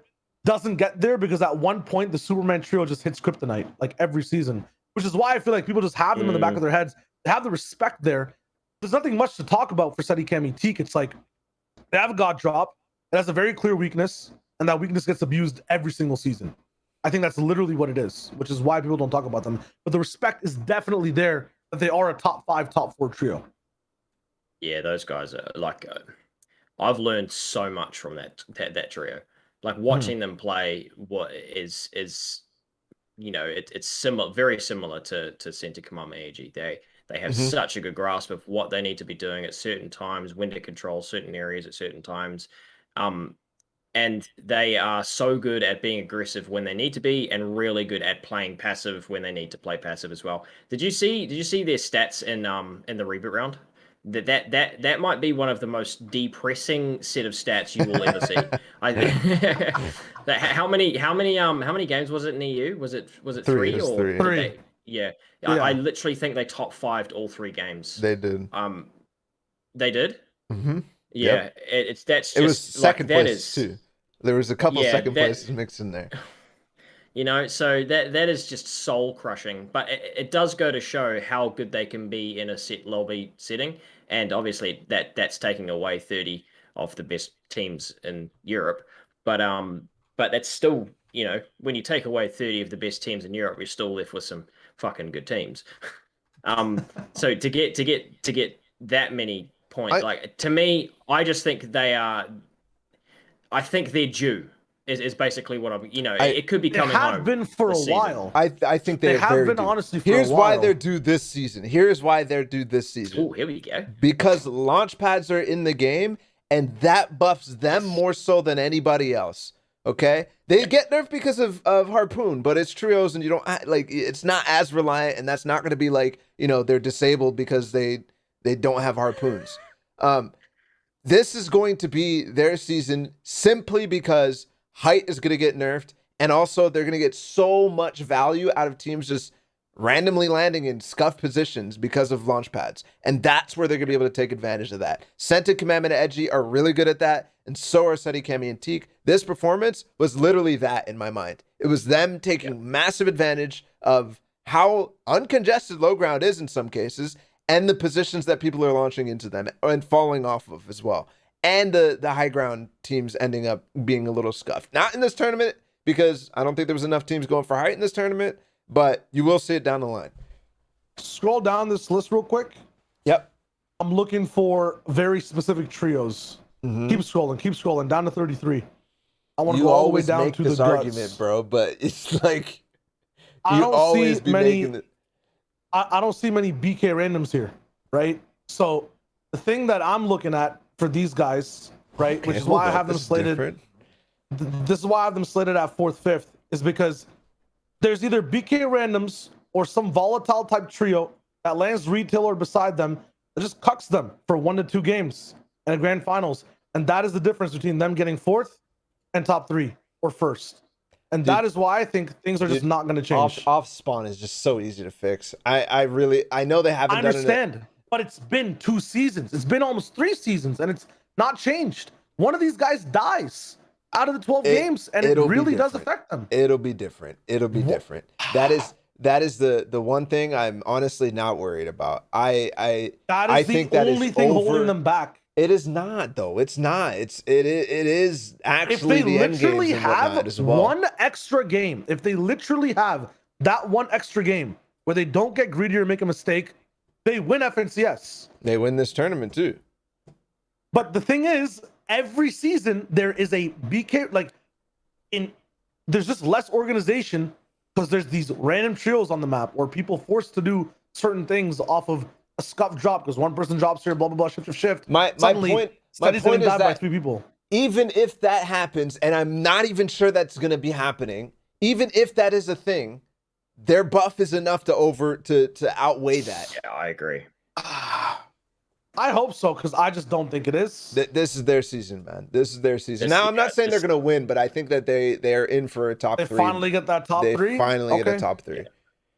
doesn't get there because at one point the Superman trio just hits kryptonite like every season, which is why I feel like people just have them in the back of their heads. They have the respect there. There's nothing much to talk about for Steady Cammy Teak. It's like they have a god drop. It has a very clear weakness, and that weakness gets abused every single season. I think that's literally what it is, which is why people don't talk about them. But the respect is definitely there that they are a top 5, top 4 trio. Yeah, those guys are like I've learned so much from that trio. Like watching them play, what is it's similar, very similar to Center Command AG. They have such a good grasp of what they need to be doing at certain times, when to control certain areas at certain times. And they are so good at being aggressive when they need to be, and really good at playing passive when they need to play passive as well. Did you see their stats in the reboot round? That might be one of the most depressing set of stats you will ever see. How many games was it in EU? Was it 3 It was or 3. 3. Yeah. I literally think they top 5'd all 3 games. They did. They did. Mm-hmm. Yeah, that's just it was second like, place too. There was a couple second places mixed in there. So that is just soul crushing. But it does go to show how good they can be in a set lobby setting, and obviously that's taking away 30 of the best teams in Europe. But that's still, when you take away 30 of the best teams in Europe, you're still left with some fucking good teams. So to get that many points, like to me, I just think I think they're due. Is basically what I'm. It could be coming home. They have been for a while. I think they have been due. honestly for Here's a while. why they're due this season. Here's why they're due this season. Oh, here we go. Because launch pads are in the game, and that buffs them more so than anybody else. Okay, they get nerfed because of Harpoon, but it's trios, and you don't like it's not as reliant, and that's not going to be like, you know, they're disabled because they don't have harpoons. This is going to be their season simply because height is going to get nerfed, and also they're going to get so much value out of teams just randomly landing in scuff positions because of launch pads. And that's where they're going to be able to take advantage of that. Scented, Commandment, and Edgy are really good at that, and so are Seti, Cami, and Teak. This performance was literally that in my mind. It was them taking massive advantage of how uncongested low ground is in some cases, and the positions that people are launching into them and falling off of as well. And the high ground teams ending up being a little scuffed. Not in this tournament, because I don't think there was enough teams going for height in this tournament, but you will see it down the line. Scroll down this list real quick. Yep. I'm looking for very specific trios. Keep scrolling down to 33. I want to go all the way down to the guts. Argument, bro, but it's like I don't see many. I don't see many BK randoms here, right? So the thing that I'm looking at for these guys, right, Okay, which is why I have them this is slated. different. This is why I have them slated at 4th, 5th, is because there's either BK randoms or some volatile type trio that lands retailer beside them that just cucks them for 1 to 2 games in a grand finals, and that is the difference between them getting 4th and top 3 or 1st. And that is why I think things are just not going to change. Off spawn is just so easy to fix. I know they haven't I understand, but it's been 2 seasons. It's been almost 3 seasons, and it's not changed. One of these guys dies out of the 12 games, and it really does affect them. It'll be different. It'll be different. That is the one thing I'm honestly not worried about. I think that is the only thing holding them back. It is not, though. It's not. It is actually if they the end literally games and have whatnot as well. one extra game, if they literally have that one extra game where they don't get greedy or make a mistake, they win FNCS. They win this tournament too. But the thing is, every season there is a BK, like there's just less organization because there's these random trios on the map where people forced to do certain things off of a scuff drop because one person drops here, blah blah blah, shift. My point is that by that 3 people. Even if that happens, and I'm not even sure that's going to be happening, even if that is a thing, their buff is enough to outweigh that. Yeah, I agree. I hope so, because I just don't think it is. This is their season, man. This is their season. Now, I'm not saying they're going to win, but I think that they are in for a top 3. They finally get that top 3? They finally get a top 3.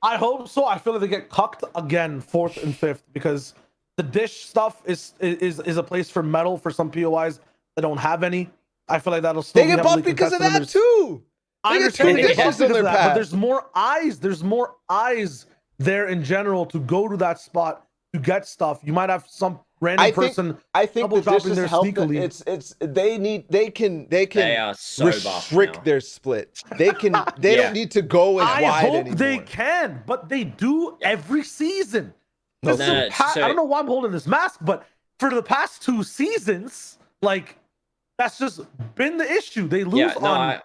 I hope so. I feel like they get cucked again, 4th and 5th, because the dish stuff is a place for metal for some POIs that don't have any. I feel like that'll still they get buffed because of that too. I understand they get buffed because of that, but there's more eyes. There's more eyes there in general to go to that spot to get stuff. You might have some random person. I think double the dropping there help sneakily. They can They are so restrict their split. They don't need to go as wide anymore. I hope they can, but they do every season. No, I don't know why I'm holding this mask, but for the past 2 seasons, like that's just been the issue. They lose on.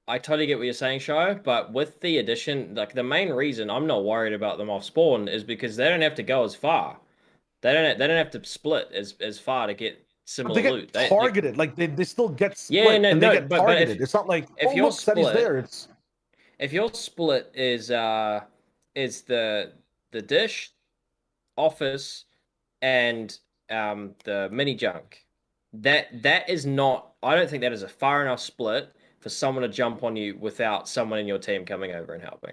I totally get what you're saying, Sho, but with the addition, like the main reason I'm not worried about them off spawn is because they don't have to go as far. They don't have to split as far to get similar loot. They get targeted, like they still get split. Yeah, no, and they get targeted. It's not like if your split there. It's if your split is the dish, office, and the mini junk, that is not. I don't think that is a far enough split for someone to jump on you without someone in your team coming over and helping.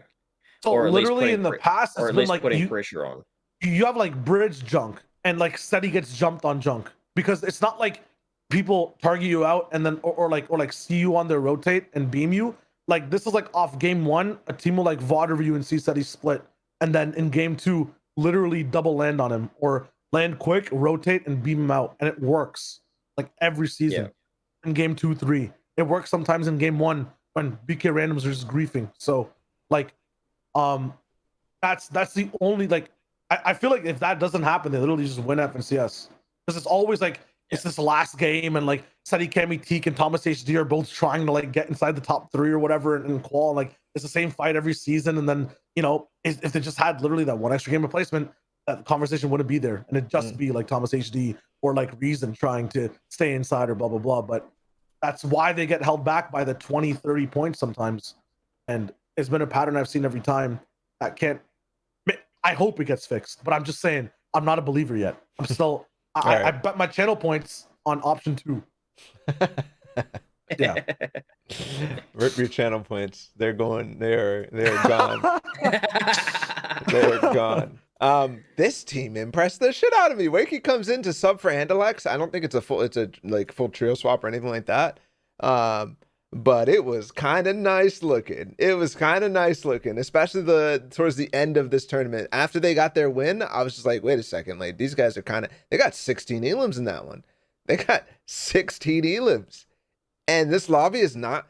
So or literally in the past, or at least putting pressure on. You have like bridge junk and like Seti gets jumped on junk because it's not like people target you out and then or like see you on their rotate and beam you. Like this is like off game 1, a team will like VOD over you and see Seti split, and then in game 2 literally double land on him or land quick, rotate and beam him out, and it works like every season. In game 2, 3. It works sometimes in game 1 when BK randoms are just griefing. So like that's the only like I feel like if that doesn't happen, they literally just win FNCS. Because it's always like it's this last game and like Seti, Cami, Teak, and Thomas HD are both trying to like get inside the top 3 or whatever in qual, and like it's the same fight every season. And then, you know, if they just had literally that one extra game replacement, that conversation wouldn't be there, and it'd just be like Thomas HD or like Reason trying to stay inside or blah blah blah. But that's why they get held back by the 20, 30 points sometimes, and it's been a pattern I've seen every time. That can't. I hope it gets fixed, but I'm just saying I'm not a believer yet. I'm still. I bet my channel points on option 2. Yeah. Rip your channel points. They're going. They're gone. They're gone. This team impressed the shit out of me. WYEEE comes in to sub for Andalex. I don't think it's a full trio swap or anything like that. But it was kind of nice looking. It was kind of nice looking, especially towards the end of this tournament. After they got their win, I was just like, wait a second, like these guys are they got 16 elims in that one. They got 16 elims. And this lobby is not.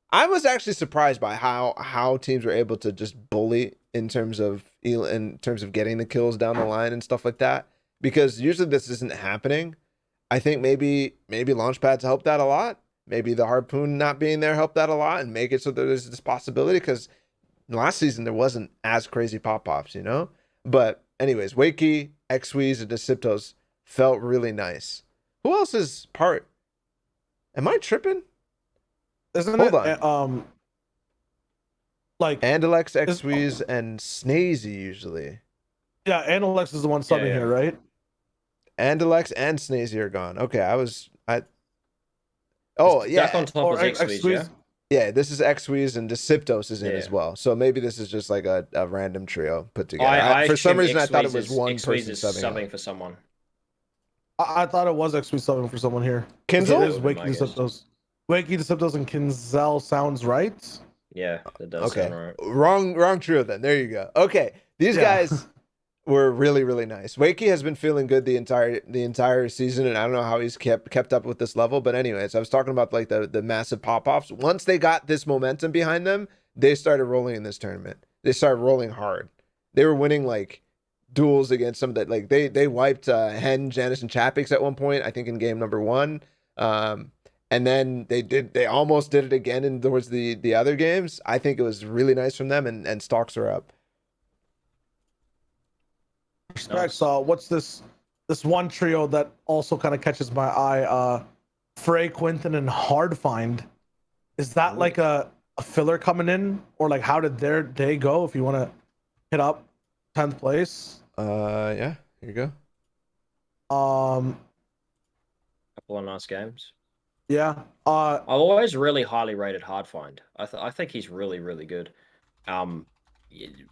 I was actually surprised by how teams were able to just bully in terms of getting the kills down the line and stuff like that. Because usually this isn't happening. I think maybe launchpads helped that a lot. Maybe the harpoon not being there helped that a lot and make it so that there's this possibility. Because last season there wasn't as crazy pop-pops, you know. But anyways, WYEEE, Xweez, and Deciptos felt really nice. Who else is part? Am I tripping? Isn't Hold it? on. Like Andalex, Xweez, and Snazy usually. Yeah, Andalex is the one subbing here, right? Andalex and Snazy are gone. Okay, Oh yeah. Duck on top is Xweez, Yeah, this is Xweez and Deciptos is in as well. So maybe this is just like a random trio put together. For some reason, I thought it was one person subbing for someone. I thought it was Xweez subbing for someone here. Kinzel? It is WYEEE, Deciptos. WYEEE, Deciptos, and Kinzel sounds right. Yeah, that does sound right. Wrong trio then. There you go. Okay, these guys were really, really nice. WYEEE has been feeling good the entire season, and I don't know how he's kept up with this level. But anyways, I was talking about like the massive pop-offs. Once they got this momentum behind them, they started rolling in this tournament. They started rolling hard. They were winning like duels against some of that. Like they wiped Hen, Jannisz, and Chapix at one point, I think in game number 1. And then they almost did it again towards the other games. I think it was really nice from them, and stocks are up. Respect. So what's this one trio that also kind of catches my eye? Frey, Quinton, and Hardfind. Is that like a filler coming in, or like how did their day go? If you want to hit up 10th place. Yeah, here you go. Couple of nice games. Yeah. I've always really highly rated Hardfind. I think he's really, really good. I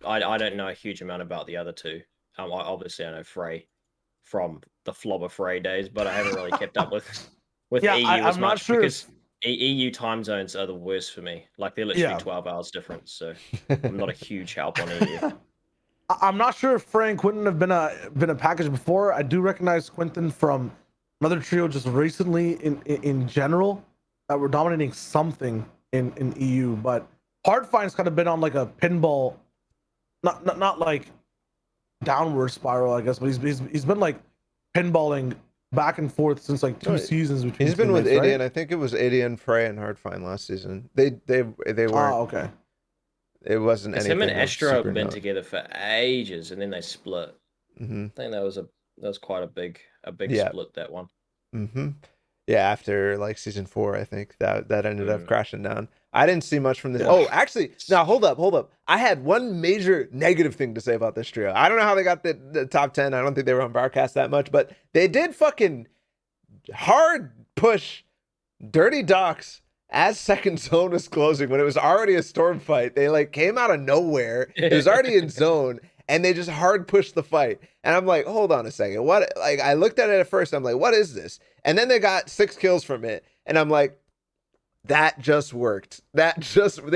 don't know a huge amount about the other two. Obviously I know Frey from the Flobber Frey days, but I haven't really kept up with EU as I'm much not sure because EU time zones are the worst for me. Like they're literally 12 hours difference, so I'm not a huge help on EU. I'm not sure if Frey and Quinton have been a package before. I do recognize Quinton from another trio just recently in general that were dominating something in EU, but Hardfind's kind of been on like a pinball, not like downward spiral, I guess, but he's been like pinballing back and forth since like 2 seasons between. He's been with Idian. Right? I think it was Idian, Frey, and Hardfind last season. They weren't. Oh, okay. It wasn't anything. Him and Estro have been together for ages, and then they split. I think that was quite a big split, that one. Yeah, after like season 4, I think that ended up crashing down. I didn't see much from this. Oh, actually, now hold up. I had one major negative thing to say about this trio. I don't know how they got the top 10. I don't think they were on broadcast that much, but they did fucking hard push Dirty Docks as second zone was closing when it was already a storm fight. They like came out of nowhere. It was already in zone. And they just hard pushed the fight. And I'm like, hold on a second. What? Like, I looked at it at first. I'm like, what is this? And then they got 6 kills from it. And I'm like, that just worked. They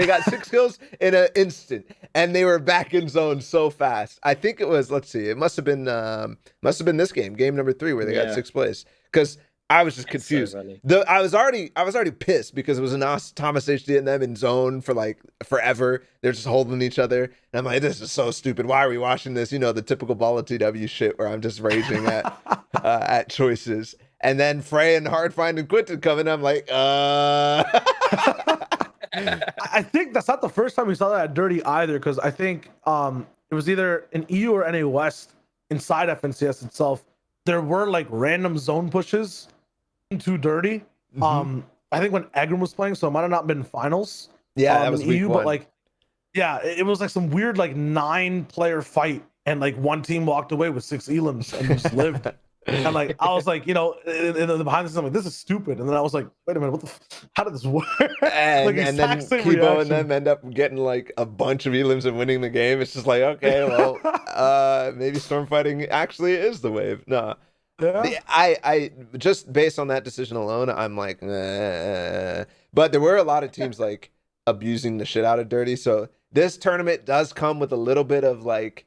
got 6 kills in an instant. And they were back in zone so fast. I think it was, let's see, it must have been this game number 3 where they got 6th place. Because I was just confused. So I was already pissed because it was Thomas HD and them in zone for like forever. They're just holding each other. And I'm like, this is so stupid. Why are we watching this? You know, the typical ball of TW shit where I'm just raging at choices. And then Frey and Hardfind and Quinton come in. I'm like, I think that's not the first time we saw that at Dirty either, because I think it was either in EU or NA West inside FNCS itself, there were like random zone pushes into dirty. I think when Egram was playing, so it might have not been finals. Yeah, that in was week EU, one. but like, yeah, it was like some weird like 9-player fight, and like one team walked away with 6 elims and just lived. And like I was like, in the behind the scenes, I'm like, this is stupid. And then I was like, wait a minute, how did this work? And, like, and then Kibo and them end up getting like a bunch of elims and winning the game. It's just like, okay, well, maybe stormfighting actually is the wave. No. Yeah. I just based on that decision alone, I'm like, but there were a lot of teams like abusing the shit out of dirty. So this tournament does come with a little bit of like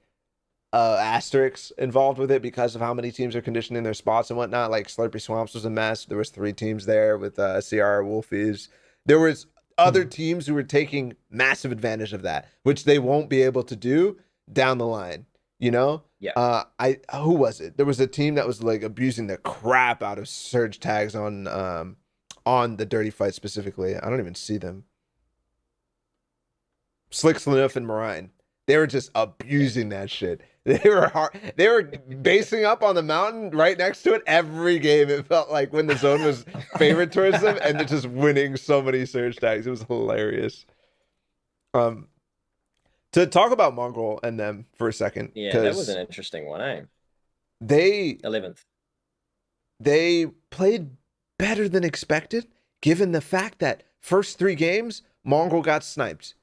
asterisks involved with it because of how many teams are conditioning their spots and whatnot. Like Slurpy Swamps was a mess. There was 3 teams there with CR Wolfies. There was other teams who were taking massive advantage of that, which they won't be able to do down the line. You know? Yeah. Who was it? There was a team that was like abusing the crap out of surge tags on the dirty fight specifically. I don't even see them. Slick Slanouf and Marine. They were just abusing that shit. They were basing up on the mountain right next to it every game. It felt like when the zone was favored towards them, and they're just winning so many surge tags. It was hilarious. To talk about Mongol and them for a second. Yeah, that was an interesting one, eh? They 11th. They played better than expected, given the fact that first 3 games, Mongol got sniped.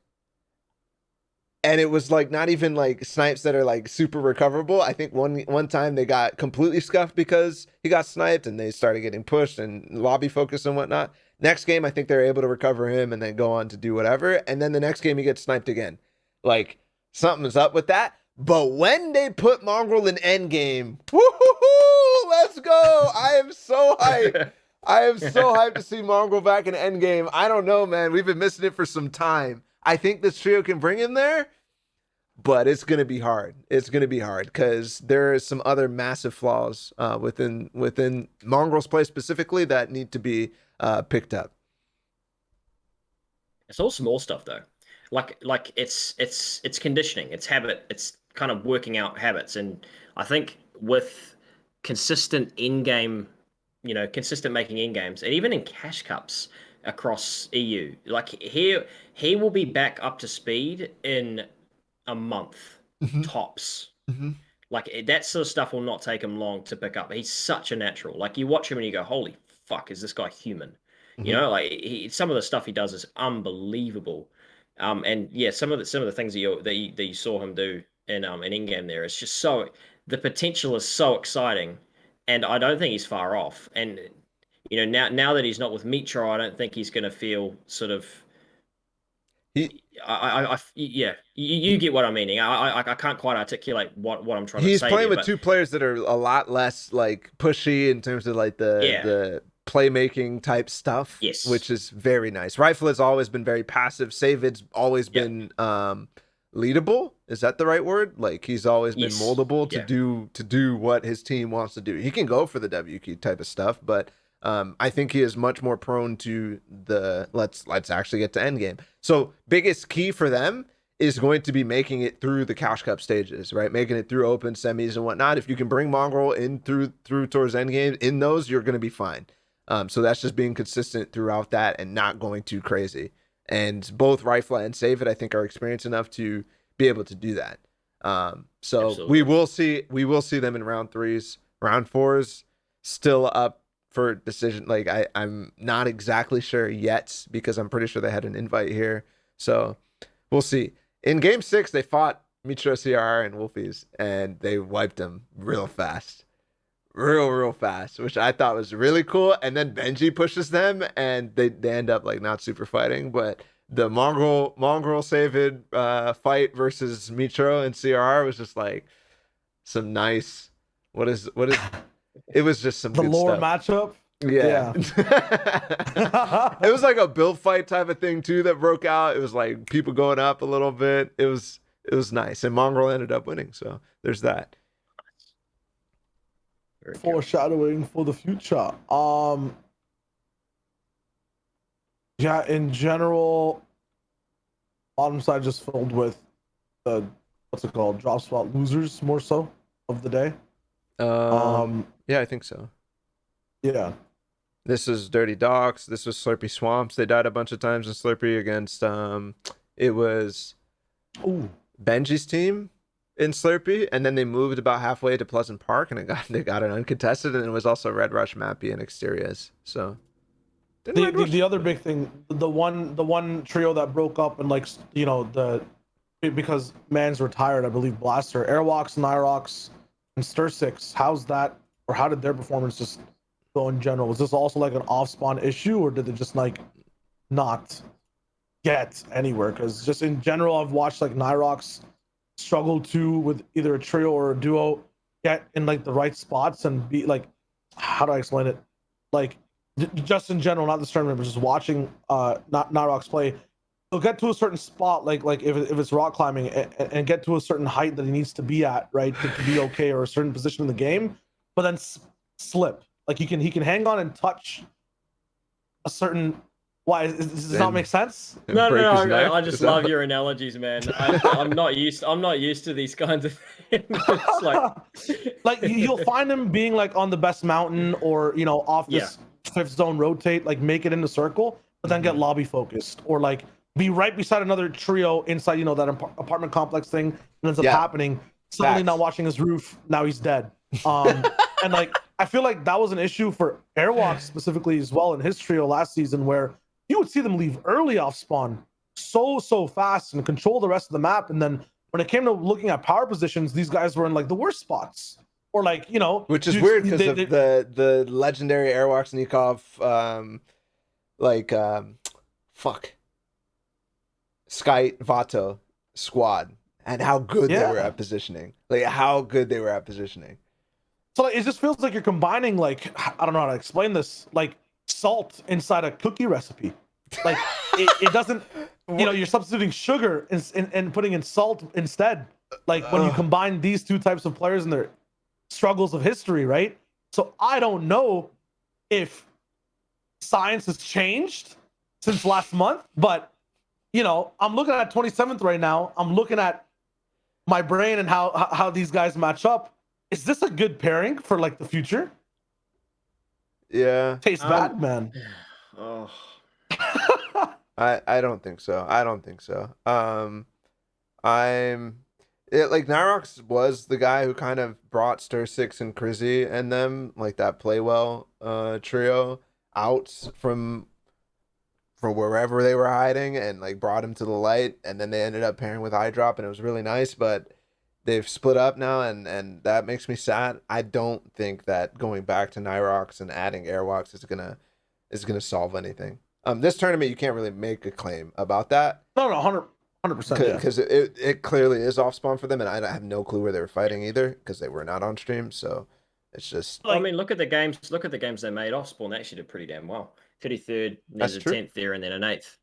And it was like not even like snipes that are like super recoverable. I think one time they got completely scuffed because he got sniped and they started getting pushed and lobby focus and whatnot. Next game, I think they're able to recover him and then go on to do whatever. And then the next game, he gets sniped again. Like, something's up with that. But when they put Mongrel in endgame, woohoo! Let's go! I am so hyped. I am so hyped to see Mongrel back in endgame. I don't know, man. We've been missing it for some time. I think this trio can bring him there, but it's going to be hard. It's going to be hard because there is some other massive flaws within Mongrel's play specifically that need to be picked up. It's all small stuff though. Like it's conditioning, it's habit, it's kind of working out habits. And I think with consistent in-game, consistent making in-games, and even in cash cups across EU, like he will be back up to speed in a month tops. Like that sort of stuff will not take him long to pick up. He's such a natural. Like you watch him and you go, holy fuck, is this guy human? Like some of the stuff he does is unbelievable. And yeah, some of the things that you saw him do in in-game there, it's just so, the potential is so exciting, and I don't think he's far off. And now that he's not with Mitro, I don't think he's going to feel sort of. Yeah, you get what I'm meaning. I can't quite articulate what I'm trying to say. He's playing with 2 players that are a lot less like pushy in terms of like the playmaking type stuff, yes, which is very nice. Rifle has always been very passive. Savid's always been leadable. Is that the right word? Like he's always been moldable to do what his team wants to do. He can go for the W key type of stuff, but I think he is much more prone to the let's actually get to endgame. So biggest key for them is going to be making it through the Cash Cup stages, right? Making it through open semis and whatnot. If you can bring Mongrel in through towards endgame, in those, you're going to be fine. So that's just being consistent throughout that and not going too crazy. And both Rifle and Save It, I think, are experienced enough to be able to do that. So absolutely. we will see them in round 3s. Round 4s still up for decision. Like I'm not exactly sure yet because I'm pretty sure they had an invite here. So we'll see. In game 6, they fought Mitro CR and Wolfies and they wiped them real fast. Real fast, which I thought was really cool. And then Benji pushes them and they end up like not super fighting, but the Mongrel Savid fight versus Mitro and CR was just like some nice what is it was just some the good lore stuff. matchup. Yeah. It was like a build fight type of thing too that broke out. It was like people going up a little bit. It was nice. And Mongrel ended up winning. So there's that. Foreshadowing for the future. Yeah, in general, bottom side just filled with the what's it called? Drop spot losers more so. of the day. Yeah, I think so. Yeah. This is Dirty Docks. This was Slurpy Swamps. They died a bunch of times in Slurpy against it was Ooh. Benji's team in Slurpee, and then they moved about halfway to Pleasant Park, and they got it uncontested, and it was also Red Rush, Mappy, and Exteriors. So The other big thing, the one trio that broke up and like because Man's retired, I believe Blaster, Airwalks, Nyrox, and Stir Six. How's that, or how did their performance just go in general? Was this also like an off spawn issue, or did they just like not get anywhere? Because just in general, I've watched like Nyrox struggle to with either a trio or a duo get in like the right spots and be like, how do I explain it? Like just in general, not this tournament, but just watching Nyrox play. He'll get to a certain spot, like if it's rock climbing, and get to a certain height that he needs to be at, right, to be okay, or a certain position in the game, but then slip. Like he can hang on and touch a certain. Why does this not make sense? No, break his no, neck? I just Is that love what- your analogies, man. I'm not used to these kinds of things. It's like you'll find him being like on the best mountain, or off this fifth zone rotate, like make it in the circle, but then get lobby focused, or like be right beside another trio inside that apartment complex thing, and ends up happening. Suddenly Facts. not watching his roof, now he's dead. And like I feel like that was an issue for Airwalk specifically as well in his trio last season, where you would see them leave early off spawn so fast and control the rest of the map, and then when it came to looking at power positions, these guys were in like the worst spots, or like which is weird because of the legendary Airwalk Sneakov Sky Vato squad, and how good they were at positioning. So like, it just feels like you're combining, like, I don't know how to explain this, like salt inside a cookie recipe. Like it doesn't, you're substituting sugar and putting in salt instead. Like when you combine these two types of players and their struggles of history, right? So I don't know if science has changed since last month, but I'm looking at 27th right now. I'm looking at my brain and how these guys match up. Is this a good pairing for like the future? Yeah. Tastes bad, man. Oh. I don't think so. Like Nyrox was the guy who kind of brought Stir Six and Crizzy and them, like that play well trio, out from wherever they were hiding, and like brought him to the light, and then they ended up pairing with Eyedrop, and it was really nice, but they've split up now, and that makes me sad. I don't think that going back to Nyrox and adding Airwalks is gonna solve anything. This tournament you can't really make a claim about that. No, 100%. Because it clearly is off spawn for them, and I have no clue where they were fighting either, because they were not on stream. So it's just. I mean, look at the games. Look at the games they made off spawn. They actually did pretty damn well. 33rd, there's a 10th there, and then an 8th.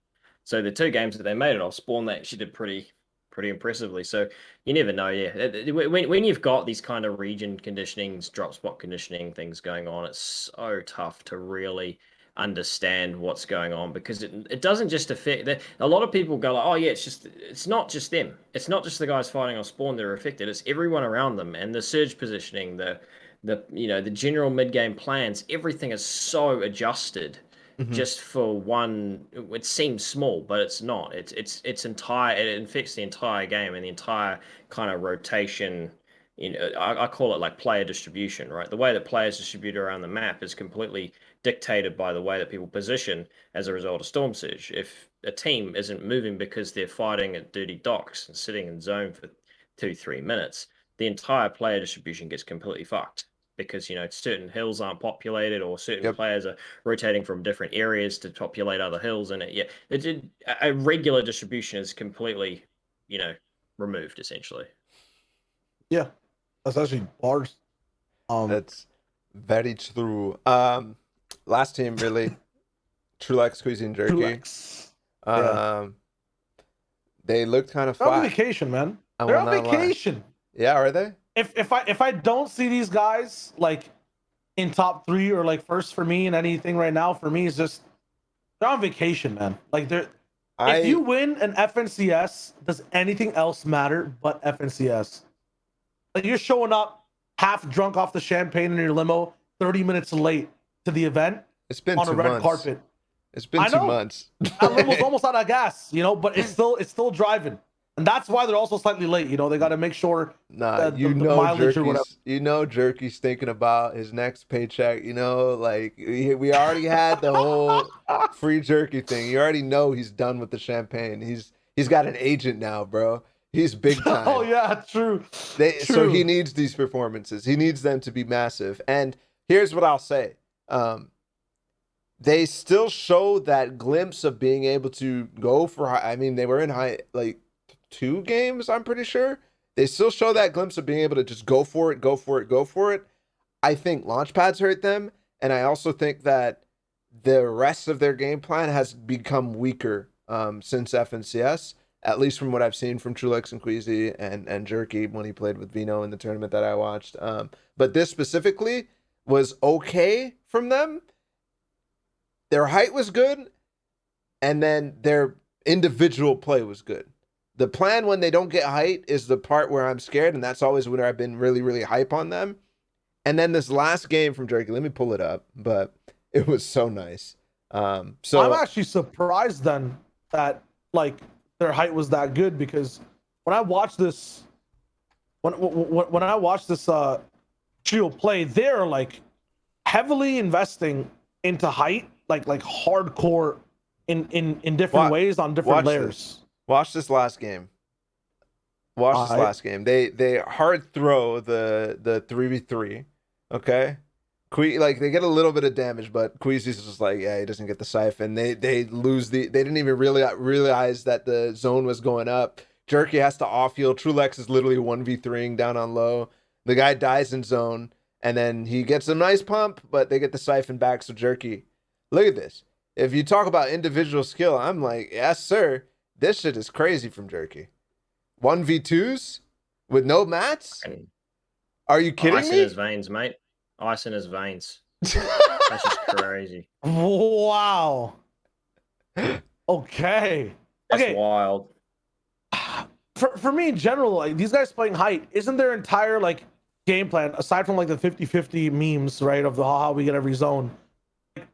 So the two games that they made it off spawn, they actually did pretty impressively. So you never know. Yeah, when you've got these kind of region conditionings, drop spot conditioning things going on, it's so tough to really understand what's going on, because it doesn't just affect a lot of people go like, oh yeah, it's not just them, it's not just the guys fighting on spawn that are affected, it's everyone around them, and the surge positioning, the general mid-game plans, everything is so adjusted just for one. It seems small, but it's not. It's entire. It infects the entire game and the entire kind of rotation. I call it like player distribution, right? The way that players distribute around the map is completely dictated by the way that people position as a result of Storm Surge. If a team isn't moving because they're fighting at dirty docks and sitting in zone for 2-3 minutes, the entire player distribution gets completely fucked, because certain hills aren't populated, or certain players are rotating from different areas to populate other hills, and a regular distribution is completely removed essentially. Yeah, that's actually bars. That's very true. Last team really, Trulex, Cuisine Jerky. Trulex. They looked kind of They're on flat. vacation, man. They're on vacation. Yeah, are they? If I don't see these guys like in top 3 or like first for me in anything right now, for me is just they're on vacation, man. Like if you win an FNCS, does anything else matter but FNCS? Like you're showing up half drunk off the champagne in your limo, 30 minutes late to the event It's been on a 2 red months. carpet. It's been I 2 know. months. That limo's almost out of gas, you know, but it's still driving. And that's why they're also slightly late. You know, they got to make sure Nah, the mileage or whatever. Jerky's thinking about his next paycheck. You know, like we already had the whole free jerky thing. You already know he's done with the champagne. He's got an agent now, bro. He's big time. Oh yeah, true. So he needs these performances. He needs them to be massive. And here's what I'll say. They still show that glimpse of being able to go for high. I mean, they were in high like 2 games, I'm pretty sure. They still show that glimpse of being able to just go for it, go for it, go for it. I think launch pads hurt them, and I also think that the rest of their game plan has become weaker since FNCS, at least from what I've seen from Trulex and Queasy and Jerky when he played with Vino in the tournament that I watched. But this specifically was okay from them. Their height was good, and then their individual play was good. The plan when they don't get height is the part where I'm scared, and that's always where I've been really, really hype on them. And then this last game from Jerky, let me pull it up, but it was so nice. So I'm actually surprised then that like their height was that good, because when I watched this, when I watched this trio play, they're like heavily investing into height, like hardcore in different ways on different layers. Watch this last game. Last game. They hard throw the 3v3. Okay. They get a little bit of damage, but Queasy's just like, yeah, he doesn't get the siphon. They lose they didn't even really realize that the zone was going up. Jerky has to off heal. Trulex is literally 1v3ing down on low. The guy dies in zone, and then he gets a nice pump, but they get the siphon back. So Jerky, look at this. If you talk about individual skill, I'm like, yes, sir. This shit is crazy from Jerky. 1v2s with no mats? Are you kidding me? Ice in his veins, mate. Ice in his veins. That's just crazy. Wow. Okay. That's wild. For me in general, like these guys playing height, isn't their entire like game plan, aside from like the 50-50 memes, right, of the how we get every zone,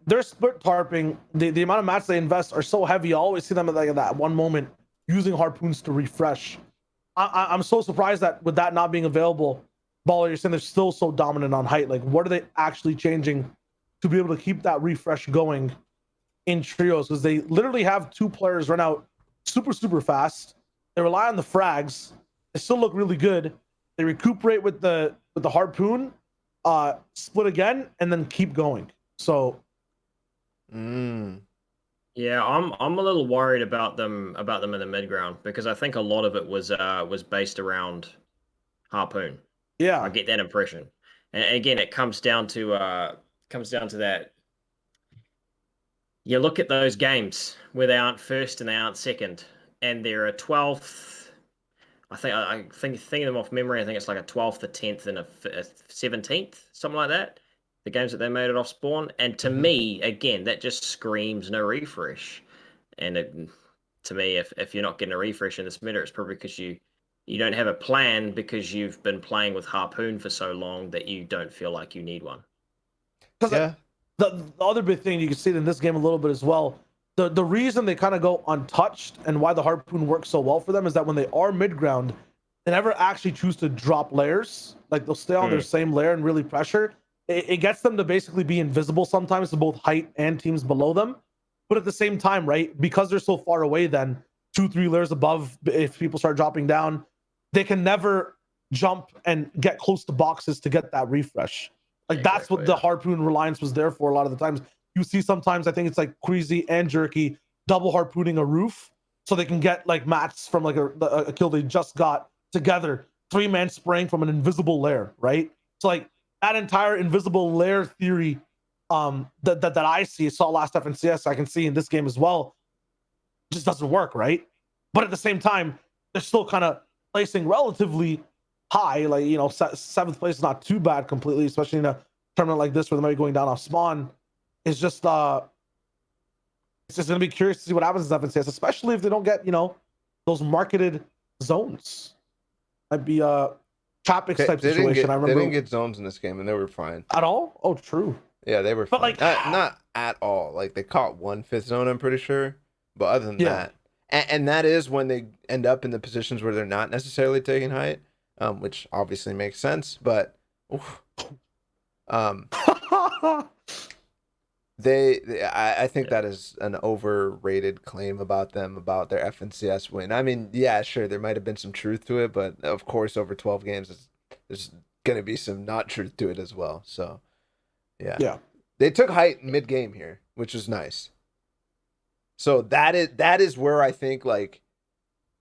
they're split tarping. The amount of mats they invest are so heavy. I always see them at like that one moment using harpoons to refresh. I'm so surprised that with that not being available, Baller, you're saying they're still so dominant on height. Like, what are they actually changing to be able to keep that refresh going in trios? Because they literally have 2 players run out super fast. They rely on the frags. They still look really good. They recuperate with the harpoon, split again, and then keep going. So, yeah, I'm a little worried about them in the mid ground, because I think a lot of it was based around harpoon. Yeah, I get that impression. And again, it comes down to that. You look at those games where they aren't first and they aren't second, and they're a 12th. I think thinking them off memory, I think it's like a 12th, a 10th, and a 17th, something like that. The games that they made it off spawn, and to me, again, that just screams no refresh. And to me, if you're not getting a refresh in this meta, it's probably because you don't have a plan, because you've been playing with harpoon for so long that you don't feel like you need one. Because the other big thing, you can see it in this game a little bit as well. The reason they kind of go untouched and why the harpoon works so well for them is that when they are mid ground, they never actually choose to drop layers. Like they'll stay on their same layer and really pressure. It gets them to basically be invisible sometimes to both height and teams below them. But at the same time, right, because they're so far away, then 2-3 layers above, if people start dropping down, they can never jump and get close to boxes to get that refresh. Like that's what the harpoon reliance was there for a lot of the times. You see sometimes, I think it's like Queasy and Jerky double harpooning a roof so they can get like mats from like a kill they just got together, 3-man spraying from an invisible layer, right? So like that entire invisible layer theory that I saw last FNCS, I can see in this game as well, just doesn't work, right? But at the same time, they're still kind of placing relatively high, like, you know, 7th place is not too bad completely, especially in a tournament like this where they might be going down off spawn. It's just gonna be curious to see what happens in FNCS, especially if they don't get, you know, those marketed zones. Might be Chapix type They situation. I they didn't remember get zones in this game, and they were fine. at all. Oh, true. Yeah, they were But fine. like, Not at all. Like they caught one fifth zone, I'm pretty sure. But other than yeah, that, and that is when they end up in the positions where they're not necessarily taking height, which obviously makes sense. But oof, um, I think that is an overrated claim about them, about their FNCS win. I mean, yeah, sure, there might have been some truth to it, but of course, over 12 games, there's gonna be some not truth to it as well. So yeah, yeah. they took height mid game here, which was nice. So that is where I think like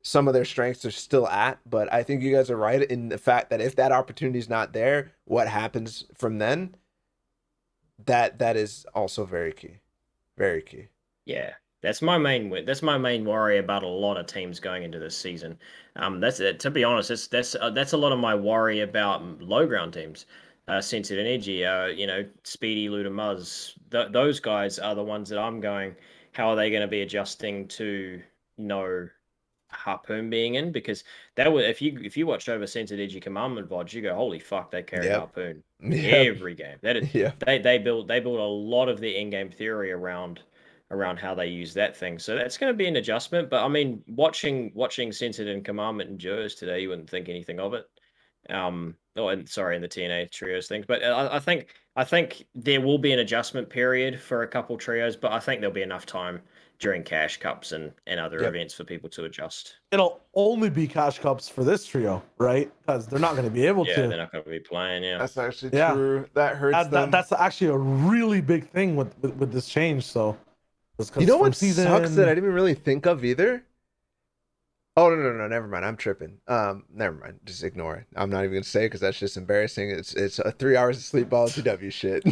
some of their strengths are still at, but I think you guys are right in the fact that if that opportunity is not there, what happens from then? That is also very key, very key. Yeah, that's my main that's my main worry about a lot of teams going into this season. That's to be honest, that's a lot of my worry about low ground teams. Sensitive Energy, Speedy, Luda Muz. Those guys are the ones that I'm going. How are they going to be adjusting to no Harpoon being in? Because that would if you watched over Sensitive Energy Commandment VODs, you go, holy fuck, they carry Yep. Harpoon Yep. every game. That is, Yeah. they build a lot of their in-game theory around how they use that thing. So that's going to be an adjustment. But I mean, watching Censored and Commandment and Jers today, you wouldn't think anything of it. Oh, and sorry, in the TNA trios things. But I think there will be an adjustment period for a couple trios, but I think there'll be enough time during cash cups and other Yep. events for people to adjust. It'll only be cash cups for this trio, right? Because they're not going to be able Yeah, to. they're not going to be playing. Yeah, That's actually Yeah. true. That hurts them. That's actually a really big thing with this change. So, You know what sucks that I didn't even really think of either? Oh no, never mind. I'm tripping. Never mind. Just ignore it. I'm not even gonna say it because that's just embarrassing. It's a 3 hours of sleep ball GW shit.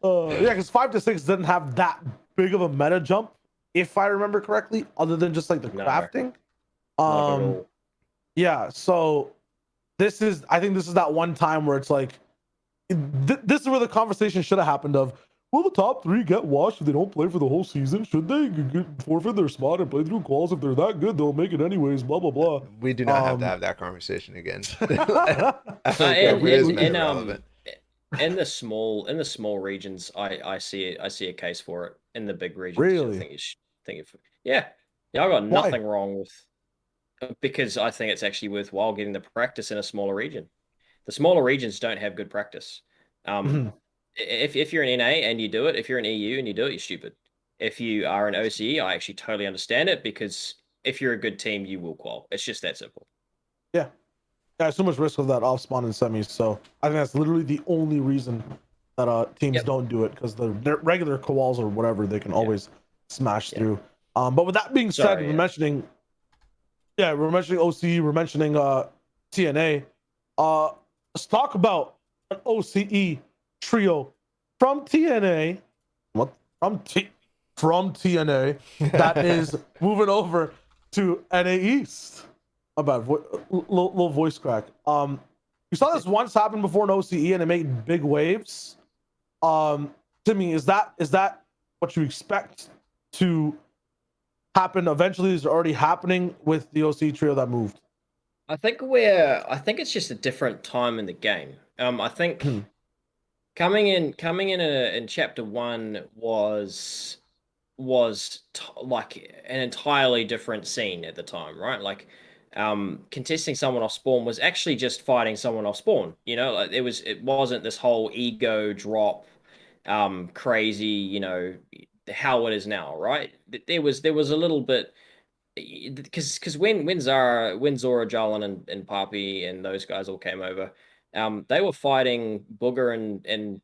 Yeah, because 5 to 6 didn't have that big of a meta jump, if I remember correctly, other than just like the No. crafting. not at all. Yeah, so I think this is that one time where it's like this is where the conversation should have happened of, will the top 3 get washed if they don't play for the whole season? Should they forfeit their spot and play through quals? If they're that good, they'll make it anyways, blah blah blah. We do not have to have that conversation again. I don't care if it is meta relevant. In the small regions, I see a case for it. In the big regions, Really? I think you should think of, yeah. I got nothing wrong with, because I think it's actually worthwhile getting the practice in a smaller region. The smaller regions don't have good practice. If you're an NA and you do it, if you're an EU and you do it, you're stupid. If you are an OCE, I actually totally understand it, because if you're a good team, you will qual. It's just that simple. Yeah. Yeah, so much risk of that off spawn in semis. So I think that's literally the only reason that teams don't do it, because the regular quals or whatever, they can always smash through. But with that being said, we're mentioning OCE, we're mentioning TNA. Let's talk about an OCE trio from TNA. From TNA that is moving over to NA East. About little voice crack. You saw this once happen before in OCE and it made big waves. Timmy, is that what you expect to happen eventually? Is it already happening with the OCE trio that moved? I think it's just a different time in the game. I think coming in in chapter 1 was like an entirely different scene at the time, right? Like, contesting someone off spawn was actually just fighting someone off spawn. Like it wasn't this whole ego drop, crazy, how it is now, right? There was a little bit, because when Zora, Jalan and Papi and those guys all came over, they were fighting Booger and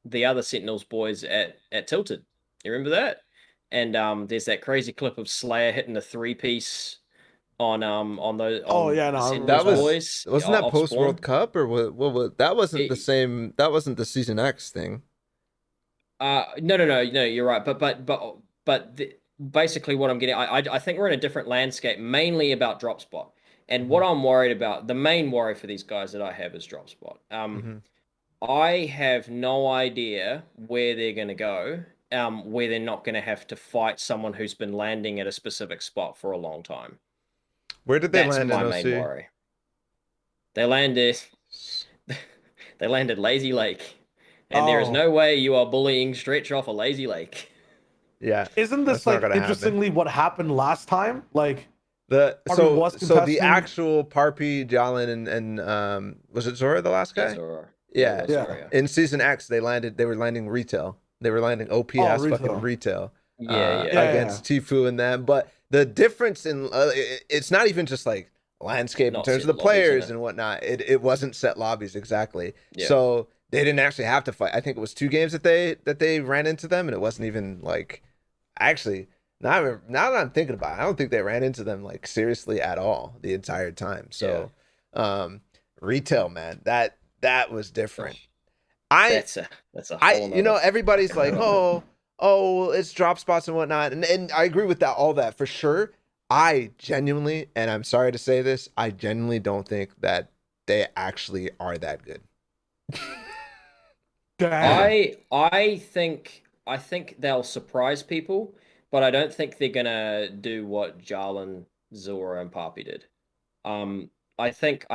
the other Sentinels boys at Tilted. You remember that? And there's that crazy clip of Slayer hitting a 3-piece on those That boys. Wasn't that post World Cup, or what? That wasn't the same. That wasn't the Season X thing. No, you're right. But basically what I'm getting, I think we're in a different landscape, mainly about drop spot. And what I'm worried about, the main worry for these guys that I have is drop spot. I have no idea where they're going to go, where they're not going to have to fight someone who's been landing at a specific spot for a long time. Where did they That's land in my main OC? worry. They landed they landed Lazy Lake. And there is Oh, no way you are bullying Stretch off a Lazy Lake. Yeah, isn't this that's not like gonna happen. interestingly what happened last time? Like The Harvey was so the contesting. actual Parpy, Jalen, and was it Zora the last Yes, guy? Aurora. Yeah, it Yeah. was Yeah. Aurora. In season X, they were landing retail. They were landing Oh, OPS fucking retail. retail Yeah, yeah. Yeah, yeah. against Tifu and them. But the difference in it's not even just like landscape in Not terms of set the lobbies in players it. and whatnot. It wasn't set lobbies exactly. Yeah. So they didn't actually have to fight. I think it was 2 games that they ran into them, and it wasn't even like actually. Now that I'm thinking about it, I don't think they ran into them like seriously at all the entire time. So, retail, man, that was Oh, different. I that's a whole you know, nother everybody's fucking like, development. oh, it's drop spots and whatnot, and I agree with that, all that for sure. I genuinely, and I'm sorry to say this, I genuinely don't think that they actually are that good. Damn. I think they'll surprise people, but I don't think they're gonna do what Jarlin, Zora, and Papi did. Um, I think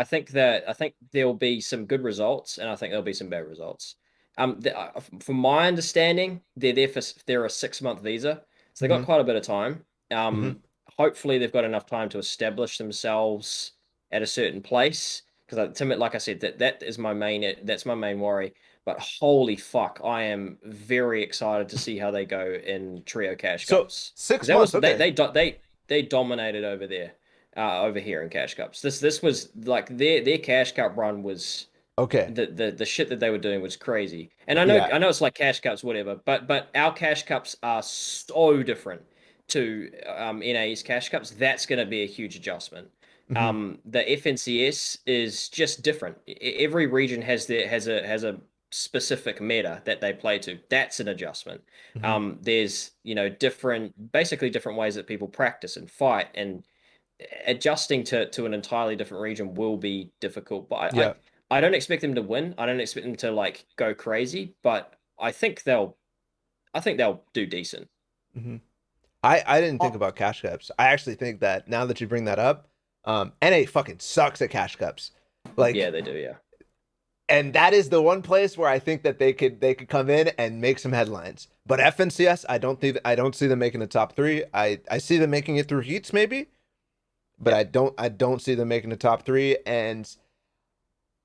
there'll be some good results, and I think there'll be some bad results. From my understanding, they're a 6 month visa, so they got Hmm. quite a bit of time. Hmm. Hopefully they've got enough time to establish themselves at a certain place. Because like I said, that's my main worry. But holy fuck, I am very excited to see how they go in trio cash So cups. Because 6 months, okay. they dominated over there, over here in cash cups. This was like their cash cup run was Okay. the shit that they were doing was crazy. And Yeah. I know it's like cash cups, whatever, but our cash cups are so different to NA's cash cups. That's going to be a huge adjustment. Hmm. The FNCS is just different. Every region has a specific meta that they play to. That's an adjustment. Hmm. There's basically different ways that people practice and fight, and adjusting to an entirely different region will be difficult. But Yeah. I don't expect them to win. I don't expect them to like go crazy, but I think they'll do decent. Hmm. I didn't think Oh, about cash cups. I actually think that now that you bring that up, NA fucking sucks at cash cups. Yeah, Like, they do. Yeah. and that is the one place where I think that they could come in and make some headlines. But FNCS, I don't see them making the top three. I see them making it through heats maybe, but Yeah. I don't see them making the top three. And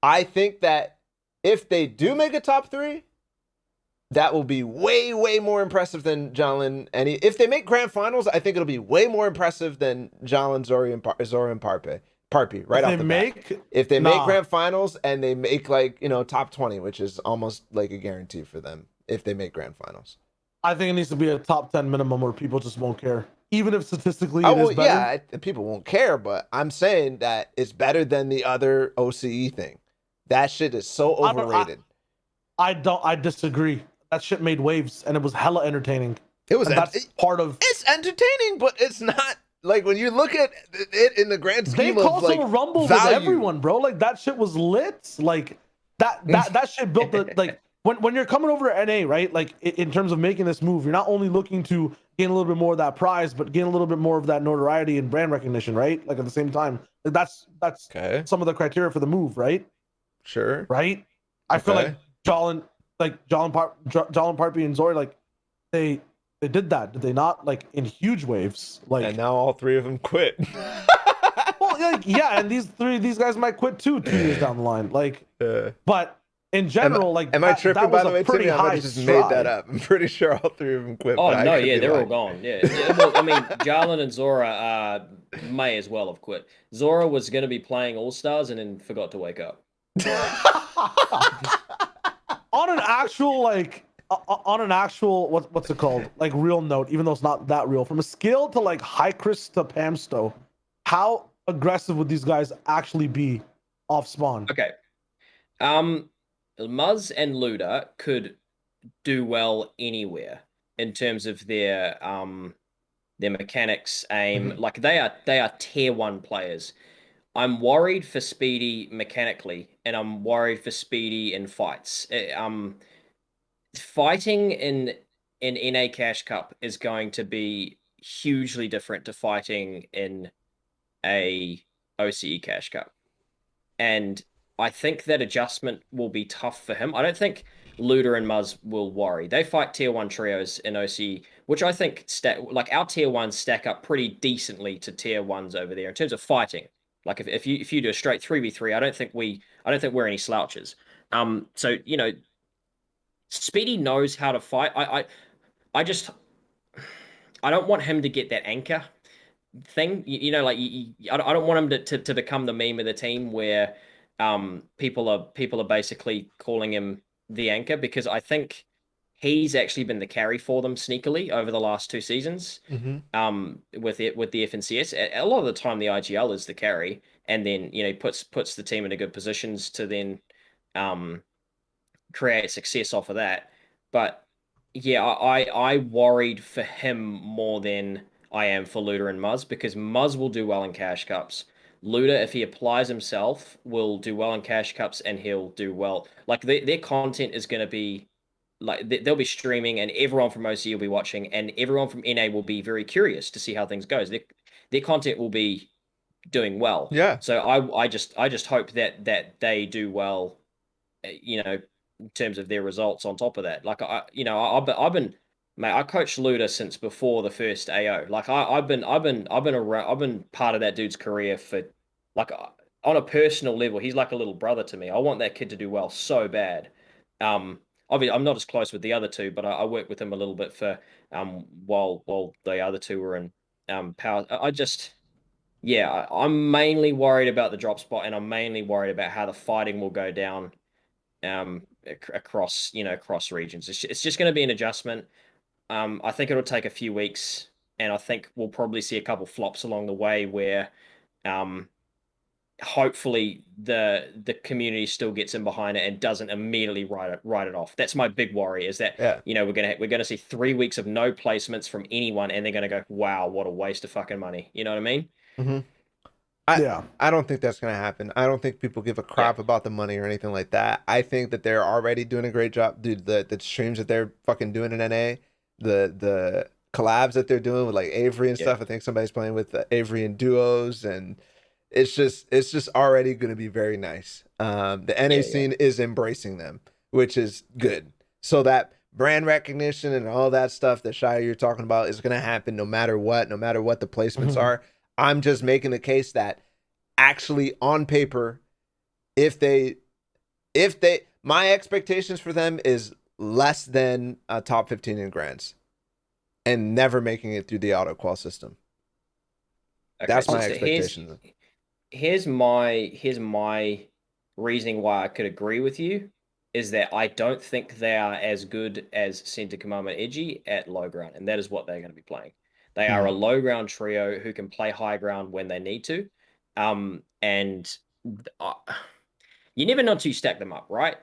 I think that if they do make a top three, that will be way, way more impressive than Jalen. If they make grand finals, I think it'll be way more impressive than Jalen, Zori, and Parpy right if they off the bat. make If they make nah, grand finals and they make like top 20, which is almost like a guarantee for them if they make grand finals. I think it needs to be a top 10 minimum where people just won't care. Even if statistically Oh it is well, better. yeah, people won't care, but I'm saying that it's better than the other OCE thing. That shit is so I don't overrated. I disagree. That shit made waves and it was hella entertaining. It was And that's part of it's entertaining, but it's not like when you look at it in the grand they scheme of caused like a rumble with value. everyone, bro. Like that shit was lit. Like that shit built the like when you're coming over to NA, right? Like in terms of making this move, you're not only looking to gain a little bit more of that prize, but gain a little bit more of that notoriety and brand recognition, right? Like at the same time, like that's Okay, some of the criteria for the move, right? sure. Right. I feel Okay. like Jalen Parpy and Zori, like they they did that, did they not? Like in huge waves, And like. now all three of them quit. Well, like yeah, and these guys might quit too 2 years down the line. Like, Uh, but in am, general, like am I that tripping, was by the a way, pretty Timmy? I might high have just made that stride. up. I'm pretty sure all three of them quit, Oh but I no, could yeah, be they're all lying. gone. Yeah. Well, I mean, Jarlin and Zora may as well have quit. Zora was going to be playing All Stars and then forgot to wake up. On an actual on an actual what's it called, like real note, even though it's not that real, from a scale to like High Chris to Pamsto, how aggressive would these guys actually be off spawn? Okay. Um, Muzz and Luda could do well anywhere in terms of their mechanics, aim. Mhm. Like they are tier one players. I'm worried for Speedy mechanically, and I'm worried for Speedy in fights. Fighting in NA Cash Cup is going to be hugely different to fighting in a OCE Cash Cup. And I think that adjustment will be tough for him. I don't think Luda and Muz will worry. They fight tier 1 trios in OCE, which I think like our tier 1s stack up pretty decently to tier 1s over there in terms of fighting. Like if you do a straight 3v3, I don't think we're any slouches. So Speedy knows how to fight. I just I don't want him to get that anchor thing. Like I don't want him to become the meme of the team where people are basically calling him the anchor, because I think he's actually been the carry for them sneakily over the last 2 seasons. With the FNCS, a lot of the time the IGL is the carry, and then puts the team in a good positions to then um create success off of that. But yeah, I worried for him more than I am for Luda and Muz, because Muz will do well in cash cups. Luda, if he applies himself, will do well in cash cups, and he'll do well. Like their content is going to be like they'll be streaming, and everyone from OC will be watching, and everyone from NA will be very curious to see how things goes. Their content will be doing well. Yeah. So I just hope that they do well, in terms of their results on top of that. Like I've been mate, I coached Luda since before the first AO. Like I've been around, I've been part of that dude's career for like on a personal level. He's like a little brother to me. I want that kid to do well so bad. Obviously I'm not as close with the other two, but I worked with him a little bit for while the other two were in power. I'm mainly worried about the drop spot, and I'm mainly worried about how the fighting will go down across regions. It's just going to be an adjustment. I think it'll take a few weeks, and I think we'll probably see a couple flops along the way where hopefully the community still gets in behind it and doesn't immediately write it off. That's my big worry, is that Yeah. we're gonna see 3 weeks of no placements from anyone, and they're gonna go, wow, what a waste of fucking money. You know what I mean? I don't think that's gonna happen. I don't think people give a Yeah. crap about the money or anything like that. I think that they're already doing a great job, dude. The streams that they're fucking doing in NA, the collabs that they're doing with like Avery and Yeah. stuff. I think somebody's playing with Avery and duos, and it's just already gonna be very nice. The NA Yeah. scene is embracing them, which is good. So that brand recognition and all that stuff that Shia you're talking about is gonna happen no matter what, no matter what the placements are. I'm just making the case that actually on paper, if they my expectations for them is less than a top 15 in grants and never making it through the auto qual system. Okay, That's so my expectations. here's my reasoning why I could agree with you, is that I don't think they are as good as Senta Kamama Edgy at low ground, and that is what they're going to be playing. They are a low ground trio who can play high ground when they need to. And uh, you never know until you stack them up, right?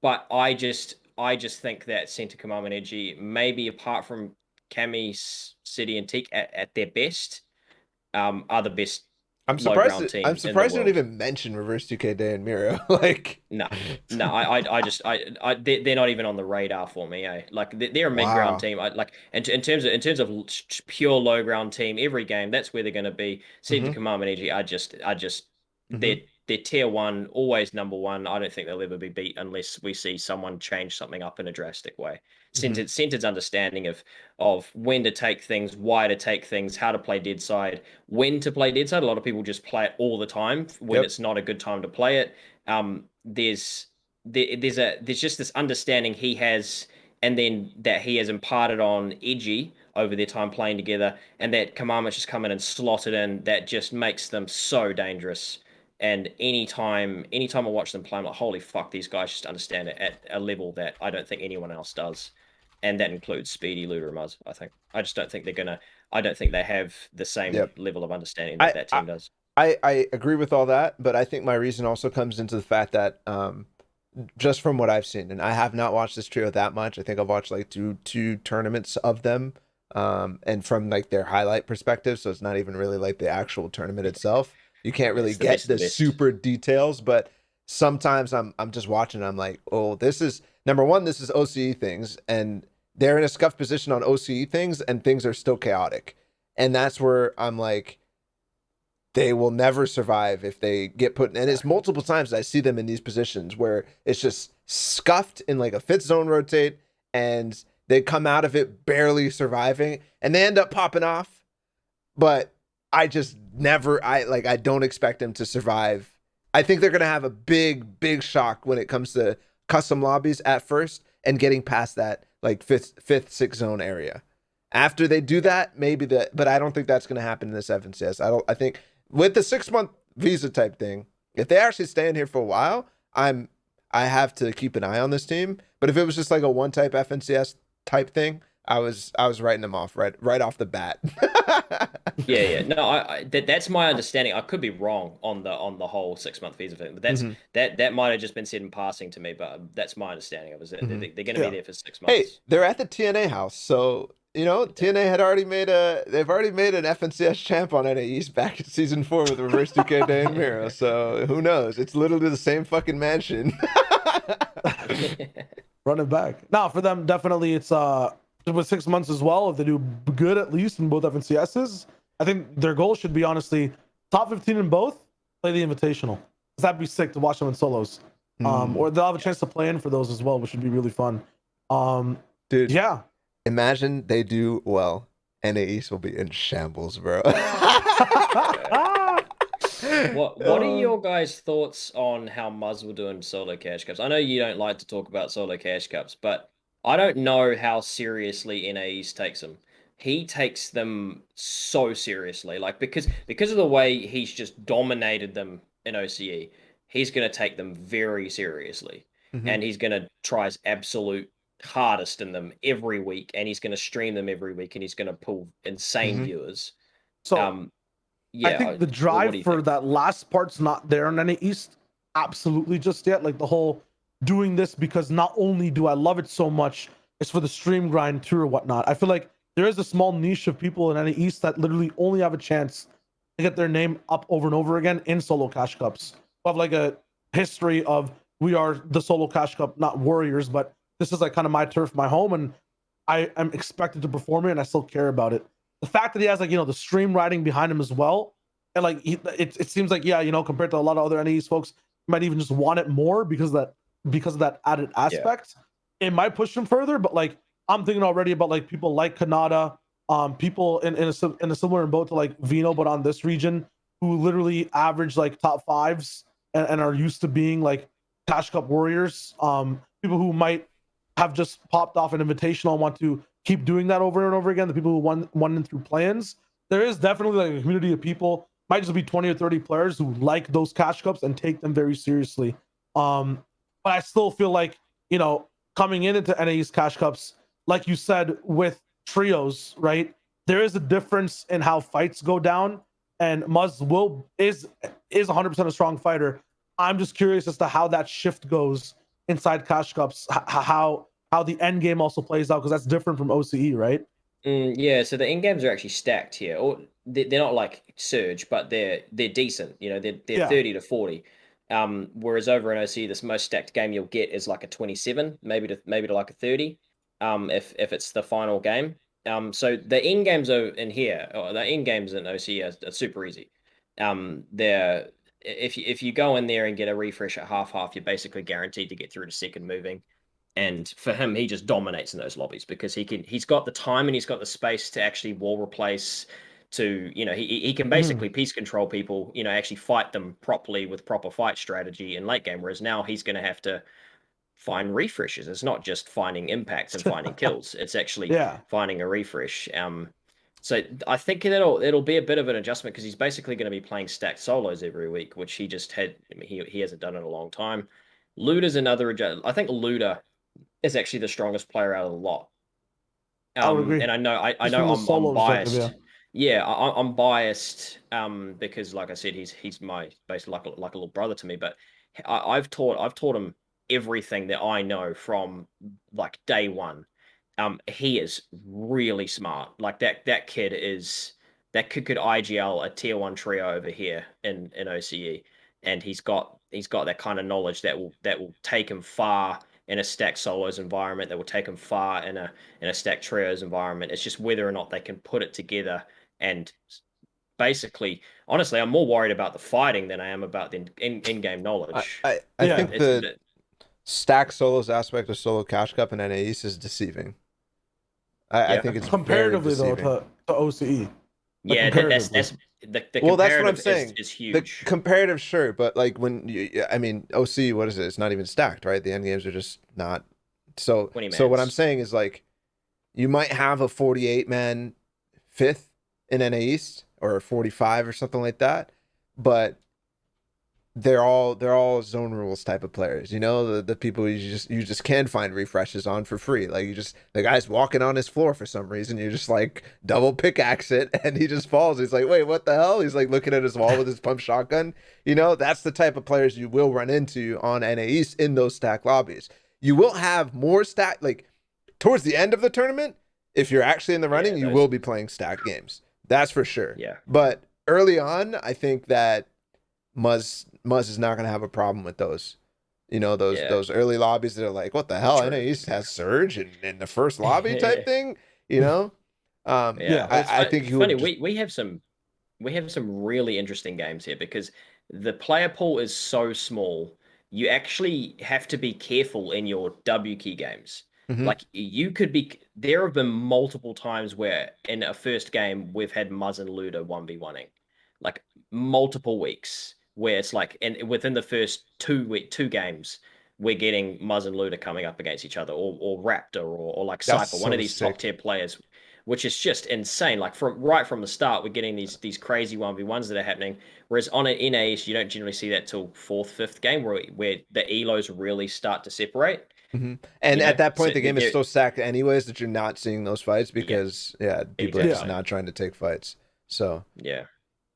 But I just think that Senta Kamama and Edgy, maybe apart from Cami, City, and Teak at their best, are the best I'm low surprised. ground I'm team in the surprised you don't world. even mention Reverse 2K Day and Miro. Like, No, no, they're not even on the radar for me. Like they're a mid ground wow. team. In terms of pure low ground team, every game that's where they're going to be. Seed to Hmm. Command Energy. Hmm. They're tier 1, always number 1. I don't think they'll ever be beat unless we see someone change something up in a drastic way. Hmm. Centered's understanding of when to take things, why to take things, how to play dead side, when to play dead side. A lot of people just play it all the time when Yep. it's not a good time to play it. There's just this understanding he has, and then that he has imparted on Edgy over their time playing together, and that Kamama's just come in and slotted in, that just makes them so dangerous. And anytime I watch them play, I'm like, holy fuck, these guys just understand it at a level that I don't think anyone else does. And that includes Speedy, Luda, and Muzz, I think. I just don't think I don't think they have the same Yep. level of understanding that I, that I team does. I agree with all that, but I think my reason also comes into the fact that just from what I've seen, and I have not watched this trio that much. I think I've watched like two tournaments of them, and from like their highlight perspective, so it's not even really like the actual tournament itself. You can't really It's the get best the of the best. super details, but sometimes I'm just watching. I'm like, oh, this is number one. This is OCE things, and they're in a scuffed position on OCE things, and things are still chaotic, and that's where I'm like, they will never survive if they get put. And it's multiple times I see them in these positions where it's just scuffed in like a fifth zone rotate, and they come out of it barely surviving, and they end up popping off. But I just never, I don't expect them to survive. I think they're gonna have a big shock when it comes to custom lobbies at first and getting past that like fifth, sixth zone area. After they do that, maybe but I don't think that's gonna happen in this FNCS. I think with the 6-month visa type thing, if they actually stay in here for a while, I have to keep an eye on this team. But if it was just like a one type FNCS type thing, I was writing them off right off the bat. Yeah. No, that's my understanding. I could be wrong on the whole 6-month visa thing, but that might have just been said in passing to me. But that's my understanding of it. They're going to be there for 6 months. Hey, they're at the TNA house, so you know TNA had already they've already made an FNCS champ on NA East back in season 4 with Reverse 2K Day and Miro. So who knows? It's literally the same fucking mansion. Run it back. Now for them, definitely it's with 6 months as well. If they do good at least in both FNCSs, I think their goal should be honestly top 15 in both. Play the Invitational. That'd be sick to watch them in solos. Or they'll have a chance to play in for those as well, which would be really fun. Dude, yeah. Imagine they do well. NA East will be in shambles, bro. What are your guys' thoughts on how Muz will do in solo cash cups? I know you don't like to talk about solo cash cups, but I don't know how seriously NA East takes them. He takes them so seriously, like because of the way he's just dominated them in OCE. He's gonna take them very seriously, and he's gonna try his absolute hardest in them every week, and he's gonna stream them every week, and he's gonna pull insane viewers. So yeah, I think the drive for that last part's not there in any East absolutely just yet. Like the whole doing this because not only do I love it so much, it's for the stream grind too or whatnot. I feel like there is a small niche of people in any East that literally only have a chance to get their name up over and over again in solo cash cups. We have like a history of we are the solo cash cup, not warriors, but this is like kind of my turf, my home, and I am expected to perform it, and I still care about it. The fact that he has like the stream riding behind him as well, and like it seems like compared to a lot of other NAEs folks, he might even just want it more because of that added aspect. It might push him further, but like I'm thinking already about like people like Kanata, people in a similar boat to like Vino, but on this region who literally average like top fives and are used to being like Cash Cup warriors. People who might have just popped off an invitational and want to keep doing that over and over again. The people who won in through plans. There is definitely like a community of people, might just be 20 or 30 players who like those cash cups and take them very seriously. But I still feel like, coming into NA's cash cups, like you said, with trios, right? There is a difference in how fights go down, and Muz is 100% a strong fighter. I'm just curious as to how that shift goes inside cash cups, how the end game also plays out, because that's different from OCE, right? Yeah, so the end games are actually stacked here. Or they're not like surge, but they're decent. They're 30 to 40. Whereas over in OCE, this most stacked game you'll get is like a 27, maybe to like a 30. If it's the final game. So the end games are in here, or the end games in OCE are super easy. They're if you go in there and get a refresh at half, you're basically guaranteed to get through to second moving. And for him, he just dominates in those lobbies because he's got the time and he's got the space to actually wall replace, to he can basically piece control people, actually fight them properly with proper fight strategy in late game. Whereas now he's going to have to find refreshes. It's not just finding impacts and finding kills. It's actually finding a refresh. So I think it'll be a bit of an adjustment because he's basically going to be playing stacked solos every week, which he just had. He hasn't done in a long time. Luda's another adjustment. I think Luda is actually the strongest player out of the lot. I would agree. And I know I'm biased. I'm biased because, like I said, he's my basically like a little brother to me. But I've taught him everything that I know from like day one. He is really smart. Like that kid could IGL a tier 1 trio over here in OCE, and he's got that kind of knowledge that will take him far in a stack solos environment, that will take him far in a stack trios environment. It's just whether or not they can put it together and basically, honestly, I'm more worried about the fighting than I am about the in-game knowledge. I Yeah. think the stack solos aspect of solo cash cup and NA East is deceiving. I Yeah. think it's comparatively very though deceiving. to OCE. Yeah, comparatively. that's the Well, that's what I'm comparative saying. is The huge. comparative, sure, but like when you, I mean, OC, what is it? It's not even stacked, right? The end games are just not. So, 20 so what I'm mans. saying is like, you might have a 48 man fifth in NA East or a 45 or something like that, but they're all zone rules type of players, you know, the people you just can find refreshes on for free. Like you just, the guy's walking on his floor for some reason, you're just like double pickaxe it and he just falls. He's like, wait, what the hell? He's like looking at his wall with his pump shotgun. You know, that's the type of players you will run into on NA East in those stack lobbies. You will have more stack, like towards the end of the tournament, if you're actually in the running, you will be playing stack games. That's for sure. Yeah. But early on, I think that Muz is not going to have a problem with those. You know, those early lobbies that are like, what the hell? NA East has Surge in the first lobby type thing, you know? I think it's funny. We have some really interesting games here because the player pool is so small. You actually have to be careful in your W key games. Mhm. Like you could be. There have been multiple times where in a first game we've had Muzz and Luda 1v1ing, like multiple weeks where it's like, and within the first two games we're getting Muzz and Luda coming up against each other, or Raptor, or like That's Cypher, one of so these sick. top tier players, which is just insane. Like right from the start, we're getting these crazy 1v1s that are happening. Whereas on an NAs, you don't generally see that till fourth, fifth game where the elos really start to separate. Mhm. And You know? at that point, So the game is so stacked anyways that you're not seeing those fights Yeah. because people are just Exactly. not trying to take fights. So Yeah.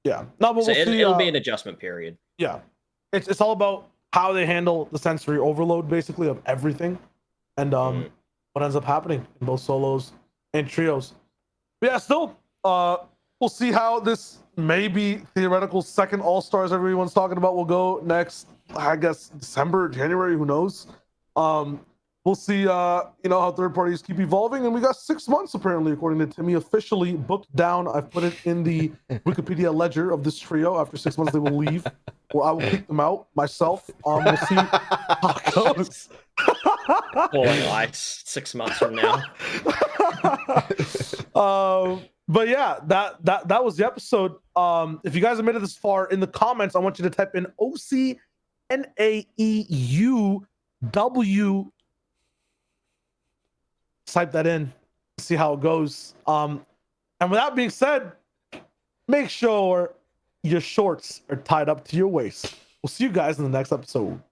No, but So we'll see. it'll be an adjustment period. Yeah, it's all about how they handle the sensory overload, basically, of everything, and what ends up happening in both solos and trios. But yeah, still, we'll see how this maybe theoretical second All Stars everyone's talking about will go next. I guess December, January, who knows? We'll see. How third parties keep evolving, and we got 6 months apparently, according to Timmy, officially booked down. I've put it in the Wikipedia ledger of this trio. After 6 months, they will leave, or I will kick them out myself. We'll see how it goes. Falling ice 6 months from now. But yeah, that was the episode. If you guys have made it this far, in the comments, I want you to type in OCNAEUW. Type that in, see how it goes. And with that being said, make sure your shorts are tied up to your waist. We'll see you guys in the next episode.